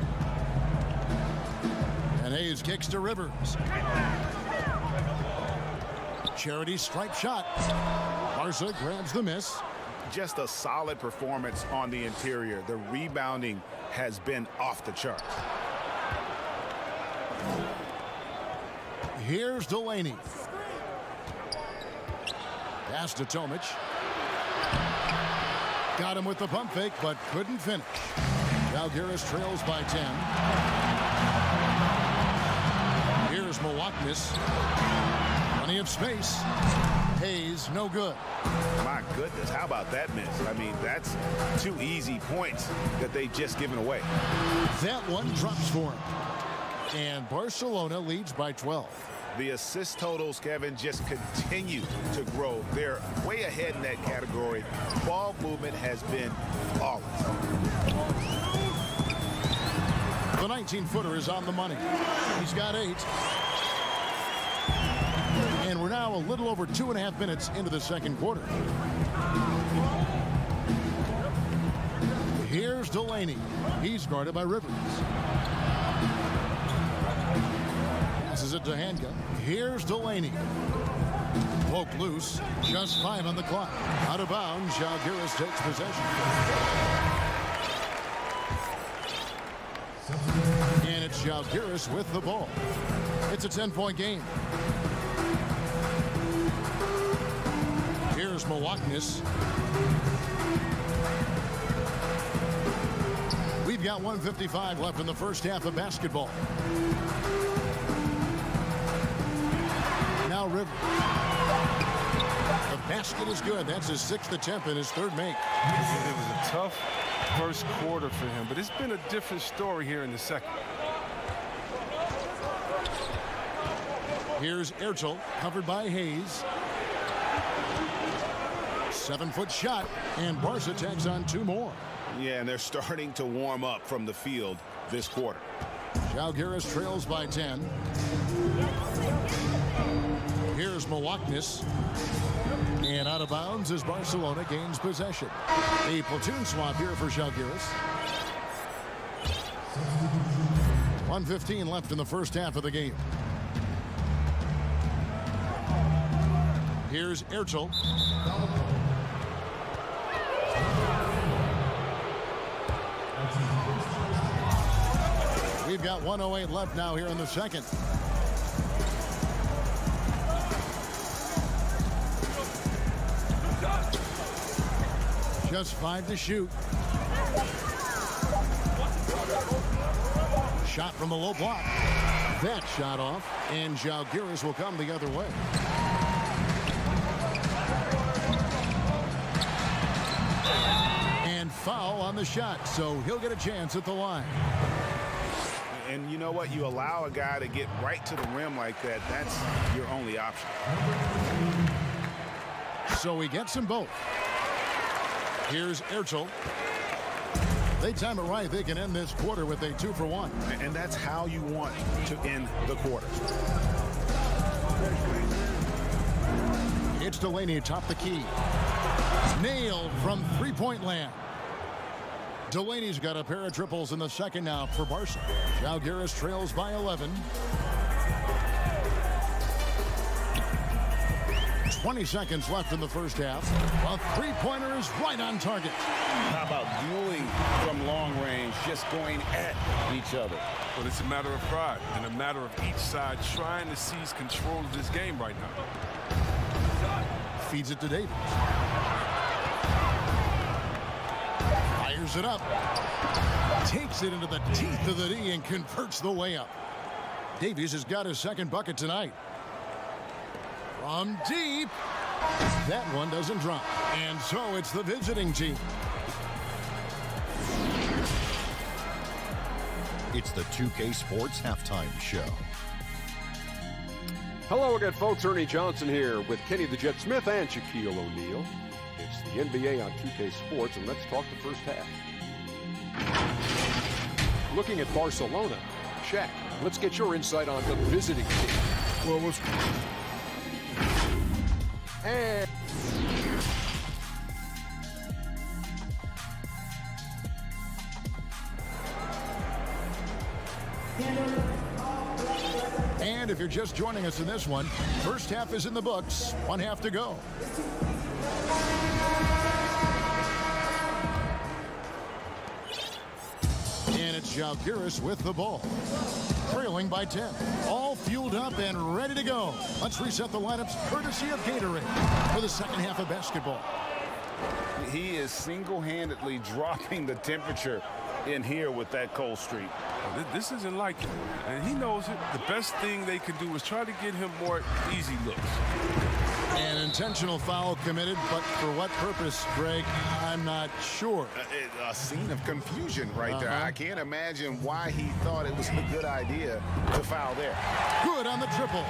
And Hayes kicks to Rivers. Charity stripe shot. Barca grabs the miss. Just a solid performance on the interior. The rebounding has been off the charts. Here's Delaney. Pass to Tomic. Got him with the pump fake, but couldn't finish. Žalgiris trails by 10. Here's Milwaukee. Plenty of space. Hayes, no good. My goodness, how about that miss? I mean, that's 2 easy points that they've just given away. That one drops for him. And Barcelona leads by 12. The assist totals, Kevin, just continue to grow. They're way ahead in that category. Ball movement has been flawless. The 19-footer is on the money. He's got 8. And we're now a little over 2.5 minutes into the second quarter. Here's Delaney. He's guarded by Rivers. Passes it to Handgun. Here's Delaney. Poke loose. Just 5 on the clock. Out of bounds. Žalgiris takes possession. And it's Žalgiris with the ball. It's a 10-point game. Here's Milwaukee. We've got 1:55 left in the first half of basketball. Now Rivers. The basket is good. That's his 6th attempt and his 3rd make. It was a tough first quarter for him, but it's been a different story here in the second. Here's Ertel, covered by Hayes. 7-foot shot, and Barca tags on 2 more. Yeah, and they're starting to warm up from the field this quarter. Žalgiris trails by 10. Here's Milwaukee. And out of bounds as Barcelona gains possession. A platoon swap here for Žalgiris. 1:15 left in the first half of the game. Here's Ertel. We've got 1:08 left now here in the second. Just 5 to shoot. Shot from the low block. That shot off, and Zalgiris will come the other way. And foul on the shot, so he'll get a chance at the line. And you know what? You allow a guy to get right to the rim like that. That's your only option. So he gets them both. Here's Ertel. They time it right. They can end this quarter with a 2-for-1. And that's how you want to end the quarter. It's Delaney atop the key. Nailed from three-point land. Delaney's got a pair of triples in the second now for Barca. Zalgiris trails by 11. 20 seconds left in the first half. A three-pointer is right on target. How about dueling from long range, just going at each other? Well, it's a matter of pride and a matter of each side trying to seize control of this game right now. Feeds it to Davis. Fires it up. Takes it into the teeth of the D and converts the layup. Davies has got his second bucket tonight. From deep. That one doesn't drop. And so it's the visiting team. It's the 2K Sports Halftime Show. Hello again, folks. Ernie Johnson here with Kenny the Jet Smith and Shaquille O'Neal. It's the NBA on 2K Sports, and let's talk the first half. Looking at Barcelona, Shaq, let's get your insight on the visiting team. Well, what's... And... And if you're just joining us in this one, first half is in the books. 1 half to go. And it's Zalgiris with the ball. Trailing by 10. All fueled up and ready to go. Let's reset the lineups courtesy of Gatorade for the second half of basketball. He is single-handedly dropping the temperature in here with that cold streak. This isn't like him, and he knows it. The best thing they can do is try to get him more easy looks. An intentional foul committed, but for what purpose, Greg? I'm not sure. A scene of confusion right there. I can't imagine why he thought it was a good idea to foul there. Good on the triple.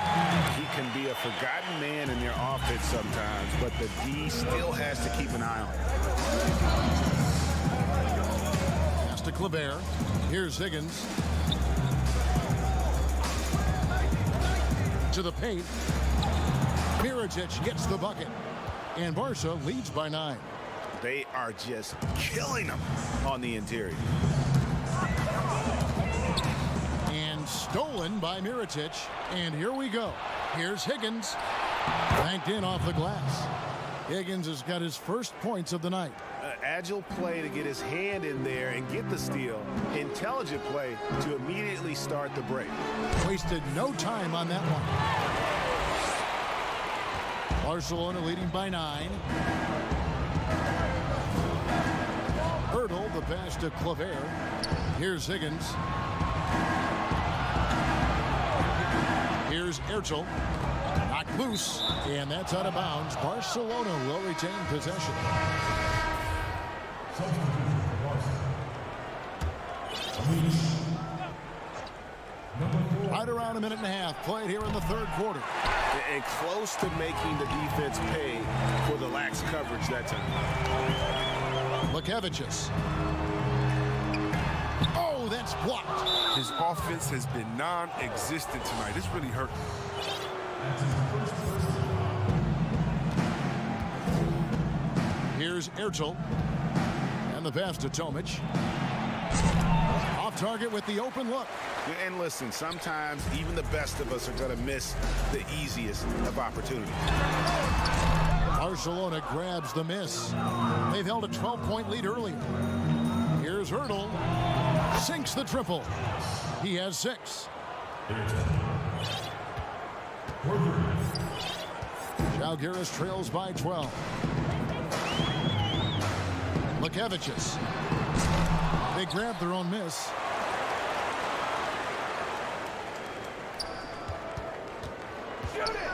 He can be a forgotten man in their offense sometimes, but the D still has to keep an eye on him. Pass to Kleber. Here's Higgins. To the paint. Mirotic gets the bucket. And Barca leads by 9. They are just killing them on the interior. And stolen by Mirotic. And here we go. Here's Higgins. Banked in off the glass. Higgins has got his first points of the night. Agile play to get his hand in there and get the steal. Intelligent play to immediately start the break. Wasted no time on that one. Barcelona leading by 9. Hurdle, the pass to Kleber. Here's Higgins. Here's Ertel. Knocked loose, and that's out of bounds. Barcelona will retain possession. Right around a minute and a half played here in the third quarter. And close to making the defense pay for the lax coverage that time. Lekevicius. Oh, that's blocked. His offense has been non-existent tonight. This really hurt. Here's Ertel. And the pass to Tomic. Off Off target with the open look. And listen, sometimes even the best of us are going to miss the easiest of opportunities. Barcelona grabs the miss. They've held a 12-point lead earlier. Here's Hurdle. Sinks the triple. He has 6. Žalgiris trails by 12. Lukevicius. They grab their own miss.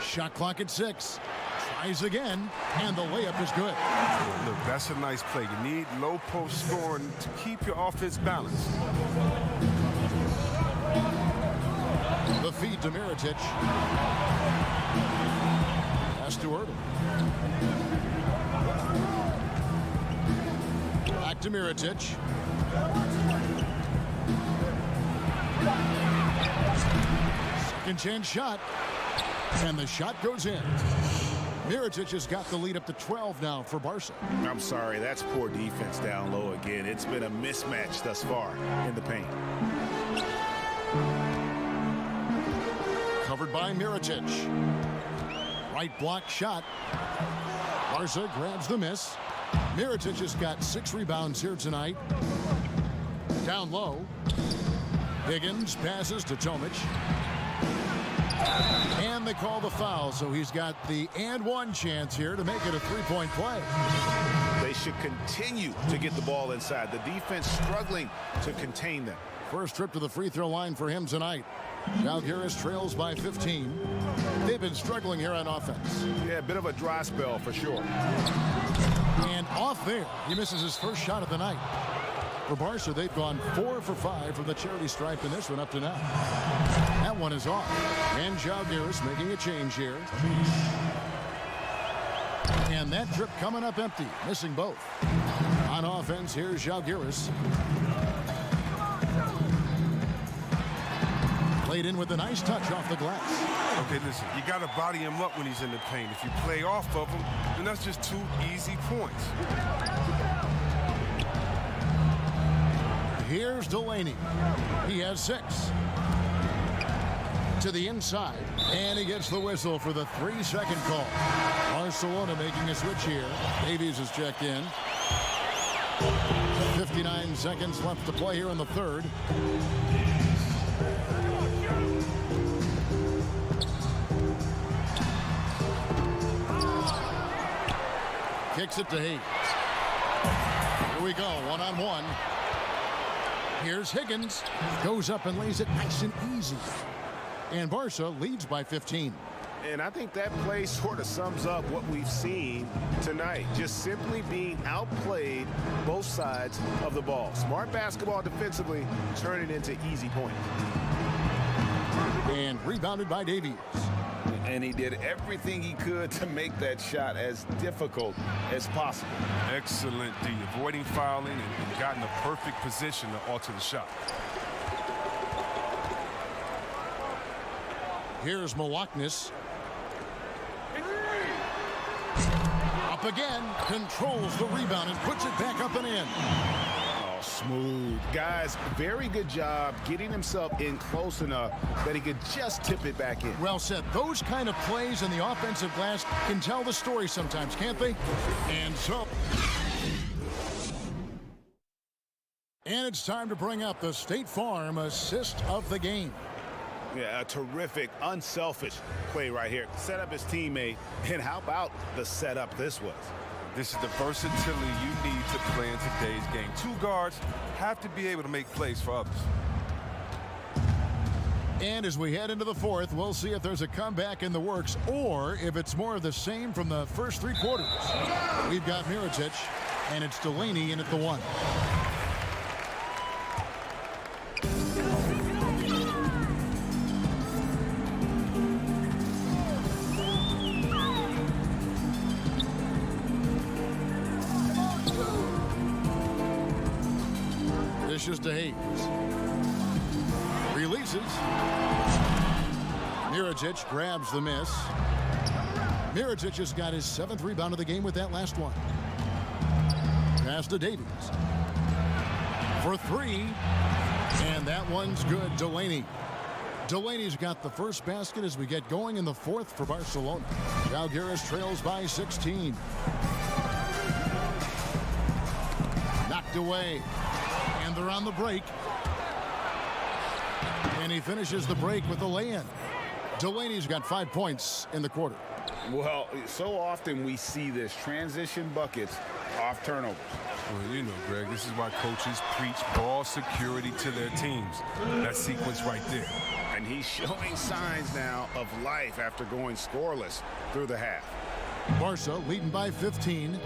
Shot clock at 6. Tries again, and the layup is good. Look, that's a nice play. You need low post scoring to keep your offense balanced. The feed to Mirotic. Pass to Hurdle. Back to Mirotic. Second chance shot. And the shot goes in. Mirotic has got the lead up to 12 now for Barca. I'm sorry, that's poor defense down low again. It's been a mismatch thus far in the paint. Covered by Mirotic. Right block shot. Barca grabs the miss. Mirotic has got 6 rebounds here tonight. Down low. Higgins passes to Tomic. And they call the foul, so he's got the and one chance here to make it a 3-point play. They should continue to get the ball inside. The defense struggling to contain them. First trip to the free throw line for him tonight. Žalgiris trails by 15. They've been struggling here on offense. Yeah, a bit of a dry spell for sure. And off there, he misses his first shot of the night. For Barca, they've gone 4 for 5 from the charity stripe in this one up to now. That one is off. And Žalgiris making a change here. And that trip coming up empty, missing both. On offense, here's Žalgiris. Played in with a nice touch off the glass. Okay, listen, you got to body him up when he's in the paint. If you play off of him, then that's just 2 easy points. Here's Delaney. He has 6. To the inside, and he gets the whistle for the 3-second call. Barcelona making a switch here. Davies is checked in. 59 seconds left to play here in the third. Kicks it to Hayes. Here we go, one-on-one. Here's Higgins. Goes up and lays it nice and easy. And Barca leads by 15. And I think that play sort of sums up what we've seen tonight. Just simply being outplayed both sides of the ball. Smart basketball defensively, turning into easy points. And rebounded by Davies. And he did everything he could to make that shot as difficult as possible. Excellent D, avoiding fouling and got in the perfect position to alter the shot. Here's Milwaukee. Up again, controls the rebound and puts it back up and in. Oh, smooth. Guys, very good job getting himself in close enough that he could just tip it back in. Well said. Those kind of plays in the offensive glass can tell the story sometimes, can't they? And so... And it's time to bring up the State Farm assist of the game. Yeah, a terrific, unselfish play right here. Set up his teammate, and how about the setup this was? This is the versatility you need to play in today's game. 2 guards have to be able to make plays for others. And as we head into the fourth, we'll see if there's a comeback in the works or if it's more of the same from the first 3 quarters. We've got Mirotic, and it's Delaney in at the 1. Dishes to Hayes. Releases. Mirotic grabs the miss. Mirotic has got his 7th rebound of the game with that last one. Pass to Davies. For 3. And that one's good. Delaney's got the first basket as we get going in the fourth for Barcelona. Žalgiris trails by 16. Knocked away. And they're on the break. And he finishes the break with a lay-in. Delaney's got 5 points in the quarter. Well, so often we see this transition buckets off turnovers. Well, you know, Greg, this is why coaches preach ball security to their teams. That sequence right there. And he's showing signs now of life after going scoreless through the half. Barca leading by 15.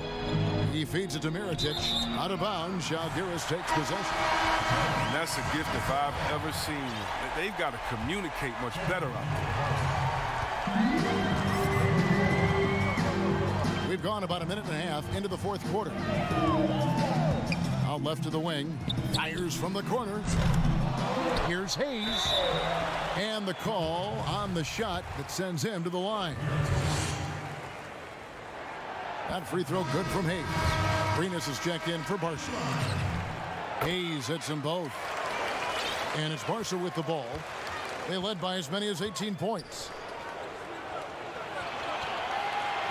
He feeds it to Mirotic. Out of bounds. Žalgiris takes possession. And that's a gift if I've ever seen. They've got to communicate much better out there. We've gone about a minute and a half into the fourth quarter. Out left to the wing. Fires from the corner. Here's Hayes. And the call on the shot that sends him to the line. That free throw good from Hayes. Arenas is checked in for Barca. Hayes hits them both. And it's Barca with the ball. They led by as many as 18 points.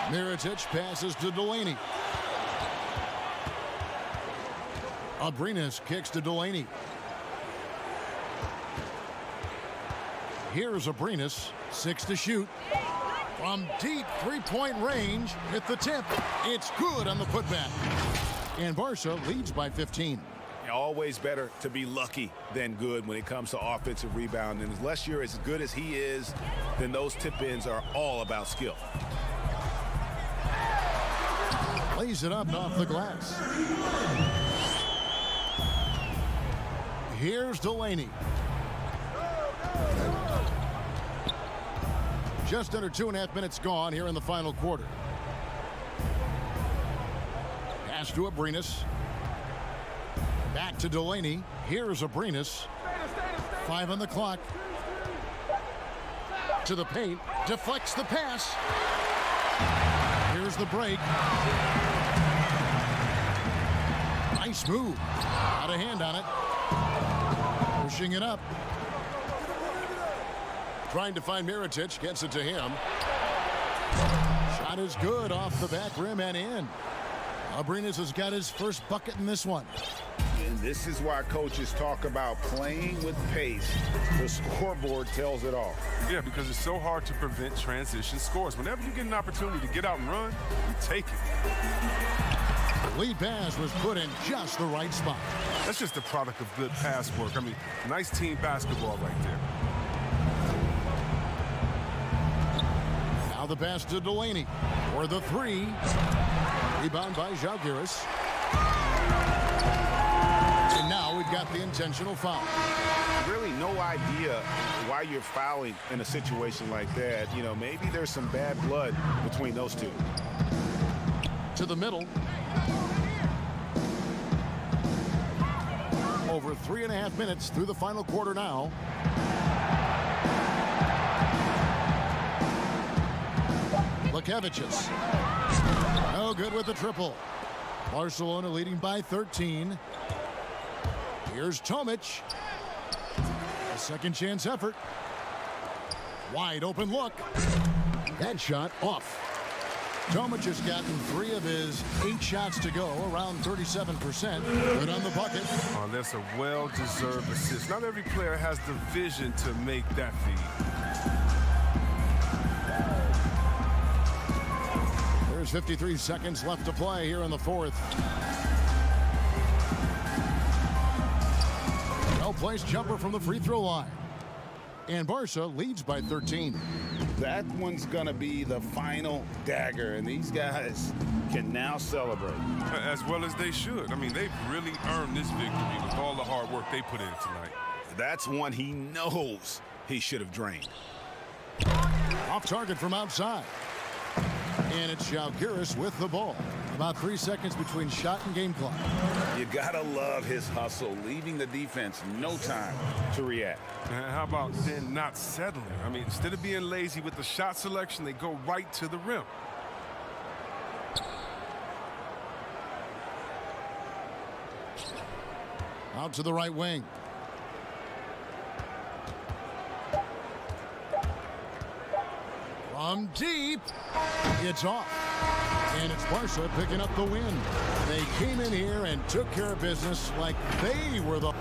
Mirotic passes to Delaney. Arenas kicks to Delaney. Here's Arenas, 6 to shoot. From deep three-point range at the tip. It's good on the putback. And Barca leads by 15. Always better to be lucky than good when it comes to offensive rebound. And unless you're as good as he is, then those tip-ins are all about skill. Lays it up off the glass. Here's Delaney. Just under 2.5 minutes gone here in the final quarter. Pass to Arenas. Back to Delaney. Here's Arenas. 5 on the clock. To the paint. Deflects the pass. Here's the break. Nice move. Out of hand on it. Pushing it up. Trying to find Mirotic, gets it to him. Shot is good off the back rim and in. Arenas has got his first bucket in this one. And this is why coaches talk about playing with pace. The scoreboard tells it all. Yeah, because it's so hard to prevent transition scores. Whenever you get an opportunity to get out and run, you take it. The lead pass was put in just the right spot. That's just a product of good pass work. I mean, nice team basketball right there. Now the pass to Delaney for the three. Rebound by Žalgiris. And now we've got the intentional foul. Really no idea why you're fouling in a situation like that. You know, maybe there's some bad blood between those two. To the middle. Over 3.5 minutes through the final quarter now. Lekevicius. No good with the triple. Barcelona leading by 13. Here's Tomic. A second chance effort. Wide open look. That shot off. Tomic has gotten 3 of his 8 shots to go, around 37%. Good on the bucket. Oh, that's a well-deserved assist. Not every player has the vision to make that feed. There's 53 seconds left to play here in the fourth. Well-placed jumper from the free throw line. And Barca leads by 13. That one's going to be the final dagger, and these guys can now celebrate. As well as they should. I mean, they've really earned this victory with all the hard work they put in tonight. That's one he knows he should have drained. Off target from outside. And it's Žalgiris with the ball. About 3 seconds between shot and game clock. You gotta love his hustle, leaving the defense no time to react. And how about then not settling? I mean, instead of being lazy with the shot selection, they go right to the rim. Out to the right wing. from deep. It's off. And it's Barca picking up the win. They came in here and took care of business like they were the...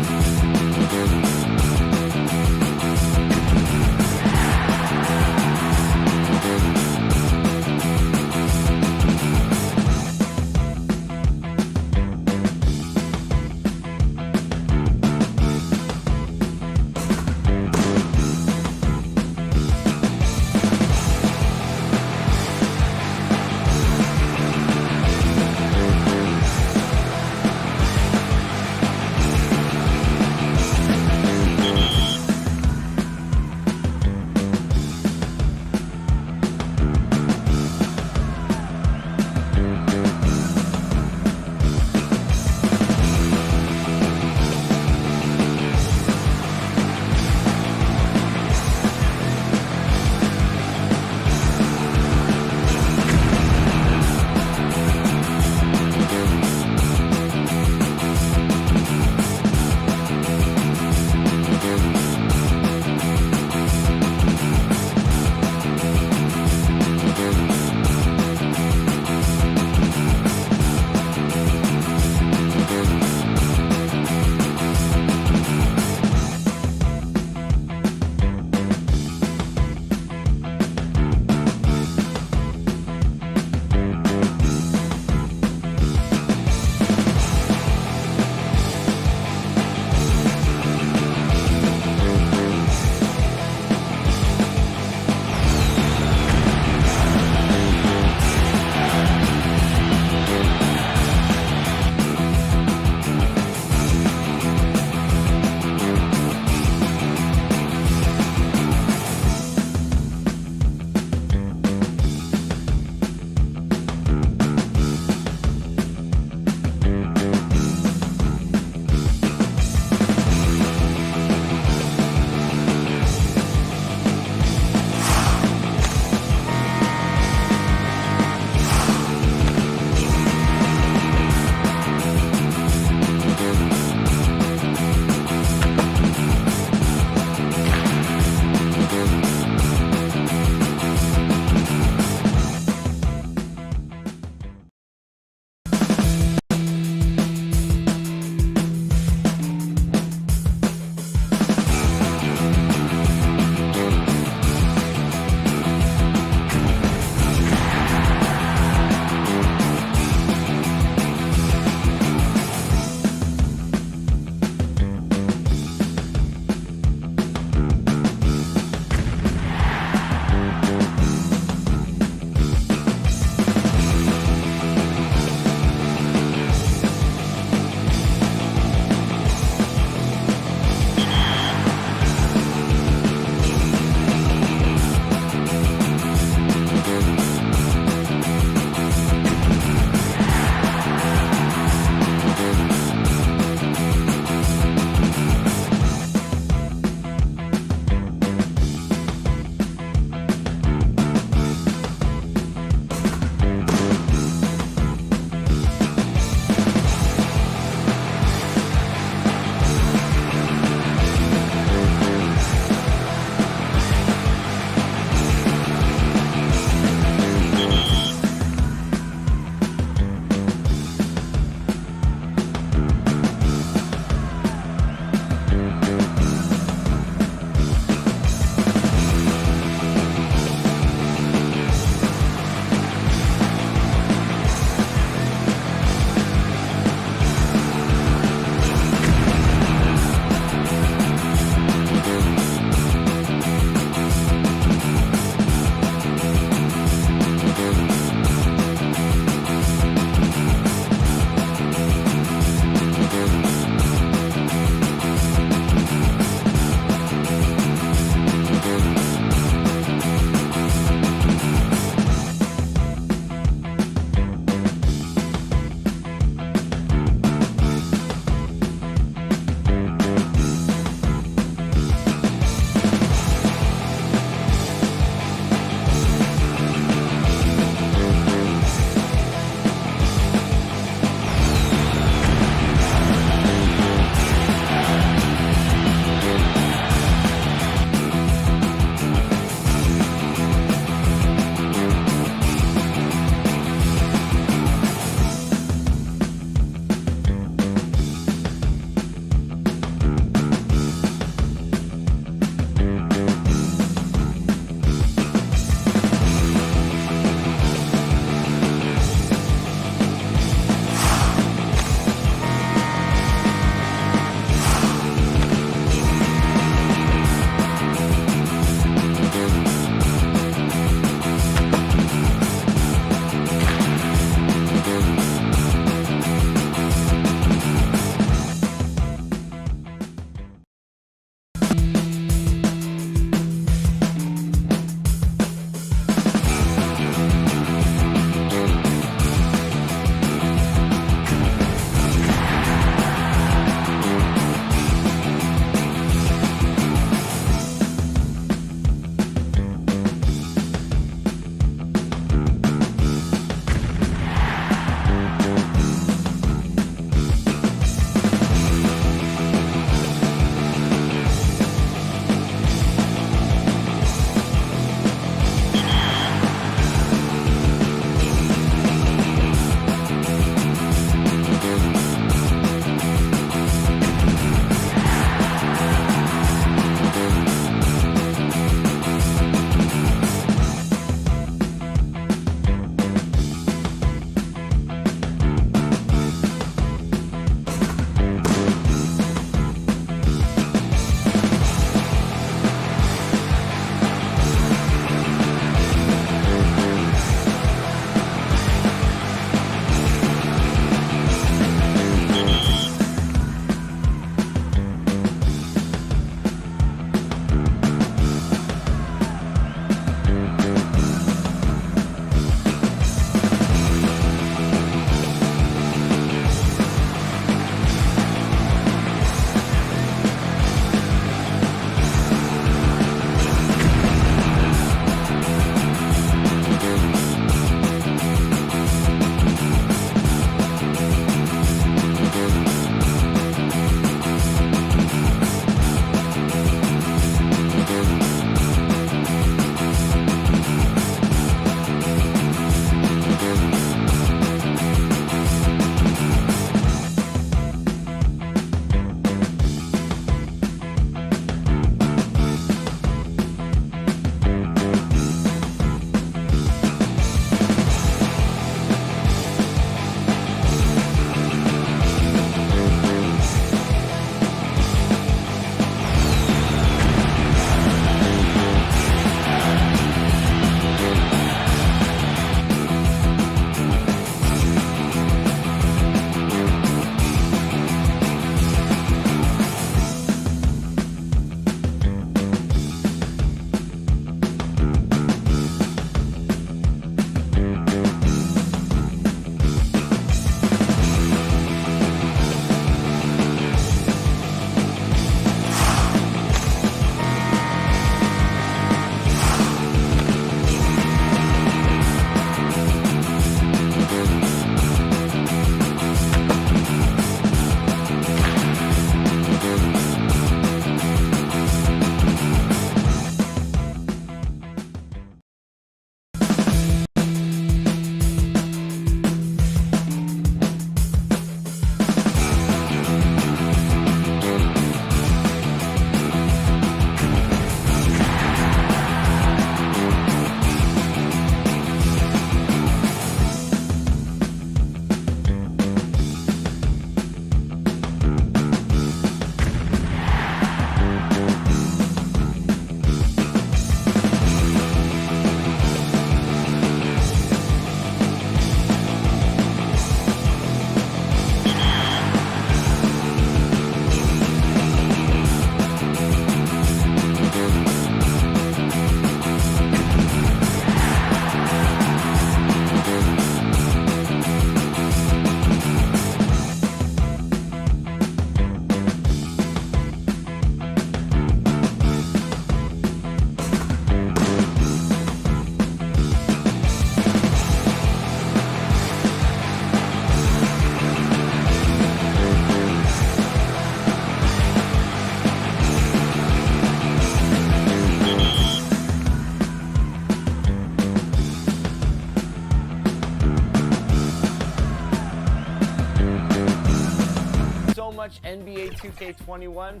much, NBA 2K21.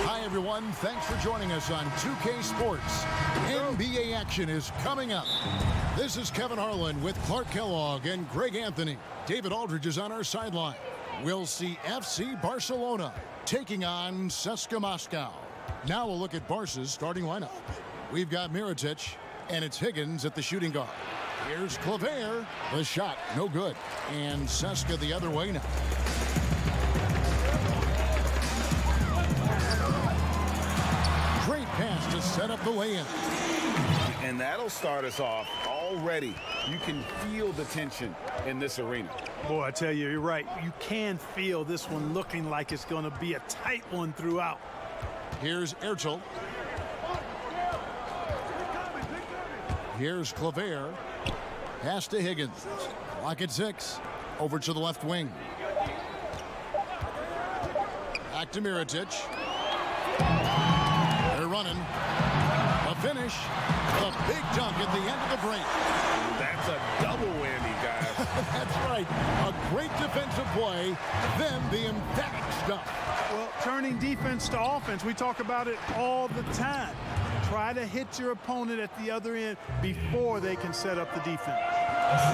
Hi, everyone. Thanks for joining us on 2K Sports. NBA action is coming up. This is Kevin Harlan with Clark Kellogg and Greg Anthony. David Aldridge is on our sideline. We'll see FC Barcelona taking on CSKA Moscow. Now we'll look at Barca's starting lineup. We've got Mirotic, and it's Higgins at the shooting guard. Here's Claver. The shot, no good. And CSKA the other way now. Great pass to set up the lay-in. And that'll start us off already. You can feel the tension in this arena. Boy, I tell you, you're right. You can feel this one looking like it's going to be a tight one throughout. Here's Ertel. Here's Claver. Pass to Higgins. Clock at 6. Over to the left wing. Back to Mirotic. They're running. A finish. A big dunk at the end of the break. That's a double whammy, guys. That's right. A great defensive play. Then the emphatic stuff. Well, turning defense to offense, we talk about it all the time. Try to hit your opponent at the other end before they can set up the defense.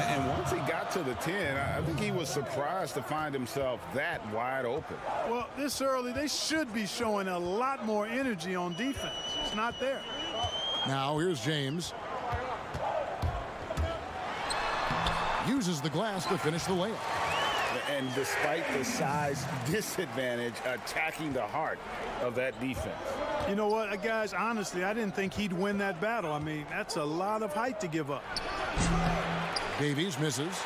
And once he got to the 10, I think he was surprised to find himself that wide open. Well, this early, they should be showing a lot more energy on defense. It's not there. Now here's James. Uses the glass to finish the layup. And despite the size disadvantage, attacking the heart of that defense. You know what, guys, honestly, I didn't think he'd win that battle. I mean, that's a lot of height to give up. Davies misses.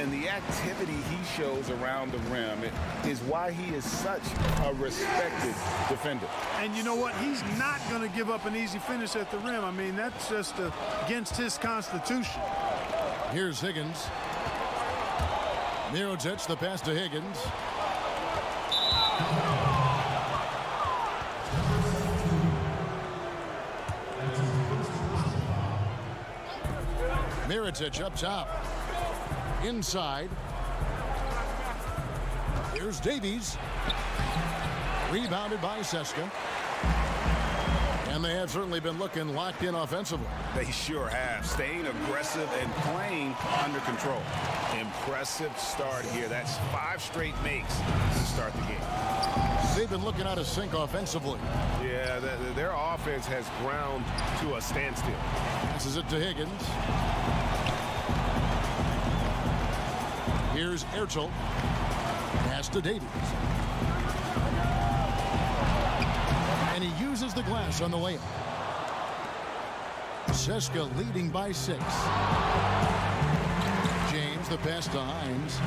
And the activity he shows around the rim is why he is such a respected defender. And you know what? He's not going to give up an easy finish at the rim. I mean, that's just against his constitution. Here's Higgins. Mirotic, the pass to Higgins. Mirotic up top. Inside. Here's Davies. Rebounded by CSKA. And they have certainly been looking locked in offensively. They sure have. Staying aggressive and playing under control. Impressive start here. That's 5 straight makes to start the game. They've been looking out of sync offensively. Yeah, their offense has ground to a standstill. Passes it to Higgins. Here's Ertel. Pass to Davies. And he uses the glass on the layup. CSKA leading by 6. James, the pass to Hines.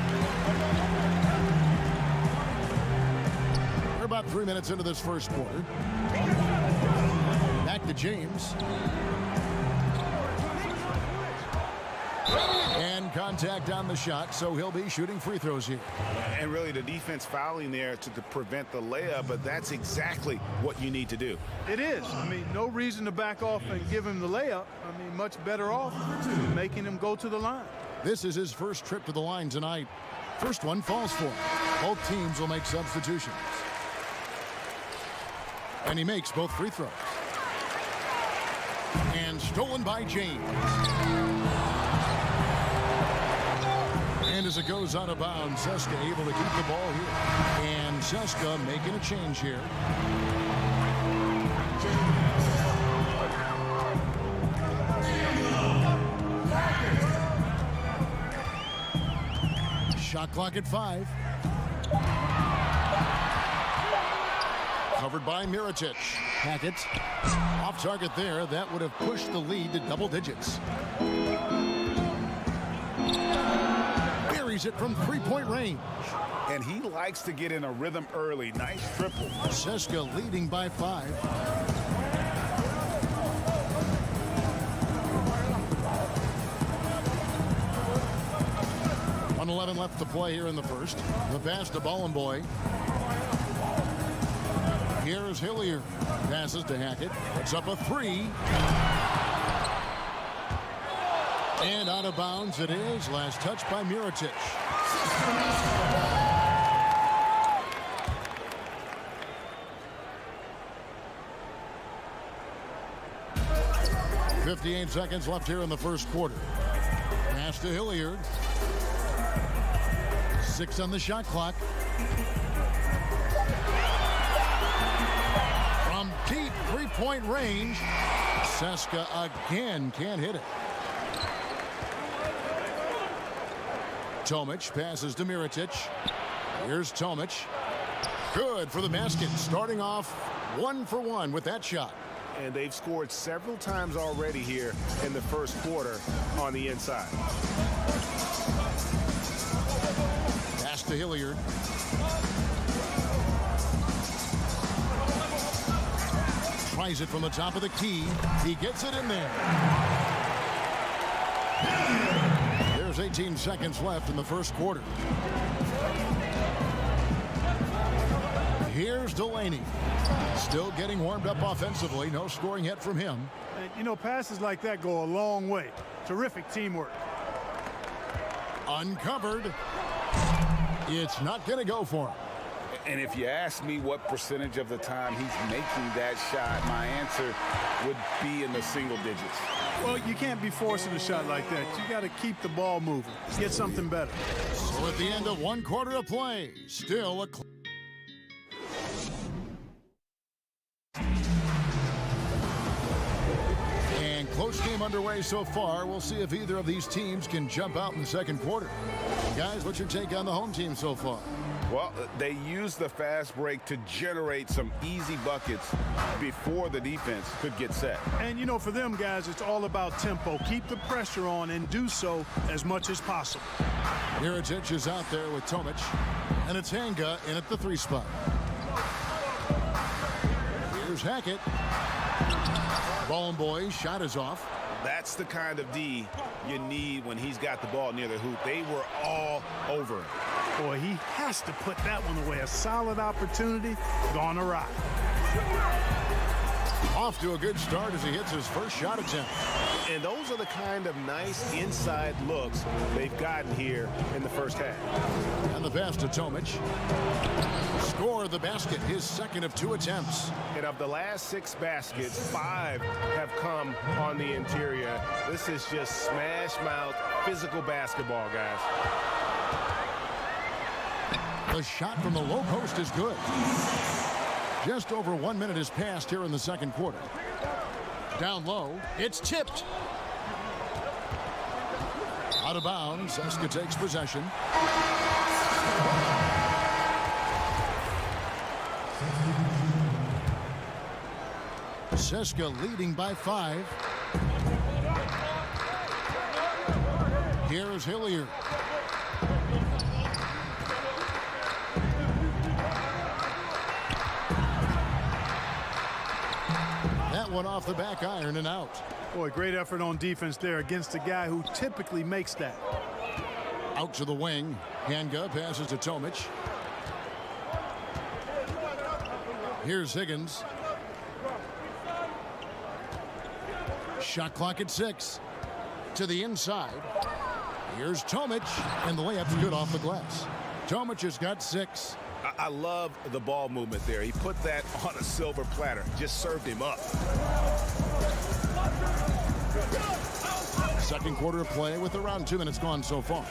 We're about 3 minutes into this first quarter. Back to James. And contact on the shot, so he'll be shooting free throws here. And really the defense fouling there to prevent the layup, but that's exactly what you need to do. It is. I mean, no reason to back off and give him the layup. I mean, much better off making him go to the line. This is his first trip to the line tonight. First one falls for him. Both teams will make substitutions. And he makes both free throws. And stolen by James. And as it goes out of bounds, CSKA able to keep the ball here. And CSKA making a change here. Shot clock at 5. Covered by Mirotic. Hackett off target there. That would have pushed the lead to double digits. Buries it from 3-point range. And he likes to get in a rhythm early. Nice triple. CSKA leading by 5. 1:11 left to play here in the first. The pass to Bollenboy. Here's Hillier. Passes to Hackett. Puts up a 3. And out of bounds it is. Last touch by Mirotic. 58 seconds left here in the first quarter. Pass to Hilliard. 6 on the shot clock. From deep three-point range, Seska again can't hit it. Tomic passes to Mirotic. Here's Tomic. Good for the basket. Starting off 1 for 1 with that shot. And they've scored several times already here in the first quarter on the inside. Pass to Hilliard. Tries it from the top of the key. He gets it in there. There's 18 seconds left in the first quarter. Here's Delaney. Still getting warmed up offensively. No scoring yet from him. And, you know, passes like that go a long way. Terrific teamwork. Uncovered. It's not going to go for him. And if you ask me what percentage of the time he's making that shot, my answer would be in the single digits. Well, you can't be forcing a shot like that. You got to keep the ball moving. Get something better. So at the end of 1 quarter of play, still a close game underway so far. We'll see if either of these teams can jump out in the second quarter. Guys, what's your take on the home team so far? Well, they used the fast break to generate some easy buckets before the defense could get set. And, you know, for them, guys, it's all about tempo. Keep the pressure on and do so as much as possible. Mirotic is out there with Tomic. And it's Hanga in at the 3 spot. Here's Hackett. Ball and boys, shot is off. That's the kind of D you need when he's got the ball near the hoop. They were all over it. Boy, he has to put that one away. A solid opportunity gone awry. Off to a good start as he hits his first shot attempt. And those are the kind of nice inside looks they've gotten here in the first half. And the pass to Tomic. Score the basket, his second of 2 attempts. And of the last 6 baskets, 5 have come on the interior. This is just smash mouth physical basketball, guys. The shot from the low post is good. Just over 1 minute has passed here in the second quarter. Down low, it's tipped. Out of bounds, Seska takes possession. Seska leading by 5. Here's Hilliard. That one off the back iron and out. Boy, great effort on defense there against a guy who typically makes that. Out to the wing. Hanga passes to Tomic. Here's Higgins. Shot clock at 6. To the inside. Here's Tomic. And the layup's good off the glass. Tomic has got 6. I love the ball movement there. He put that on a silver platter. Just served him up. Second quarter of play with around 2 minutes gone so far.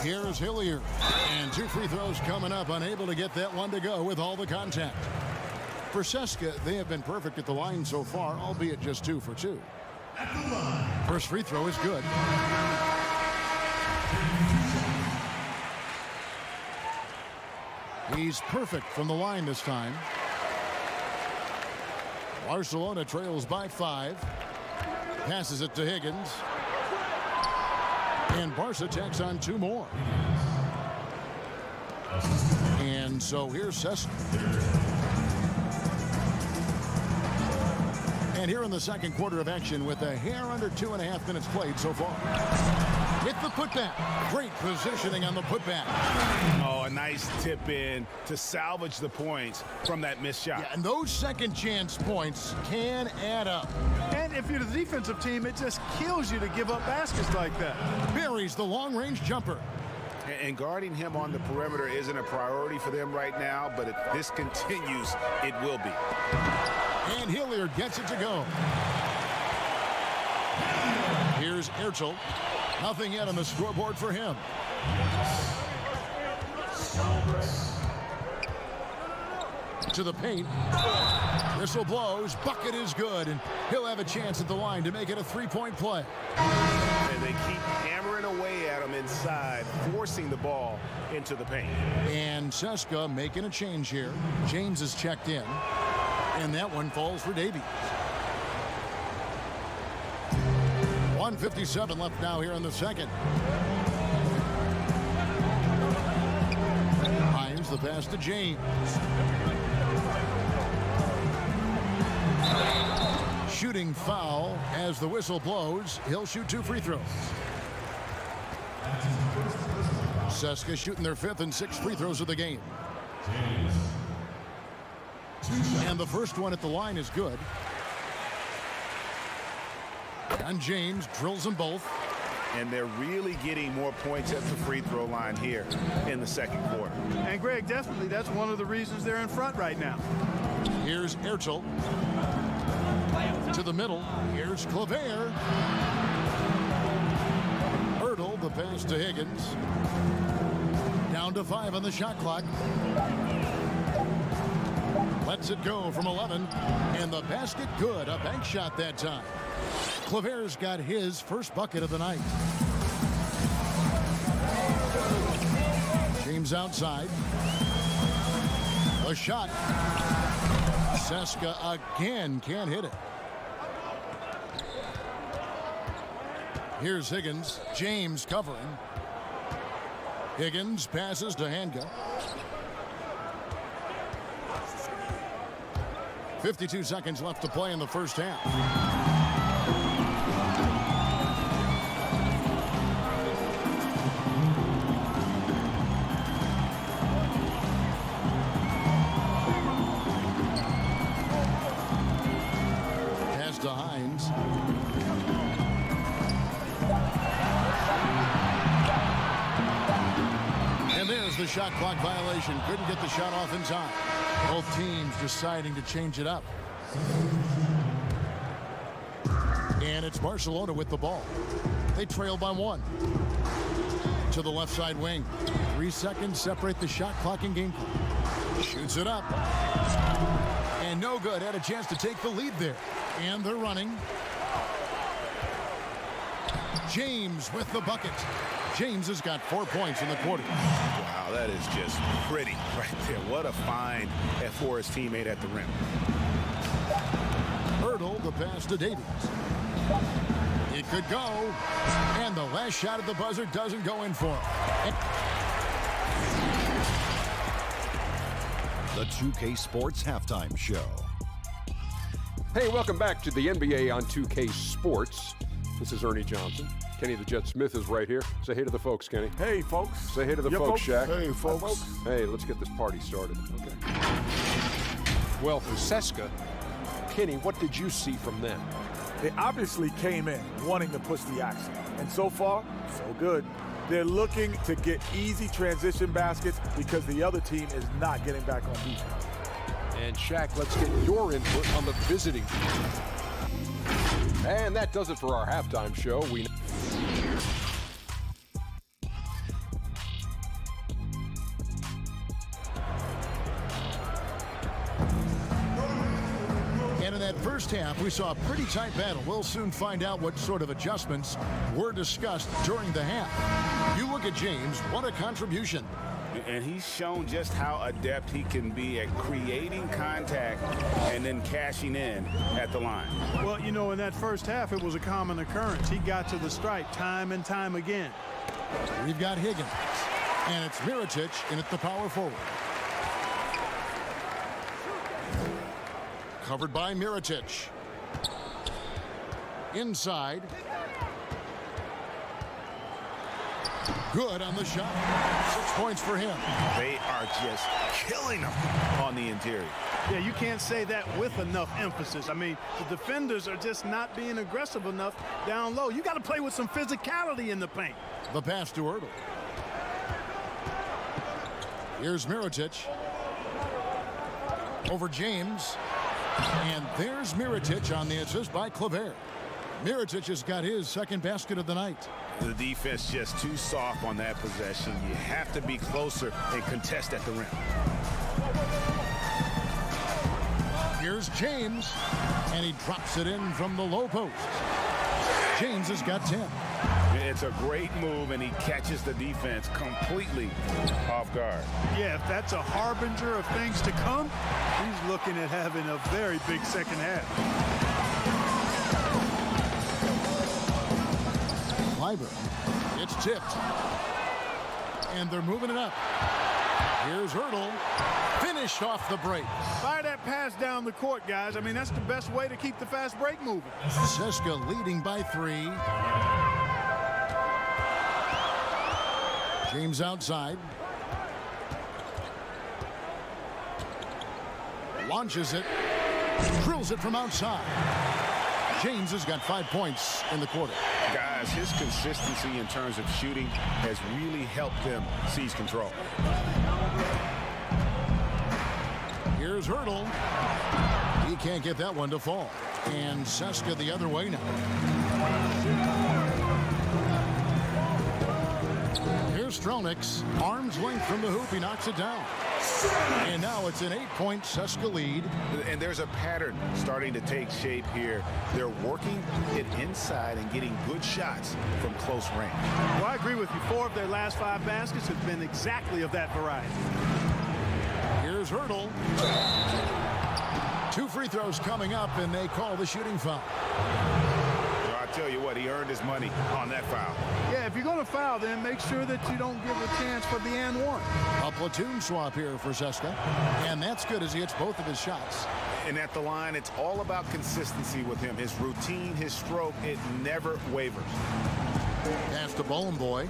Here's Hilliard. And 2 free throws coming up. Unable to get that one to go with all the contact. For Seska, they have been perfect at the line so far, albeit just 2 for 2. First free throw is good. He's perfect from the line this time. Barcelona trails by 5. Passes it to Higgins. And Barca tacks on 2 more. And so here's Seska. And here in the second quarter of action with a hair under 2.5 minutes played so far. With the putback. Great positioning on the putback. Oh, a nice tip in to salvage the points from that missed shot. Yeah, and those second chance points can add up. And And if you're the defensive team, it just kills you to give up baskets like that. Buries the long-range jumper. And guarding him on the perimeter isn't a priority for them right now, but if this continues, it will be. And Hilliard gets it to go. Here's Ertel. Nothing yet on the scoreboard for him. To the paint. Whistle blows. Bucket is good, and he'll have a chance at the line to make it a three-point play. And they keep hammering away at him inside, forcing the ball into the paint. And CSKA making a change here. James is checked in, and that one falls for Davies. 1:57 left now here in the second. Hines the pass to James. Shooting foul as the whistle blows. He'll shoot 2 free throws. CSKA shooting their 5th and 6th free throws of the game. And the first one at the line is good. And James drills them both. And they're really getting more points at the free throw line here in the second quarter. And Greg, definitely that's one of the reasons they're in front right now. Here's Ertel. To the middle. Here's Claver. Ertel, the pass to Higgins. Down to 5 on the shot clock. Lets it go from 11. And the basket good. A bank shot that time. Claver's got his first bucket of the night. James outside. The shot. CSKA again can't hit it. Here's Higgins. James covering. Higgins passes to Hanga. 52 seconds left to play in the first half. To Hines. And there's the shot clock violation. Couldn't get the shot off in time. Both teams deciding to change it up. And it's Barcelona with the ball. They trail by 1. To the left side wing. 3 seconds separate the shot clock and game clock. Shoots it up. And no good. Had a chance to take the lead there. And they're running. James with the bucket. James has got 4 points in the quarter. Wow, that is just pretty right there. What a find for his teammate at the rim. Ertel, the pass to Davies. It could go. And the last shot at the buzzer doesn't go in for him. The 2K Sports Halftime Show. Hey, welcome back to the NBA on 2K Sports. This is Ernie Johnson. Kenny the Jet Smith is right here. Say hey to the folks, Kenny. Hey, folks. Say hey to the folks, Shaq. Hey, folks. Hi, folks. Hey, let's get this party started. Okay. Well, for CSKA, Kenny, what did you see from them? They obviously came in wanting to push the action. And so far, so good. They're looking to get easy transition baskets because the other team is not getting back on defense. And Shaq, let's get your input on the visiting team. And that does it for our halftime show. And in that first half, we saw a pretty tight battle. We'll soon find out what sort of adjustments were discussed during the half. You look at James, what a contribution. And he's shown just how adept he can be at creating contact and then cashing in at the line. Well, you know, in that first half, it was a common occurrence. He got to the stripe time and time again. We've got Higgins, and it's Mirotic in at the power forward. Covered by Mirotic. Inside. Good on the shot. 6 points for him. They are just killing him on the interior. Yeah, you can't say that with enough emphasis. I mean, the defenders are just not being aggressive enough down low. You got to play with some physicality in the paint. The pass to Ertl. Here's Mirotic. Over James. And there's Mirotic on the assist by Kleber. Mirotic has got his second basket of the night. The defense just too soft on that possession. You have to be closer and contest at the rim. Here's James, and he drops it in from the low post. James has got 10. It's a great move, and he catches the defense completely off guard. Yeah, if that's a harbinger of things to come, he's looking at having a very big second half. Clyburn. It's tipped. And they're moving it up. Here's Ertl. Finished off the break. Fire that pass down the court, guys. I mean, that's the best way to keep the fast break moving. CSKA leading by 3. James outside. Launches it. Drills it from outside. James has got 5 points in the quarter. Guys, his consistency in terms of shooting has really helped them seize control. Here's Ertl. He can't get that one to fall. And CSKA the other way now. Here's Stronix. Arm's length from the hoop. He knocks it down. And now it's an 8-point CSKA lead. And there's a pattern starting to take shape here. They're working it inside and getting good shots from close range. Well, I agree with you. 4 of their last 5 baskets have been exactly of that variety. Here's Ertl. 2 free throws coming up, and they call the shooting foul. Well, I tell you what, he earned his money on that foul. Yeah, if you're going to foul, then make sure that you don't give a chance for the and one. A platoon swap here for CSKA, and that's good as he hits both of his shots. And at the line, it's all about consistency with him. His routine, his stroke, it never wavers. Pass to Boy.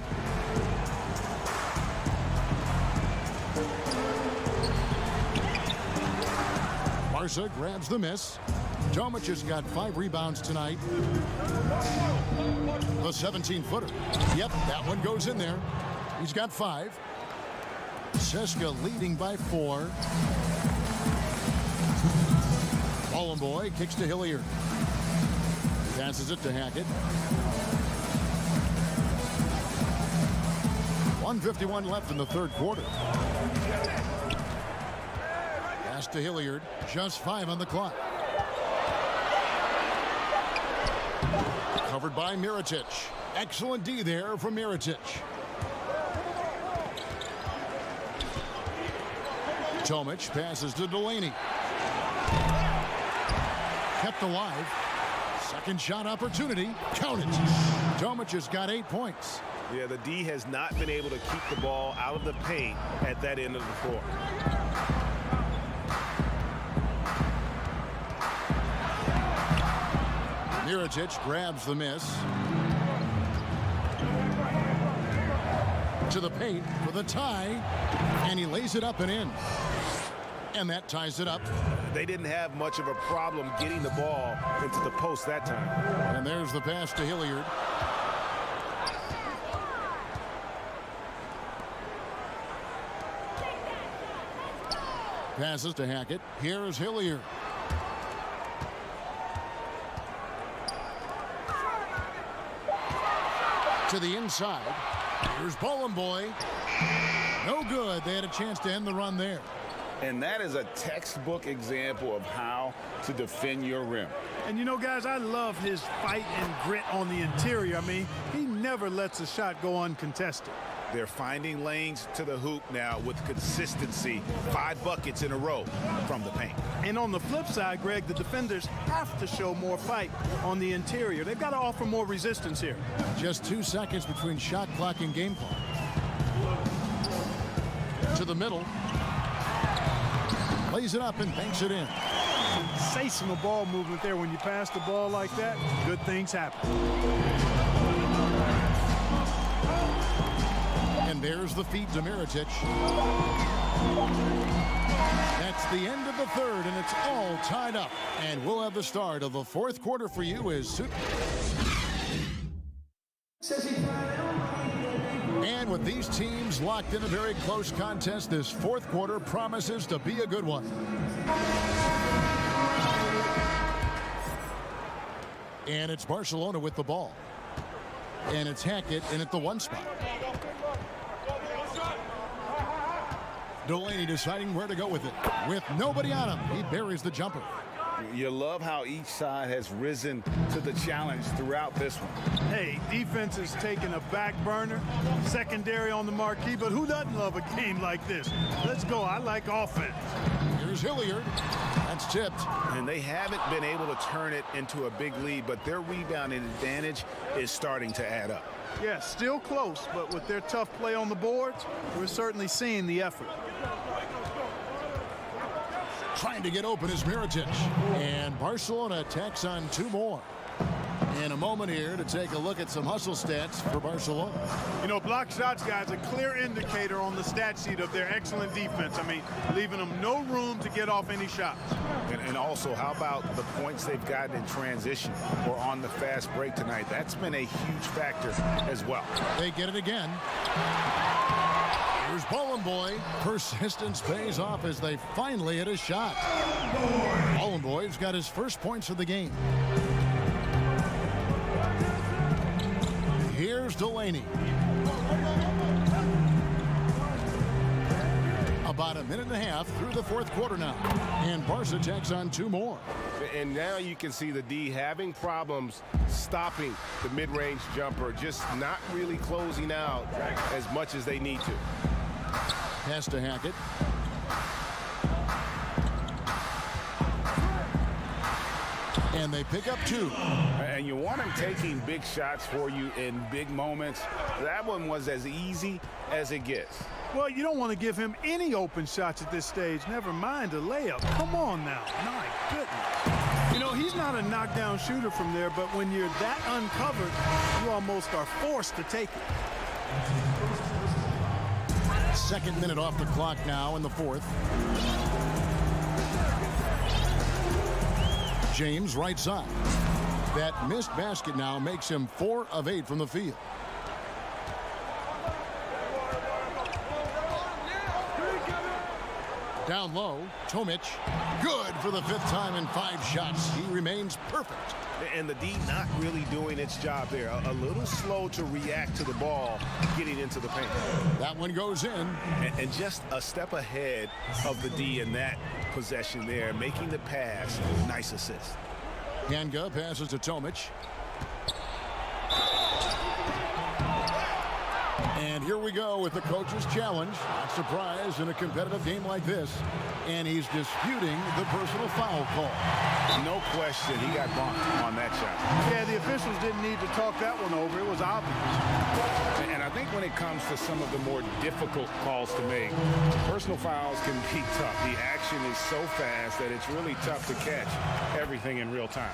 Barca grabs the miss. Tomic has got 5 rebounds tonight. The 17-footer. Yep, that one goes in there. He's got 5. CSKA leading by 4. Boy kicks to Hilliard. Passes it to Hackett. 1:51 left in the third quarter. Pass to Hilliard. Just 5 on the clock. Covered by Mirotic. Excellent D there from Mirotic. Tomic passes to Delaney. Kept alive. Second shot opportunity. Count it. Tomic has got 8 points. Yeah, the D has not been able to keep the ball out of the paint at that end of the floor. Mirotic grabs the miss. To the paint for the tie, and he lays it up and in. And that ties it up. They didn't have much of a problem getting the ball into the post that time. And there's the pass to Hilliard. Passes to Hackett. Here is Hilliard. To the inside. Here's Boy. No good. They had a chance to end the run there. And that is a textbook example of how to defend your rim. And you know, guys, I love his fight and grit on the interior. I mean, he never lets a shot go uncontested. They're finding lanes to the hoop now with consistency. 5 buckets in a row from the paint. And on the flip side, Greg, the defenders have to show more fight on the interior. They've got to offer more resistance here. Just 2 seconds between shot clock and game clock. To the middle. Lays it up and banks it in. Sensational ball movement there. When you pass the ball like that, good things happen. And And there's the feed to Mirotic. That's the end of the third, and it's all tied up. And we'll have the start of the fourth quarter for you as soon. And with these teams locked in a very close contest, this fourth quarter promises to be a good one. And it's Barcelona with the ball. And it's Hackett in at the one spot. Delaney deciding where to go with it. With nobody on him, he buries the jumper. You love how each side has risen to the challenge throughout this one. Hey, defense is taking a back burner, secondary on the marquee, but who doesn't love a game like this? Let's go. I like offense. Here's Hilliard. That's tipped. And they haven't been able to turn it into a big lead, but their rebounding advantage is starting to add up. Yeah, still close, but with their tough play on the boards, we're certainly seeing the effort. Trying to get open is Mirotic. And Barcelona tacks on two more. In a moment here to take a look at some hustle stats for Barcelona. You know, block shots, guys, a clear indicator on the stat sheet of their excellent defense. I mean, leaving them no room to get off any shots. And also, how about the points they've gotten in transition or on the fast break tonight? That's been a huge factor as well. They get it again. Here's Bollenboy. Persistence pays off as they finally hit a shot. Bollenboy's got his first points of the game. Here's Delaney. About a minute and a half through the fourth quarter now. And Barca tacks on two more. And now you can see the D having problems stopping the mid-range jumper, just not really closing out as much as they need to. Pass to Hackett. And they pick up two. And you want him taking big shots for you in big moments. That one was as easy as it gets. Well, you don't want to give him any open shots at this stage, never mind a layup. Come on now. My goodness. You know, he's not a knockdown shooter from there, but when you're that uncovered, you almost are forced to take it. Second minute off the clock now in the fourth. James right side. That missed basket now makes him 4 of 8 from the field. Down low, Tomic. Good for the 5th time in 5 shots. He remains perfect. And the D not really doing its job there. A little slow to react to the ball getting into the paint. That one goes in. And just a step ahead of the D in that possession there, making the pass. Nice assist. Hanga passes to Tomic. And here we go with the coach's challenge. Not surprised in a competitive game like this. And he's disputing the personal foul call. No question, he got bumped on that shot. Yeah, the officials didn't need to talk that one over. It was obvious. And I think when it comes to some of the more difficult calls to make, personal fouls can be tough. The action is so fast that it's really tough to catch everything in real time.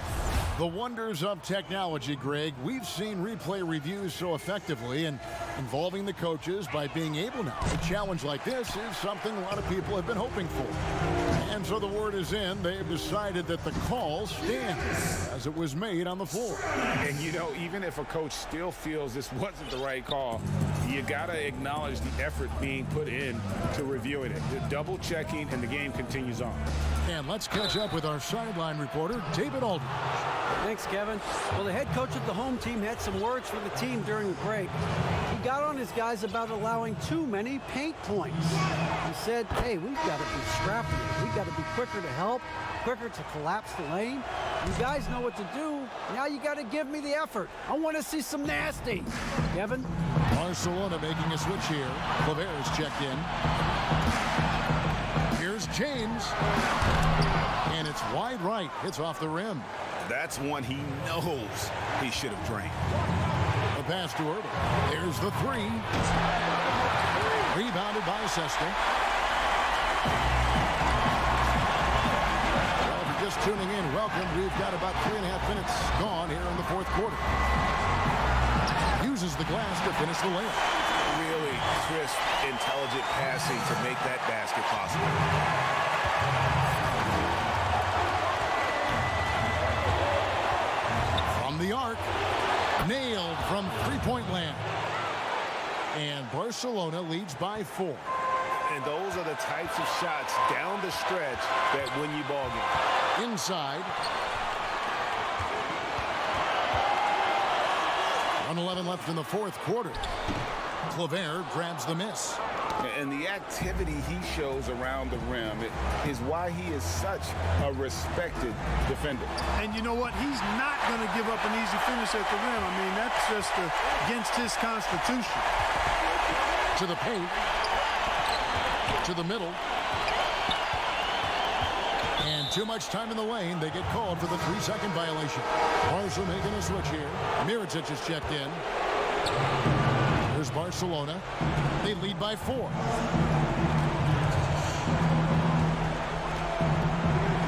The wonders of technology, Greg. We've seen replay reviews so effectively, and involving the coaches by being able now to challenge like this is something a lot of people have been hoping for. And so the word is in. They've decided that the call stands as it was made on the floor. And, you know, even if a coach still feels this wasn't the right call, you got to acknowledge the effort being put in to reviewing it. The double checking, and the game continues on. And let's catch up with our sideline reporter, David Aldridge. Thanks, Kevin. Well, the head coach of the home team had some words for the team during the break. He got on his guys about allowing too many paint points. He said, hey, we've got to be scrappier. We've got to be quicker to help, quicker to collapse the lane. You guys know what to do. Now you got to give me the effort. I want to see some nasty. Kevin? Barcelona making a switch here. Claver's checked in. Here's James. And it's wide right. Hits off the rim. That's one he knows he should have drained. The pass to Irving. There's the 3. Rebounded by Seska. Well, if you're just tuning in, welcome. We've got about 3.5 minutes gone here in the fourth quarter. Uses the glass to finish the layup. Really crisp, intelligent passing to make that basket possible. From the arc, nailed from three-point land. And Barcelona leads by 4. And those are the types of shots down the stretch that win you ball games. Inside. 1:11 left in the fourth quarter. Claver grabs the miss. And the activity he shows around the rim is why he is such a respected defender. And you know what? He's not going to give up an easy finish at the rim. I mean, that's just against his constitution. To the paint. To the middle. And too much time in the lane. They get called for the 3-second violation. Barca making a switch here. Mirotic is checked in. Here's Barcelona. They lead by 4.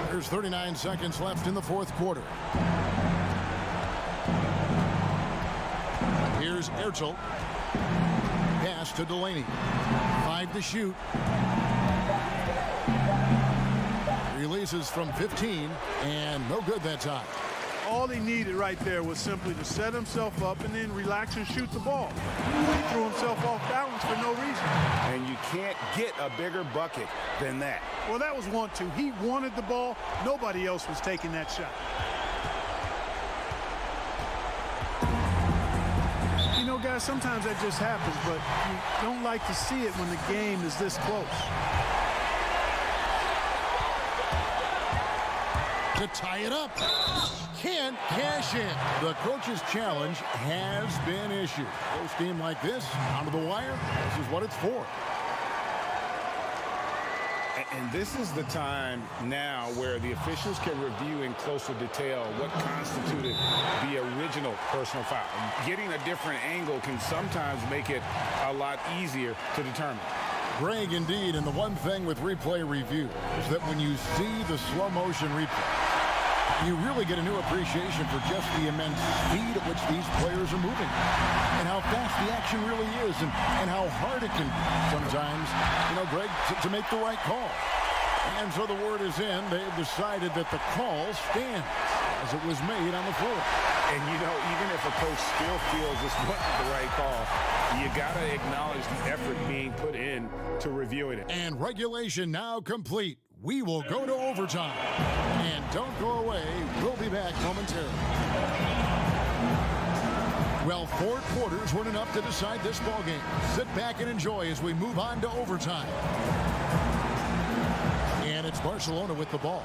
There's 39 seconds left in the fourth quarter. Here's Ertel. Pass to Delaney. 5 to shoot. Releases from 15, and no good that time. All he needed right there was simply to set himself up and then relax and shoot the ball. He threw himself off balance for no reason. And you can't get a bigger bucket than that. Well, that was 1-2. He wanted the ball. Nobody else was taking that shot. You know, guys, sometimes that just happens, but you don't like to see it when the game is this close. To tie it up. Can't cash in. The coach's challenge has been issued. Close game like this, down to the wire, this is what it's for. And this is the time now where the officials can review in closer detail what constituted the original personal foul. Getting a different angle can sometimes make it a lot easier to determine. Greg, indeed, and the one thing with replay review is that when you see the slow motion replay, you really get a new appreciation for just the immense speed at which these players are moving and how fast the action really is and how hard it can sometimes, Greg, to make the right call. And so the word is in. They've decided that the call stands as it was made on the floor. And, even if a coach still feels this wasn't the right call, you got to acknowledge the effort being put in to reviewing it. And regulation now complete. We will go to overtime. And don't go away. We'll be back momentarily. Well, 4 quarters weren't enough to decide this ball game. Sit back and enjoy as we move on to overtime. And it's Barcelona with the ball.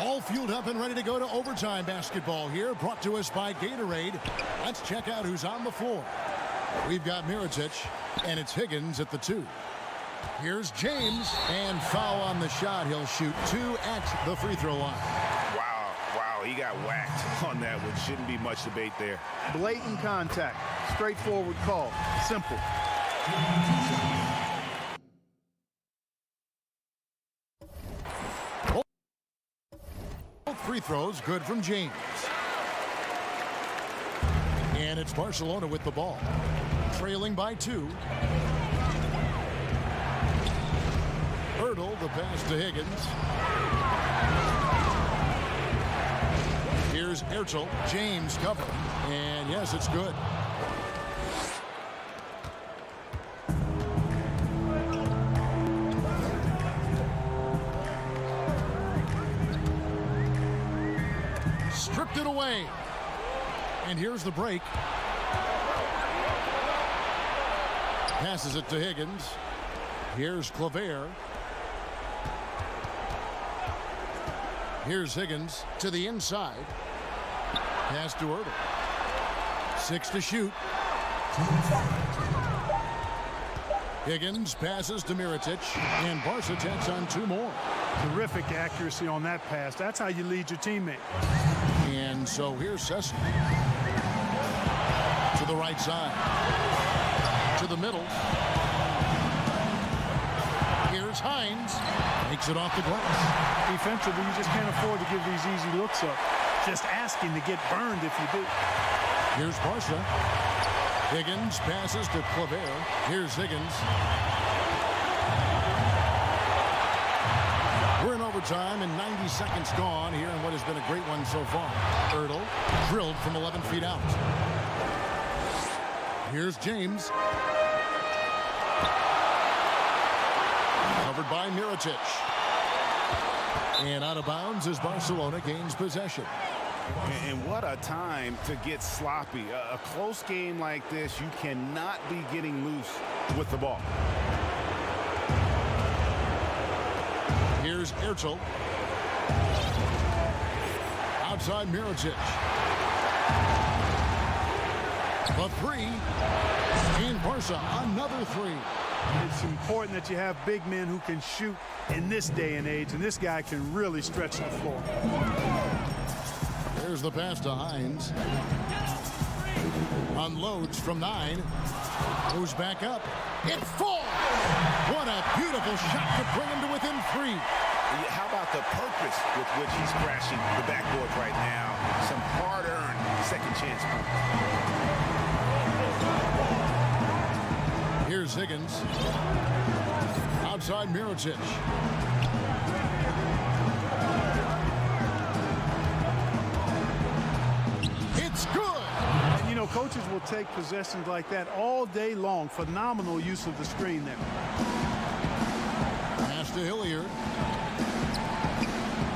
All fueled up and ready to go to overtime basketball here, brought to us by Gatorade. Let's check out who's on the floor. We've got Mirotic, and it's Higgins at the 2. Here's James, and foul on the shot. He'll shoot 2 at the free throw line. Wow, he got whacked on that one. Shouldn't be much debate there. Blatant contact. Straightforward call. Simple. Both free throws good from James. And it's Barcelona with the ball. Trailing by 2. Ertel, the pass to Higgins. Here's Ertel. James cover. And yes, it's good. Stripped it away. And here's the break. Passes it to Higgins. Here's Claver. Here's Higgins to the inside. Pass to Ertel. 6 to shoot. Higgins passes to Mirotic, and Barca takes on 2 more. Terrific accuracy on that pass. That's how you lead your teammate. And so here's Sesson. To the right side. To the middle. Here's Hines. Makes it off the glass. Defensively, you just can't afford to give these easy looks up. Just asking to get burned if you do. Here's Barca. Higgins passes to Claver. Here's Higgins. We're in overtime and 90 seconds gone here in what has been a great one so far. Ertl drilled from 11 feet out. Here's James. Covered by Mirotic. And out of bounds as Barcelona gains possession. And what a time to get sloppy. A close game like this, you cannot be getting loose with the ball. Here's Ertl. Outside Mirotic. The three. And Barca, another three. It's important that you have big men who can shoot in this day and age, and this guy can really stretch the floor. There's the pass to Hines. Unloads from 9. Moves back up. It's 4. What a beautiful shot to bring him to within 3. How about the purpose with which he's crashing the backboard right now? Some hard-earned second chance points. Here's Higgins. Outside Mirotic. It's good. And you know, coaches will take possessions like that all day long. Phenomenal use of the screen there. Pass to Hilliard.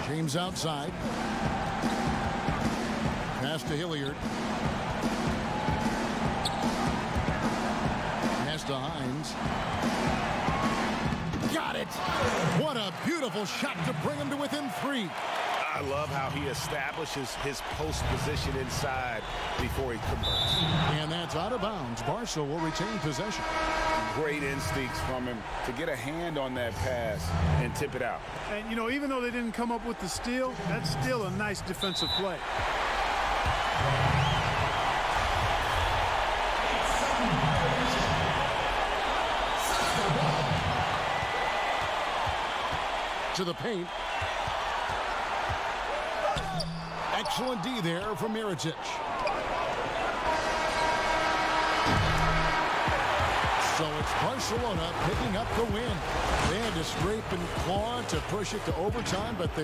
James outside. Pass to Hilliard. Pass to Hines. Got it. What a beautiful shot to bring him to within 3. I love how he establishes his post position inside before he converts. And that's out of bounds. Barca will retain possession. Great instincts from him to get a hand on that pass and tip it out. And, you know, even though they didn't come up with the steal, that's still a nice defensive play. To the paint. Excellent D there from Mirotic. So it's Barcelona picking up the win. They had to scrape and claw to push it to overtime, but they